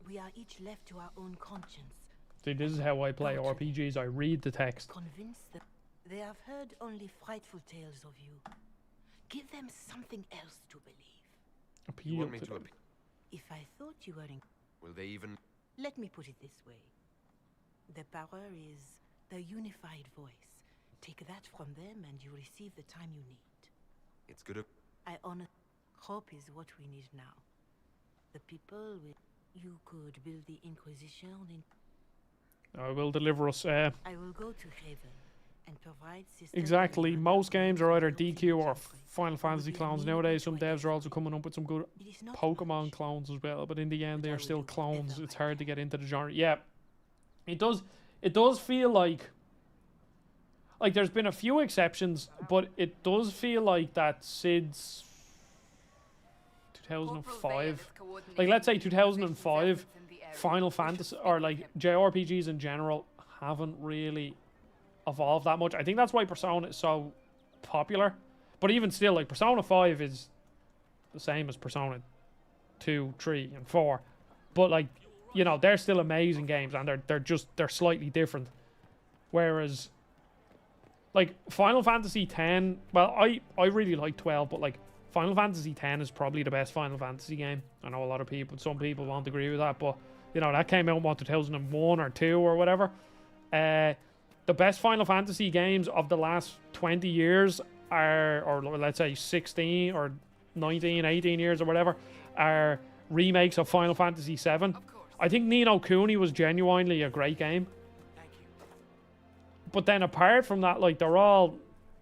we are each left to our own conscience.
See, this is how I play RPGs. I read the text.
Convinced that they have heard only frightful tales of you. Give them something else to believe.
Appeal
You want me
to
to
them.
If I thought you were in...
Will they even...
Let me put it this way. The power is the unified voice. Take that from them and you receive the time you need.
It's good of...
I honor... Hope is what we need now. The people with... You could build the Inquisition in...
I will deliver us.
I will go to Haven and provide systems...
Exactly. Most games are either DQ or Final Fantasy clones nowadays. Some devs are also coming up with some good Pokemon clones as well. But in the end, they are still clones. It's hard to get into the genre. Yeah, it does. It does feel like there's been a few exceptions, but it does feel like that Sid's 2005, like let's say 2005, Final Fantasy or like JRPGs in general haven't really evolved that much. I think that's why Persona is so popular. But even still, like Persona 5 is the same as Persona 2, 3, and 4. But like, you know, they're still amazing games, and they're slightly different. Whereas like Final Fantasy X, well, I really like 12, but like Final Fantasy X is probably the best Final Fantasy game. I know a lot of people, some people won't agree with that, but you know, that came out in 2001 or 2 or whatever. The best Final Fantasy games of the last 20 years are, or let's say 16 or 19, 18 years or whatever, are remakes of Final Fantasy VII. I think Ni no Kuni was genuinely a great game.
Thank you.
But then apart from that, like, they're all,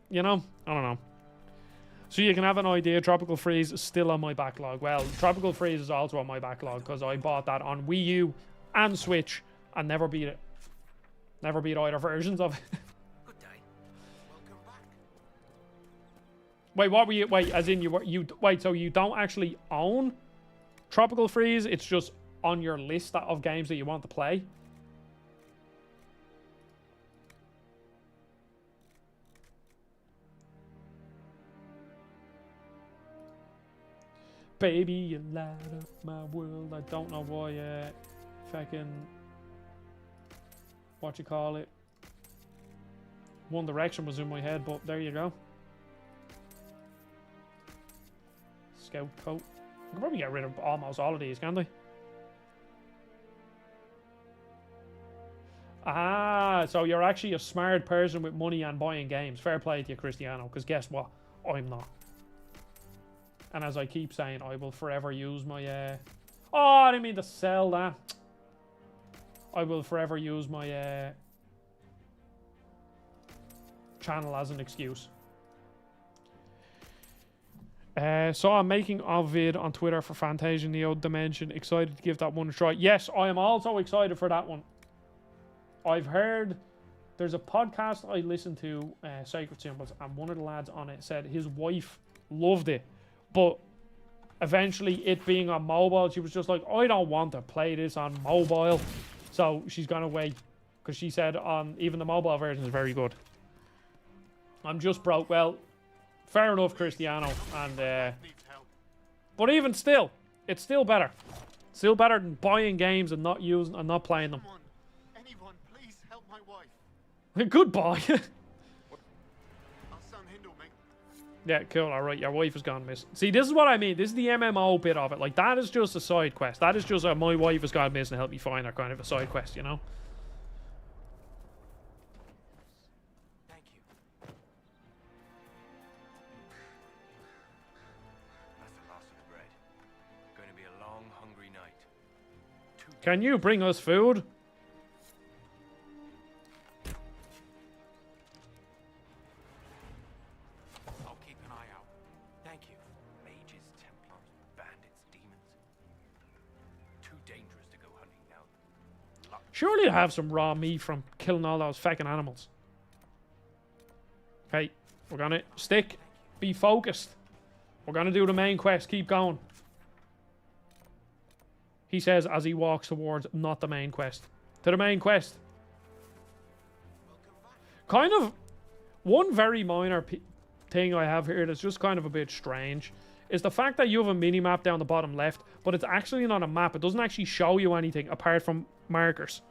you know, I don't know. So you can have an idea, Tropical Freeze is still on my backlog. Well, Tropical Freeze is also on my backlog because I bought that on Wii U and Switch and never beat it. Never beat either versions of it.
Good day. Welcome back.
Wait, what were you? Wait, as in wait, so you don't actually own Tropical Freeze? It's just on your list of games that you want to play? Baby, you light up my world. I don't know why, fucking, what you call it, One Direction was in my head, but there you go. Scout coat. You can probably get rid of almost all of these, can't they? Ah, so you're actually a smart person with money and buying games. Fair play to you, Cristiano, because guess what? I'm not. And as I keep saying, I will forever use my, oh, I didn't mean to sell that. I will forever use my, channel as an excuse. Saw a making of vid on Twitter for Fantasia Neo Dimension. Excited to give that one a try. Yes, I am also excited for that one. I've heard there's a podcast I listened to, Sacred Symbols, and one of the lads on it said his wife loved it, but eventually it being on mobile, she was just like, I don't want to play this on mobile, so she's gonna wait, because she said on even the mobile version is very good. I'm just broke. Well, fair enough, Cristiano, and but even still, it's still better. Still better than buying games and not using and not playing them.
Anyone, please help my wife.
Goodbye.
Our son Hindle, mate.
Yeah, cool. All right, your wife has gone missing. See, this is what I mean. This is the MMO bit of it. Like, that is just a side quest. That is just a my wife has gone missing, help me find her kind of a side quest, you know?
Thank you. That's the last of the bread. Going to be a long, hungry night.
Can you bring us food?
I'll keep an eye out. Thank you. Mages, Templars, bandits, demons. Too dangerous to go hunting now.
Surely you have some raw meat from killing all those fucking animals. Okay, we're gonna stick. Be focused. We're gonna do the main quest. Keep going. He says as he walks towards not the main quest. To the main quest. Kind of one very minor thing I have here that's just kind of a bit strange is the fact that you have a mini-map down the bottom left, but it's actually not a map. It doesn't actually show you anything apart from markers.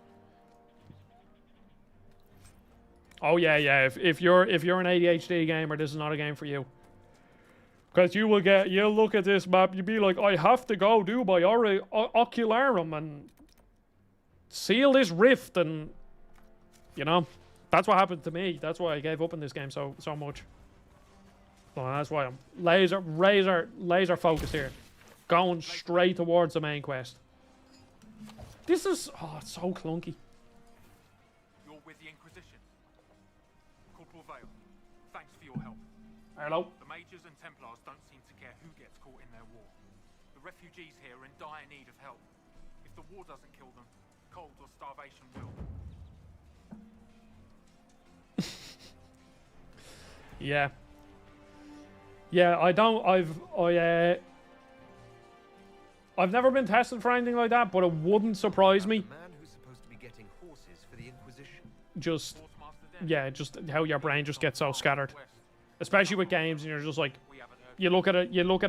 Oh yeah, yeah. If you're an ADHD gamer, this is not a game for you. Because you'll look at this map, you'll be like, I have to go do my ocularum and seal this rift, and you know, that's what happened to me. That's why I gave up in this game so much. So that's why I'm laser focused here, going straight towards the main quest. This is it's so clunky.
You're with the Inquisition. Corporal Veil, thanks for your help.
Hello.
The Mages and Templars don't seem to care who gets caught in their war. The refugees here are in dire need of help. If the war doesn't kill them, cold or starvation will.
Yeah. Yeah, I've never been tested for anything like that, but it wouldn't surprise me.
The man who's supposed to be getting horses for the Inquisition.
Just, yeah, just how your brain just gets so scattered. Especially with games, and you're just like, you look at a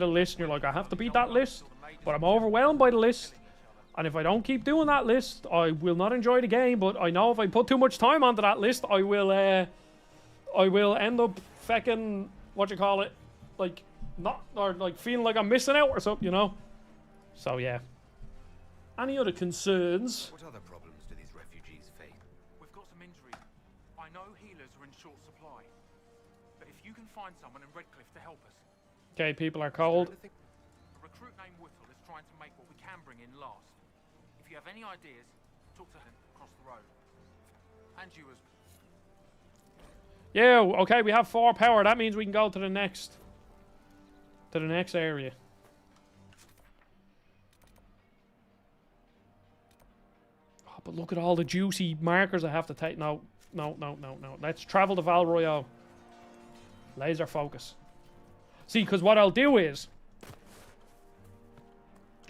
list, and you're like, I have to beat that list, but I'm overwhelmed by the list, and if I don't keep doing that list, I will not enjoy the game. But I know if I put too much time onto that list, I will end up fucking like not, or like feeling like I'm missing out or something, you know. So yeah. Any other concerns?
What other problems do these refugees face?
We've got some injuries. I know healers are in short supply, but if you can find someone in Redcliffe to help us.
Okay, people are cold.
A recruit named Whittle is trying to make what we can bring in last. If you have any ideas, talk to him across the road. And you as
Yeah, okay, we have 4 power. That means we can go to the next area. Oh, but look at all the juicy markers I have to take. No. Let's travel to Val Royale. Laser focus. See, because what I'll do is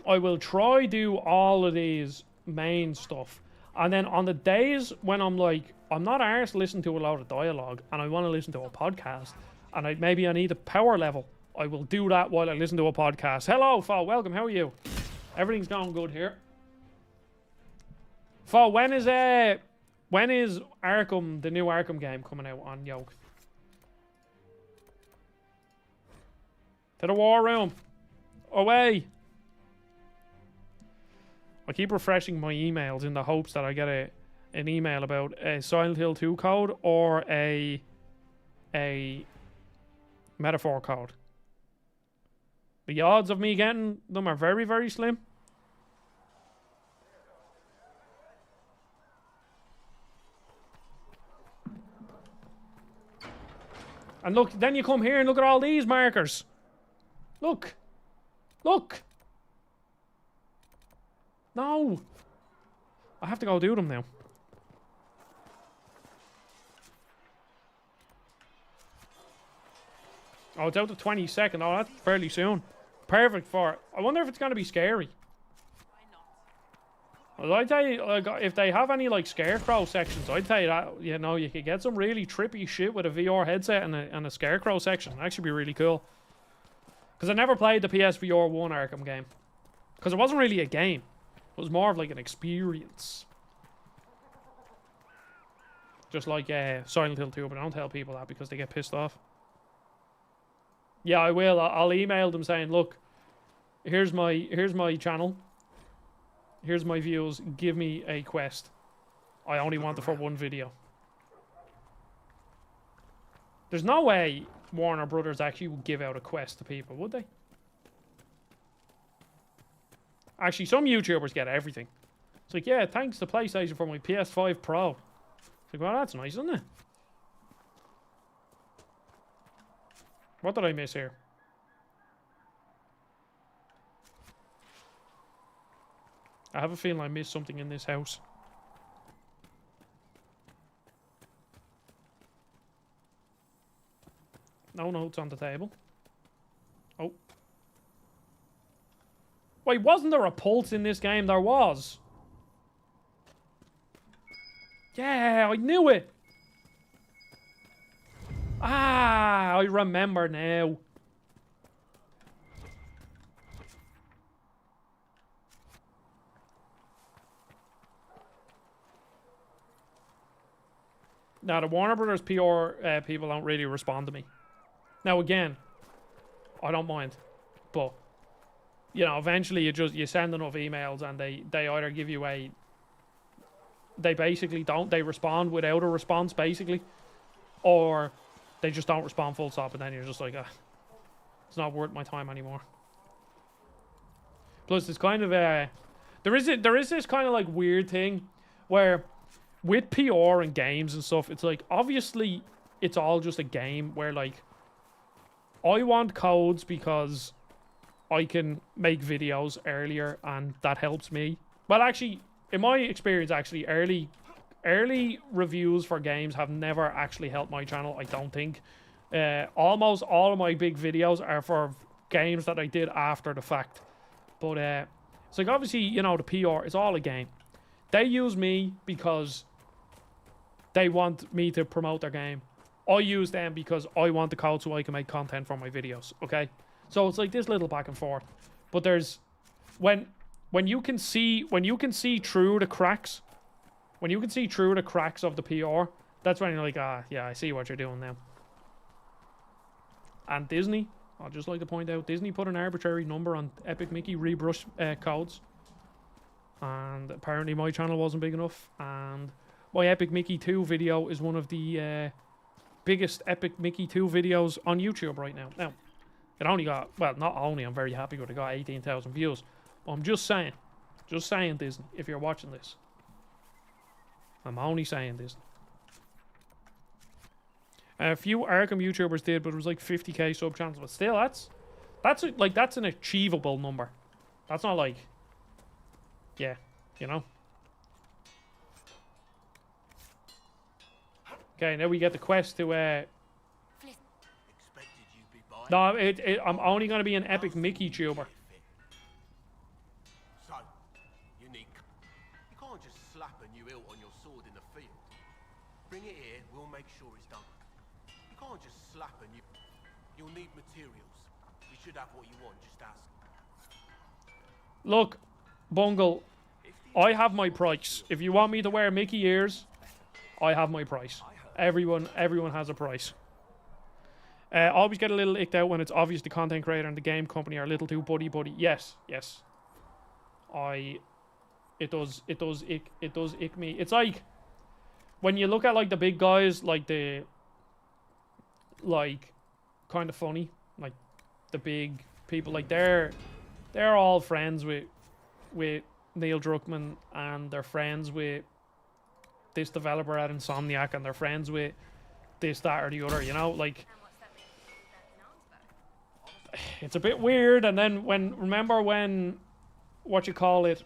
I will try do all of these main stuff, and then on the days when I'm like, I'm not arsed listening to a lot of dialogue and I want to listen to a podcast and maybe I need a power level, I will do that while I listen to a podcast. Hello, Fo. Welcome. How are you? Everything's going good here. Fo, when is Arkham, the new Arkham game, coming out on Yoke? To the war room. Away. I keep refreshing my emails in the hopes that I get an email about a Silent Hill 2 code or a metaphor code. The odds of me getting them are very, very slim. And look, then you come here and look at all these markers. Look. Look. No. I have to go do them now. Oh, it's out the 22nd. Oh, that's fairly soon. Perfect for it. I wonder if it's going to be scary. Well, I'd tell you, like, if they have any, like, scarecrow sections, I'd tell you that, you know, you could get some really trippy shit with a VR headset and a scarecrow section. It'd actually be really cool. Because I never played the PSVR 1 Arkham game. Because it wasn't really a game. It was more of, like, an experience. Just like Silent Hill 2, but I don't tell people that because they get pissed off. Yeah, I will. I'll email them saying, look, here's my channel. Here's my views. Give me a quest. I only want it for one video. There's no way Warner Brothers actually would give out a quest to people, would they? Actually, some YouTubers get everything. It's like, yeah, thanks to PlayStation for my PS5 Pro. It's like, well, that's nice, isn't it? What did I miss here? I have a feeling I missed something in this house. No notes on the table. Oh. Wait, wasn't there a pulse in this game? There was. Yeah, I knew it. Ah, I remember now. Now, the Warner Brothers PR people don't really respond to me. Now, again, I don't mind. But, you know, eventually you send enough emails and they either give you a... They basically don't. They respond without a response, basically. Or they just don't respond full stop, and then you're just like, it's not worth my time anymore. Plus, it's kind of there is this kind of like weird thing where with PR and games and stuff, it's like obviously it's all just a game where like I want codes because I can make videos earlier and that helps me. Well, actually, in my experience, actually early reviews for games have never actually helped my channel, I don't think. Almost all of my big videos are for games that I did after the fact. But it's like obviously, you know, the PR, it's all a game. They use me because they want me to promote their game. I use them because I want the code so I can make content for my videos, okay? So it's like this little back and forth. But there's when you can see through the cracks, when you can see through the cracks of the PR, that's when you're like, yeah, I see what you're doing now. And Disney, I'd just like to point out, Disney put an arbitrary number on Epic Mickey rebrush codes. And apparently my channel wasn't big enough. And my Epic Mickey 2 video is one of the biggest Epic Mickey 2 videos on YouTube right now. Now, it only got, well, not only, I'm very happy with it, got 18,000 views. But I'm just saying, Disney, if you're watching this. I'm only saying Disney. A few Arkham YouTubers did, but it was like 50k sub channels. But still, that's an achievable number. That's not like, yeah, you know. Okay, now we get the quest to no, I'm only gonna be an Epic Mickey tuber.
So, unique. You can't just slap a new hilt on your sword in the field. Bring it here, we'll make sure it's done. You can't just slap a new... You'll need materials. You should have what you want, just ask.
Look, Bungle, I have my price. If you want me to wear Mickey ears, I have my price. Everyone has a price. Always get a little icked out when it's obvious the content creator and the game company are a little too buddy. Yes. It does ick me. It's like when you look at like the big guys, like the kind of funny, like the big people, like they're all friends with Neil Druckmann, and they're friends with this developer at Insomniac, and they're friends with this, that, or the other, you know, like it's a bit weird. And then remember when what you call it,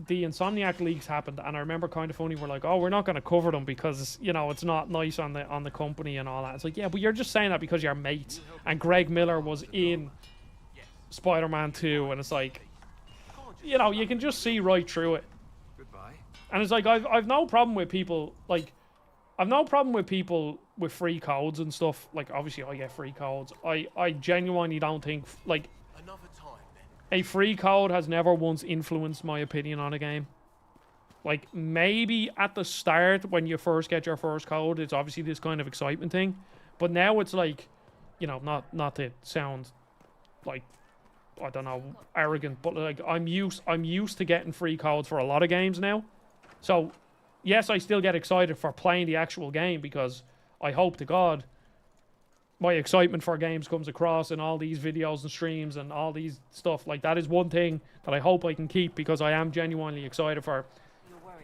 the Insomniac leaks happened, and I remember Kind of Funny were like, oh, we're not going to cover them because, you know, it's not nice on the company and all that. It's like, yeah, but you're just saying that because you're mates, and Greg Miller was in Spider-Man 2, and it's like, you know, you can just see right through it.
Goodbye.
And it's like, I've no problem with people, like, I've no problem with people with free codes and stuff. Like, obviously I get free codes. I genuinely don't think, like, a free code has never once influenced my opinion on a game. Like, maybe at the start when you first get your first code, it's obviously this kind of excitement thing. But now it's like, you know, not to sound like, I don't know, arrogant, but like I'm used to getting free codes for a lot of games now. So yes, I still get excited for playing the actual game because I hope to God my excitement for games comes across in all these videos and streams and all these stuff. Like, that is one thing that I hope I can keep, because I am genuinely excited for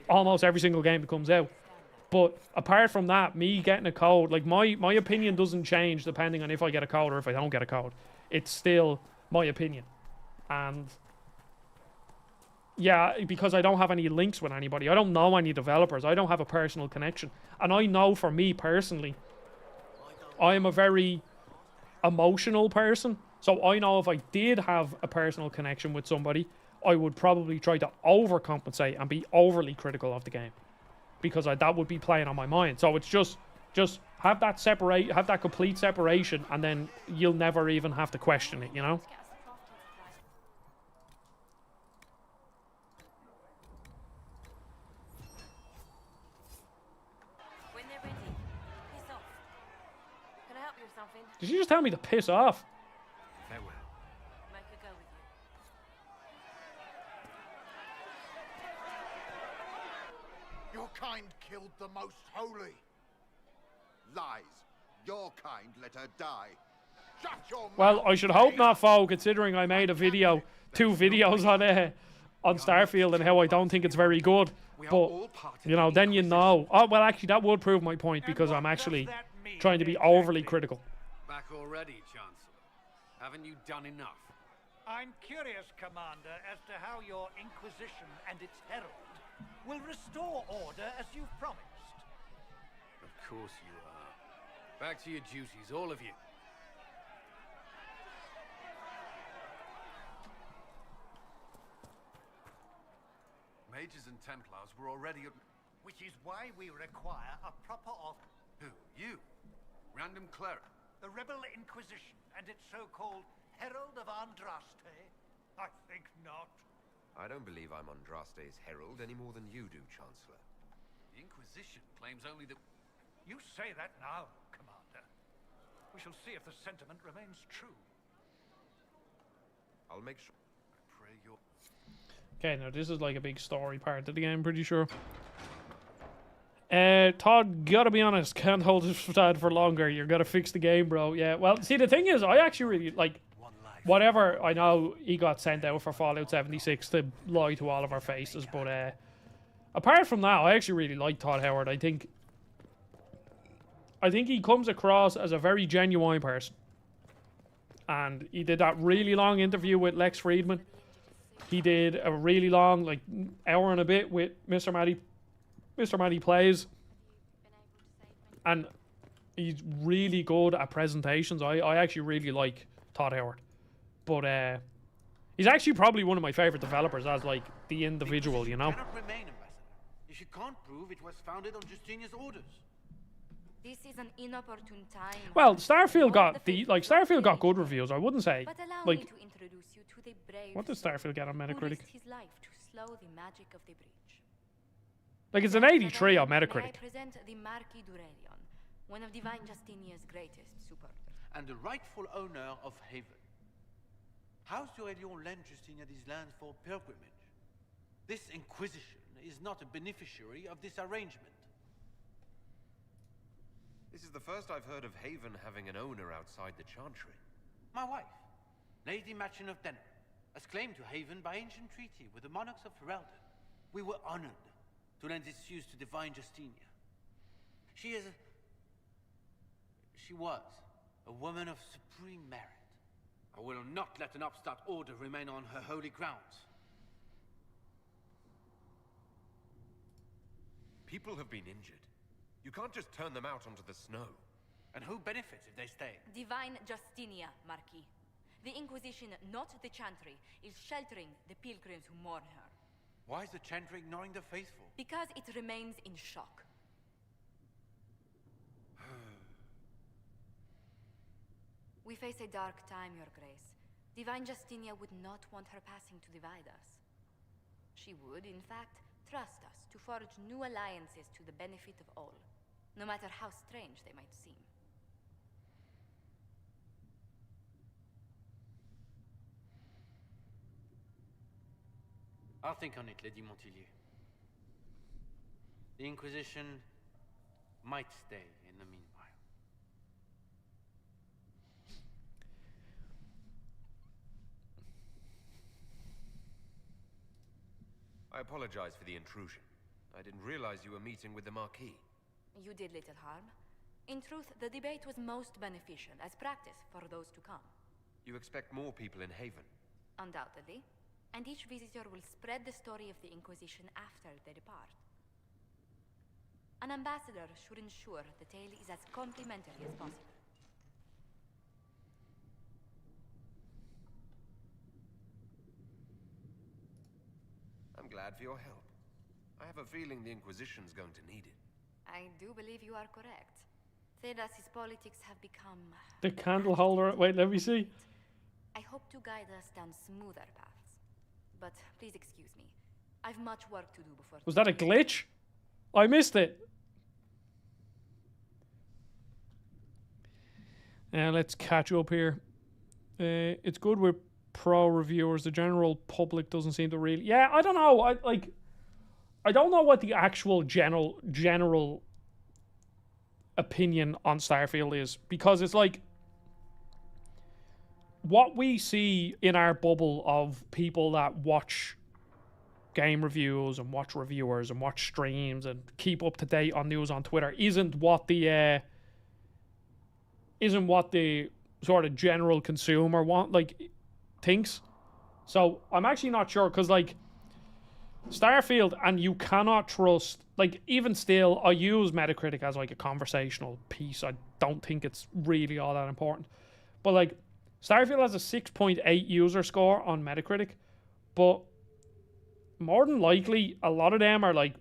almost every single game that comes out. But apart from that, me getting a code, like, my opinion doesn't change depending on if I get a code or if I don't get a code. It's still my opinion. And yeah, because I don't have any links with anybody. I don't know any developers. I don't have a personal connection. And I know for me personally, I am a very emotional person. So I know if I did have a personal connection with somebody, I would probably try to overcompensate and be overly critical of the game, because that would be playing on my mind. So it's just have that complete separation, and then you'll never even have to question it, you know?
When they're ready, piss off. Can I help you with something?
Did you just tell me to piss off?
Farewell.
Make her go with you.
Your kind killed the most holy. Lies. Your kind let her die. Shut your
Well,
mouth.
I should hope not, Fo, considering I made two videos on Starfield and how I don't think it's very good. But, you know, then you know. Oh, well, actually, that would prove my point, because I'm actually trying to be overly critical.
Back already, Chancellor. Haven't you done enough?
I'm curious, Commander, as to how your Inquisition and its herald will restore order as you've promised.
Of course you are. Back to your duties, all of you.
Mages and Templars were already...
Which is why we require a proper
Who? You? Random cleric?
The Rebel Inquisition and its so-called Herald of Andraste? I think not.
I don't believe I'm Andraste's herald any more than you do, Chancellor.
The Inquisition claims only that...
You say that now, Commander. We shall see if the sentiment remains true.
I'll make sure...
I pray your...
Okay, now this is like a big story part of the game, pretty sure. Todd, gotta be honest, can't hold this facade for longer. You're gonna fix the game, bro. Yeah, well, see, the thing is, I actually really, like, whatever, I know he got sent out for Fallout 76 to lie to all of our faces, but, apart from that, I actually really like Todd Howard. I think he comes across as a very genuine person. And he did that really long interview with Lex Friedman. He did a really long, like, hour and a bit with Mr. Matty Plays. And he's really good at presentations. I actually really like Todd Howard. But he's actually probably one of my favorite developers as, like, the individual, you know?
Cannot remain, Ambassador, if you can't prove it was founded on Justinian's orders.
This is an inopportune time.
Well, Starfield got Starfield got good reviews. I wouldn't say
But allow
like.
me to introduce you to the brave
What does Starfield get on
who
Metacritic?
risked his life to slow the magic of the breach.
Like it's an 83 on
May I
Metacritic.
present the Marquis d'Aurelion, one of Divine Justinia's greatest supporters.
And the rightful owner of Haven. House d'Aurelion lent Justinia these lands for pilgrimage. This Inquisition is not a beneficiary of this arrangement.
This is the first I've heard of Haven having an owner outside the Chantry.
My wife, Lady Machin of Denner, has claimed to Haven by ancient treaty with the monarchs of Ferelden. We were honored to lend its use to Divine Justinia. She was a woman of supreme merit. I will not let an upstart order remain on her holy grounds.
People have been injured. You can't just turn them out onto the snow.
And who benefits if they stay?
Divine Justinia, Marquis. The Inquisition, not the Chantry, is sheltering the pilgrims who mourn her.
Why is the Chantry ignoring the faithful?
Because it remains in shock. We face a dark time, Your Grace. Divine Justinia would not want her passing to divide us. She would, in fact, trust us to forge new alliances to the benefit of all, no matter how strange they might seem.
I'll think on it, Lady Montillier. The Inquisition might stay in the meanwhile.
I apologize for the intrusion. I didn't realize you were meeting with the Marquis.
You did little harm. In truth, the debate was most beneficial as practice for those to come.
You expect more people in Haven?
Undoubtedly. And each visitor will spread the story of the Inquisition after they depart. An ambassador should ensure the tale is as complimentary as possible.
I'm glad for your help. I have a feeling the Inquisition's going to need it.
I do believe you are correct. Thedas's politics have become...
The candle holder. Wait, let me see.
I hope to guide us down smoother paths. But please excuse me. I've much work to do before...
Was that a glitch? I missed it. Now let's catch up here. It's good with pro reviewers. The general public doesn't seem to really... Yeah, I don't know. I don't know what the actual general opinion on Starfield is, because it's like what we see in our bubble of people that watch game reviews and watch reviewers and watch streams and keep up to date on news on Twitter isn't what the sort of general consumer thinks. So I'm actually not sure, because like Starfield, and you cannot trust, like, even still, I use Metacritic as like a conversational piece. I don't think it's really all that important, but like Starfield has a 6.8 user score on Metacritic, but more than likely a lot of them are like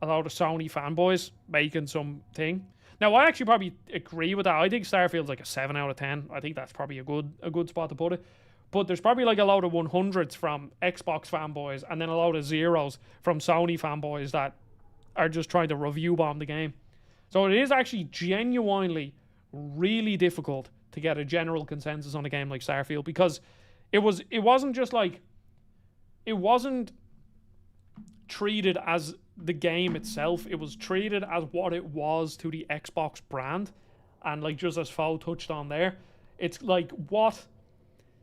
a lot of Sony fanboys making something. Now I actually probably agree with that. I think Starfield's like a 7 out of 10. I think that's probably a good spot to put it. But there's probably like a load of 100s from Xbox fanboys and then a load of zeros from Sony fanboys that are just trying to review bomb the game. So it is actually genuinely really difficult to get a general consensus on a game like Starfield, because it wasn't treated as the game itself. It was treated as what it was to the Xbox brand, and like just as Fo touched on there, it's like what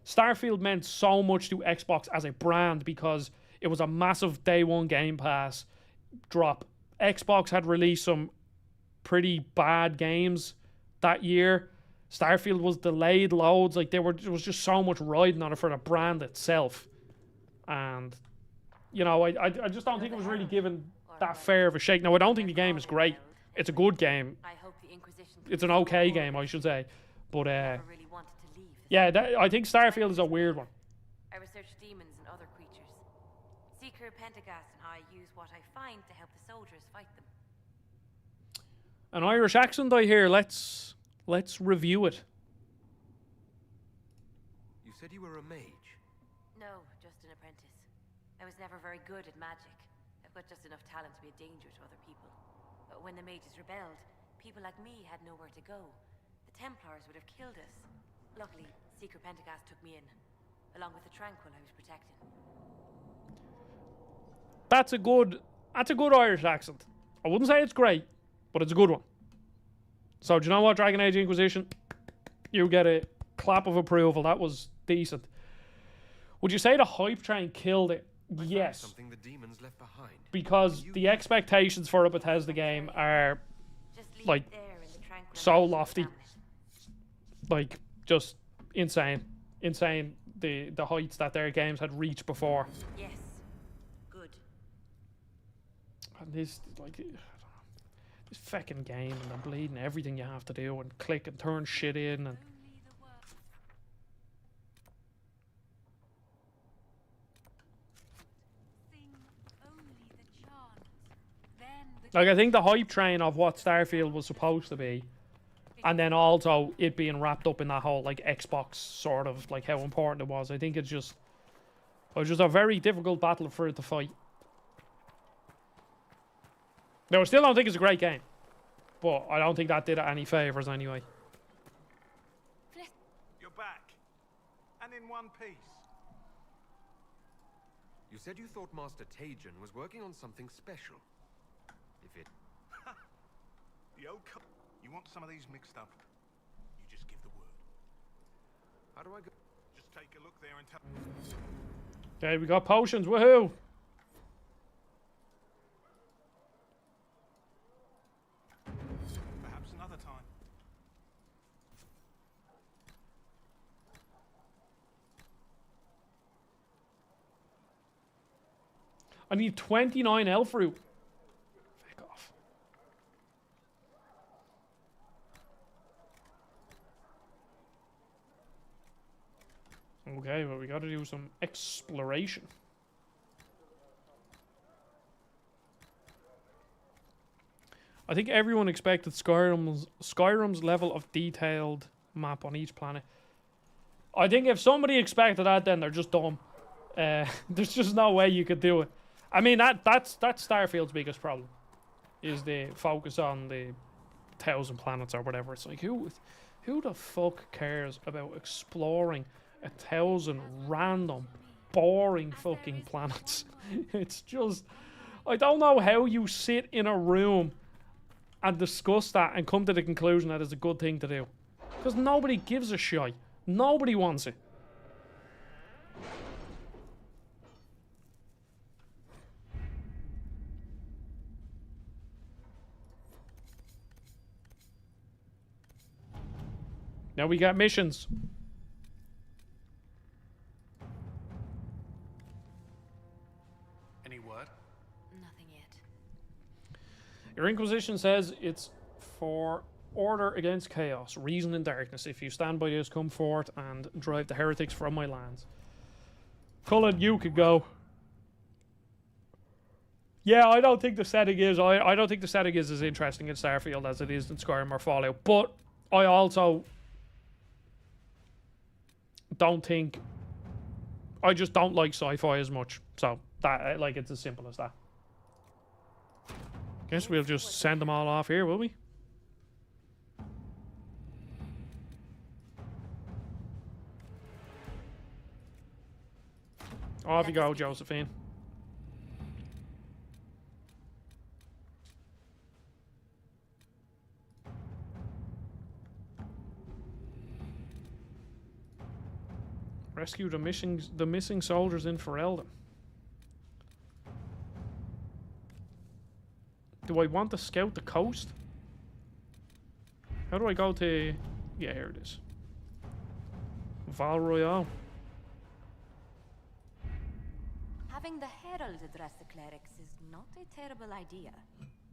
Starfield meant so much to Xbox as a brand because it was a massive day one Game Pass drop. Xbox had released some pretty bad games that year. Starfield was delayed loads. Like there was just so much riding on it for the brand itself. And you know, I just don't think it was really given that fair of a shake. Now, I don't think the game is great. It's a good game. It's an okay game, I should say. But yeah, I think Starfield is a weird one.
I research demons and other creatures. Seeker, Pentagast, and I use what I find to help the soldiers fight them.
An Irish accent, I hear. Let's review it.
You said you were a mage.
No, just an apprentice. I was never very good at magic. I've got just enough talent to be a danger to other people. But when the mages rebelled, people like me had nowhere to go. The Templars would have killed us. Luckily, Secret Pentagast took me in, along with the Tranquil I was protecting.
That's a good Irish accent. I wouldn't say it's great, but it's a good one. So do you know what, Dragon Age Inquisition? You get a clap of approval. That was decent. Would you say the hype train killed it? Yes.
Something the demons left behind.
Because the expectations for a Bethesda game are like so lofty. Like just insane. Insane the heights that their games had reached before.
Yes. Good.
And this like this fucking game and the bleeding everything you have to do and click and turn shit in and like I think the hype train of what Starfield was supposed to be, and then also it being wrapped up in that whole like Xbox sort of like how important it was. I think it was just a very difficult battle for it to fight. Now I still don't think it's a great game, but I don't think that did it any favors anyway.
You're back, and in one piece.
You said you thought Master Tajan was working on something special. If it...
The old you want some of these mixed up, you just give the word.
How do I go?
Just take a look there and tell...
Okay, we got potions, woohoo!
Perhaps another time.
I need 29 elf root. Fuck off. Okay, well we gotta do some exploration. I think everyone expected Skyrim's level of detailed map on each planet. I think if somebody expected that, then they're just dumb. There's just no way you could do it. I mean, that's Starfield's biggest problem, is the focus on the 1,000 planets or whatever. It's like, who the fuck cares about exploring 1,000 random, boring fucking planets? It's just, I don't know how you sit in a room and discuss that and come to the conclusion that it's a good thing to do. Because nobody gives a shit. Nobody wants it. Now we got missions.
Any word?
Nothing yet.
Your Inquisition says it's for order against chaos, reason in darkness. If you stand by this, come forth and drive the heretics from my lands. Cullen, you could go. Yeah, I don't think the setting is. I don't think the setting is as interesting in Starfield as it is in Skyrim or Fallout. But I also don't think. I just don't like sci-fi as much. So that, like, it's as simple as that. Guess we'll just send them all off here, will we? Off you go, Josephine. Rescue the missing soldiers in Ferelden. Do I want to scout the coast? How do I go to... Yeah, here it is. Val Royale.
Having the Herald address the clerics is not a terrible idea.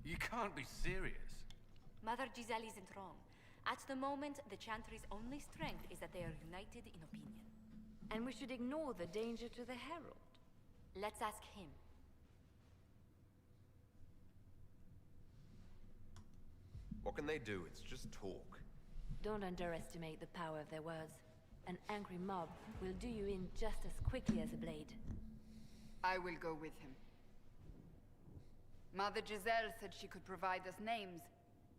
You can't be serious.
Mother Giselle isn't wrong. At the moment, the Chantry's only strength is that they are united in opinion.
And we should ignore the danger to the Herald.
Let's ask him.
What can they do? It's just talk.
Don't underestimate the power of their words. An angry mob will do you in just as quickly as a blade.
I will go with him. Mother Giselle said she could provide us names.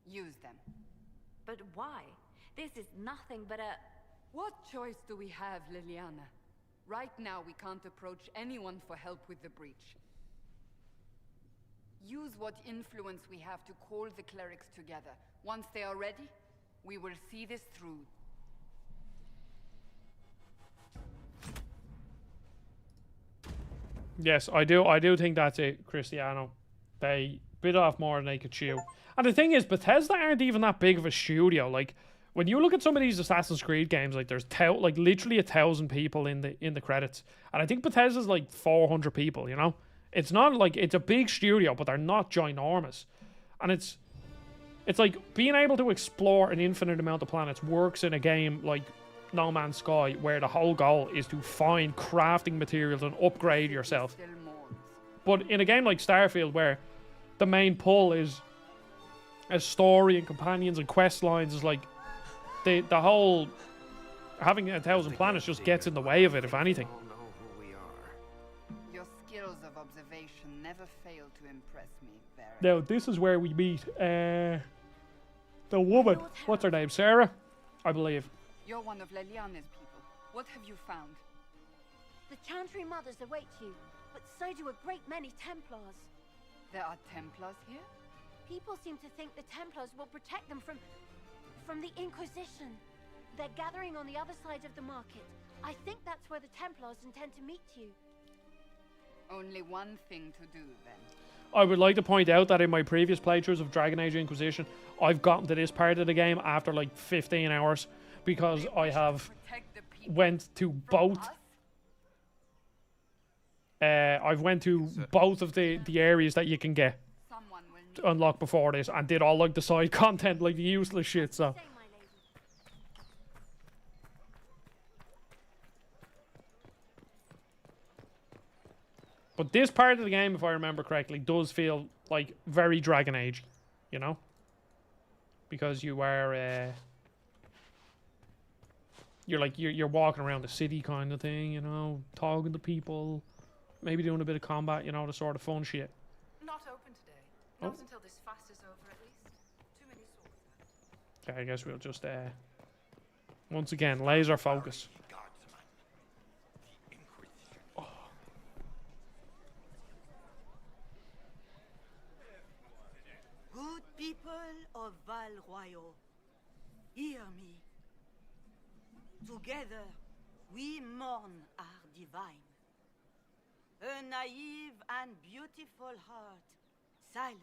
Use them.
But why? This is nothing but a...
What choice do we have, Liliana? Right now, we can't approach anyone for help with the breach. Use what influence we have to call the clerics together. Once they are ready, we will see this through.
Yes, I do think that's it, Cristiano. They bit off more than they could chew. And the thing is, Bethesda aren't even that big of a studio. Like, when you look at some of these Assassin's Creed games, like there's like literally 1,000 people in the credits, and I think Bethesda's like 400 people. You know, it's not like it's a big studio, but they're not ginormous, and it's like being able to explore an infinite amount of planets works in a game like No Man's Sky, where the whole goal is to find crafting materials and upgrade yourself. But in a game like Starfield, where the main pull is a story and companions and quest lines, is like the whole having 1,000 planets just gets in the way of it, if anything.
Your skills of observation never fail to impress me, Baron.
Now this is where we meet the woman. What's her name? Sarah, I believe.
You're one of Leliana's people. What have you found?
The Chantry Mothers await you, but so do a great many Templars.
There are Templars here?
People seem to think the Templars will protect them from the Inquisition. They're gathering on the other side of the market. I think that's where the Templars intend to meet you.
Only one thing to do, then.
I would like to point out that in my previous playthroughs of Dragon Age Inquisition, I've gotten to this part of the game after like 15 hours, because I have went to both. I've went to both of the areas that you can get to unlock before this, and did all like the side content, like the useless shit. So. But this part of the game, if I remember correctly, does feel like very Dragon Age, you know? Because you are, you're walking around the city kind of thing, you know, talking to people, maybe doing a bit of combat, you know, the sort of fun shit.
Not open today. Not until this fast is over, at least. Too many swords.
Okay, I guess we'll just, once again, laser focus.
Good people of Veilguard, hear me. Together, we mourn our divine. A naive and beautiful heart, silenced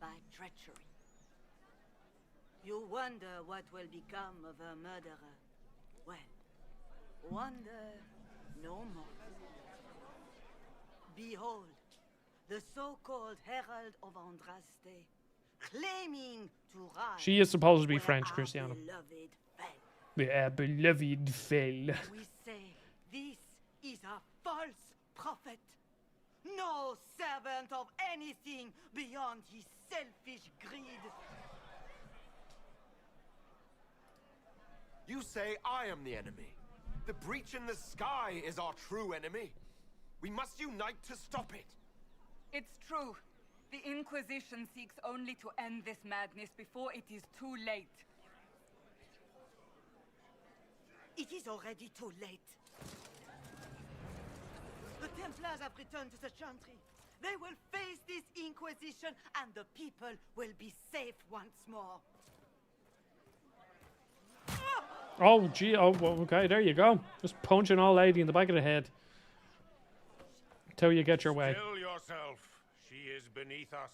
by treachery. You wonder what will become of a murderer. Well, wonder no more. Behold, the so-called Herald of Andraste, claiming to rise.
She is supposed to be French, Cristiano.
Beloved fell.
Our beloved fell.
We say this is a false prophet. No servant of anything beyond his selfish greed.
You say I am the enemy. The breach in the sky is our true enemy. We must unite to stop it.
It's true. The Inquisition seeks only to end this madness before it is too late.
It is already too late. The Templars have returned to the Chantry. They will face this Inquisition, and the people will be safe once more.
Oh, gee. Oh, well, okay. There you go. Just punch an old lady in the back of the head. Till you get your way.
Kill yourself. She is beneath us.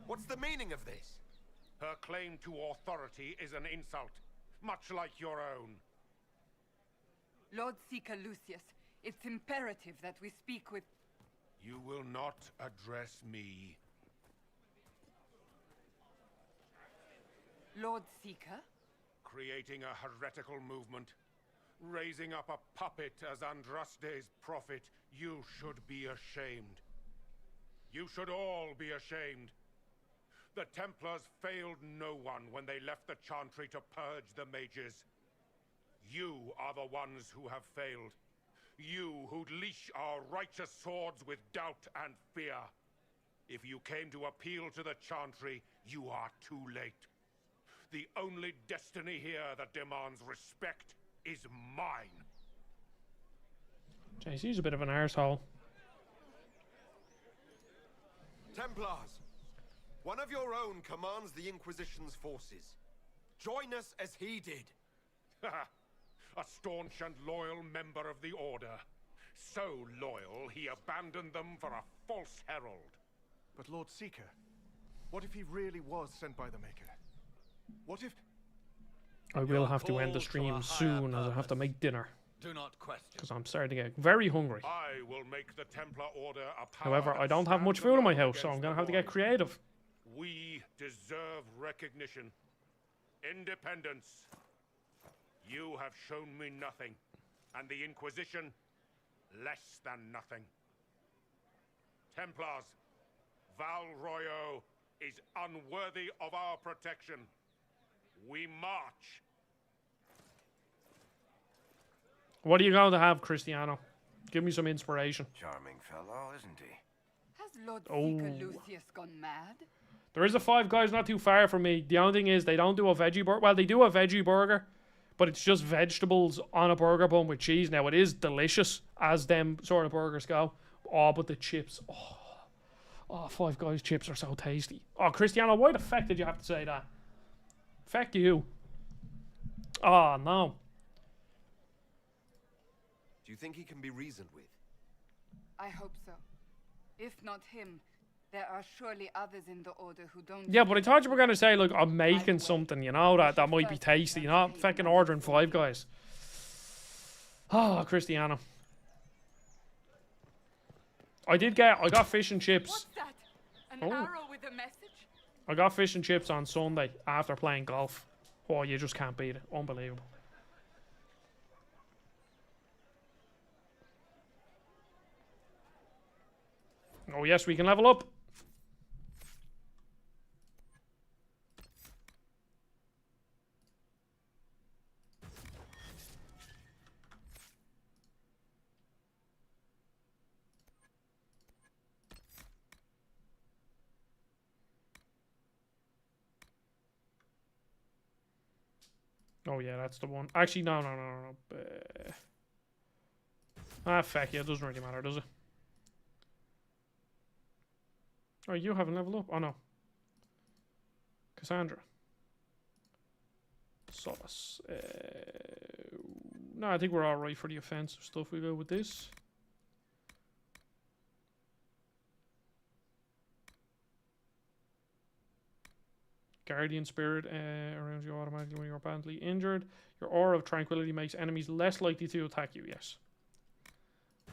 What's the meaning of this?
Her claim to authority is an insult, much like your own.
Lord Seeker Lucius, it's imperative that we speak with...
You will not address me.
Lord Seeker?
Creating a heretical movement. raising up a puppet as Andraste's prophet, you should be ashamed. You should all be ashamed. The Templars failed no one when they left the Chantry to purge the mages. You are the ones who have failed. You who'd leash our righteous swords with doubt and fear. If you came to appeal to the Chantry, you are too late. The only destiny here that demands respect is mine.
Jeez, he's a bit of an arsehole.
Templars, one of your own commands the Inquisition's forces. Join us as he did.
A staunch and loyal member of the Order. So loyal, he abandoned them for a false herald.
But Lord Seeker, what if he really was sent by the Maker? What if...
I will have to end the stream soon as I have to make dinner.
Do not question.
Because I'm starting to get very hungry.
I will make the Templar Order a power.
However, I don't have much food in my house, so I'm going to have to get creative.
We deserve recognition. Independence. You have shown me nothing, and the Inquisition less than nothing. Templars, Val Royo is unworthy of our protection. We march.
What are you going to have, Cristiano? Give me some inspiration.
Charming fellow, isn't he?
Has Lord
Oh.
Seeker Lucius gone mad?
There is a Five Guys not too far from me. The only thing is they don't do a veggie burger. Well, they do a veggie burger, but it's just vegetables on a burger bun with cheese. Now, it is delicious as them sort of burgers go. Oh, but the chips. Oh, Five Guys chips are so tasty. Oh, Cristiano, why the fuck did you have to say that? Fuck you. Oh, no.
Do you think he can be reasoned with?
I hope so. If not him, there are surely others in the Order who don't...
Yeah, but I thought you were going to say, like, I'm making something, you know, that might be tasty. You're not fucking ordering Five Guys. Oh, Cristiano. I got fish and chips.
What's that? An
Oh.
arrow with a message?
I got fish and chips on Sunday after playing golf. Oh, you just can't beat it. Unbelievable. Oh, yes, we can level up. Oh, yeah, that's the one. Actually, no. Fuck yeah, it doesn't really matter, does it? Oh, you haven't leveled up? Oh, no. Cassandra. Solace. No, I think we're alright for the offensive stuff. We go with this. Guardian Spirit around you automatically when you're badly injured. Your Aura of Tranquility makes enemies less likely to attack you, yes.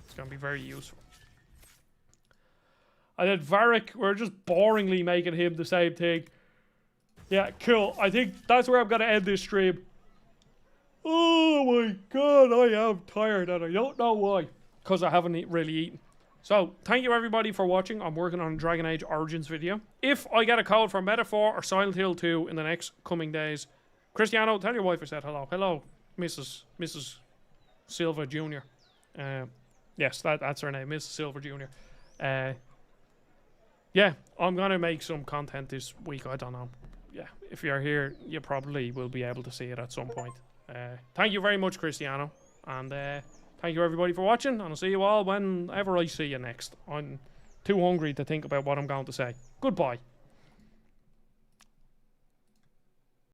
It's going to be very useful. I did Varric. We're just boringly making him the same thing. Yeah, cool. I think that's where I'm going to end this stream. Oh my god, I am tired and I don't know why. Because I haven't really eaten. So, thank you everybody for watching. I'm working on a Dragon Age Origins video. If I get a code for Metaphor or Silent Hill 2 in the next coming days, Cristiano, tell your wife I said hello. Hello, Mrs. Silva Jr. Yes, that's her name, Mrs. Silva Jr. Yeah, I'm going to make some content this week. I don't know. Yeah, if you're here, you probably will be able to see it at some point. Thank you very much, Cristiano. And thank you everybody for watching. And I'll see you all whenever I see you next. I'm too hungry to think about what I'm going to say. Goodbye.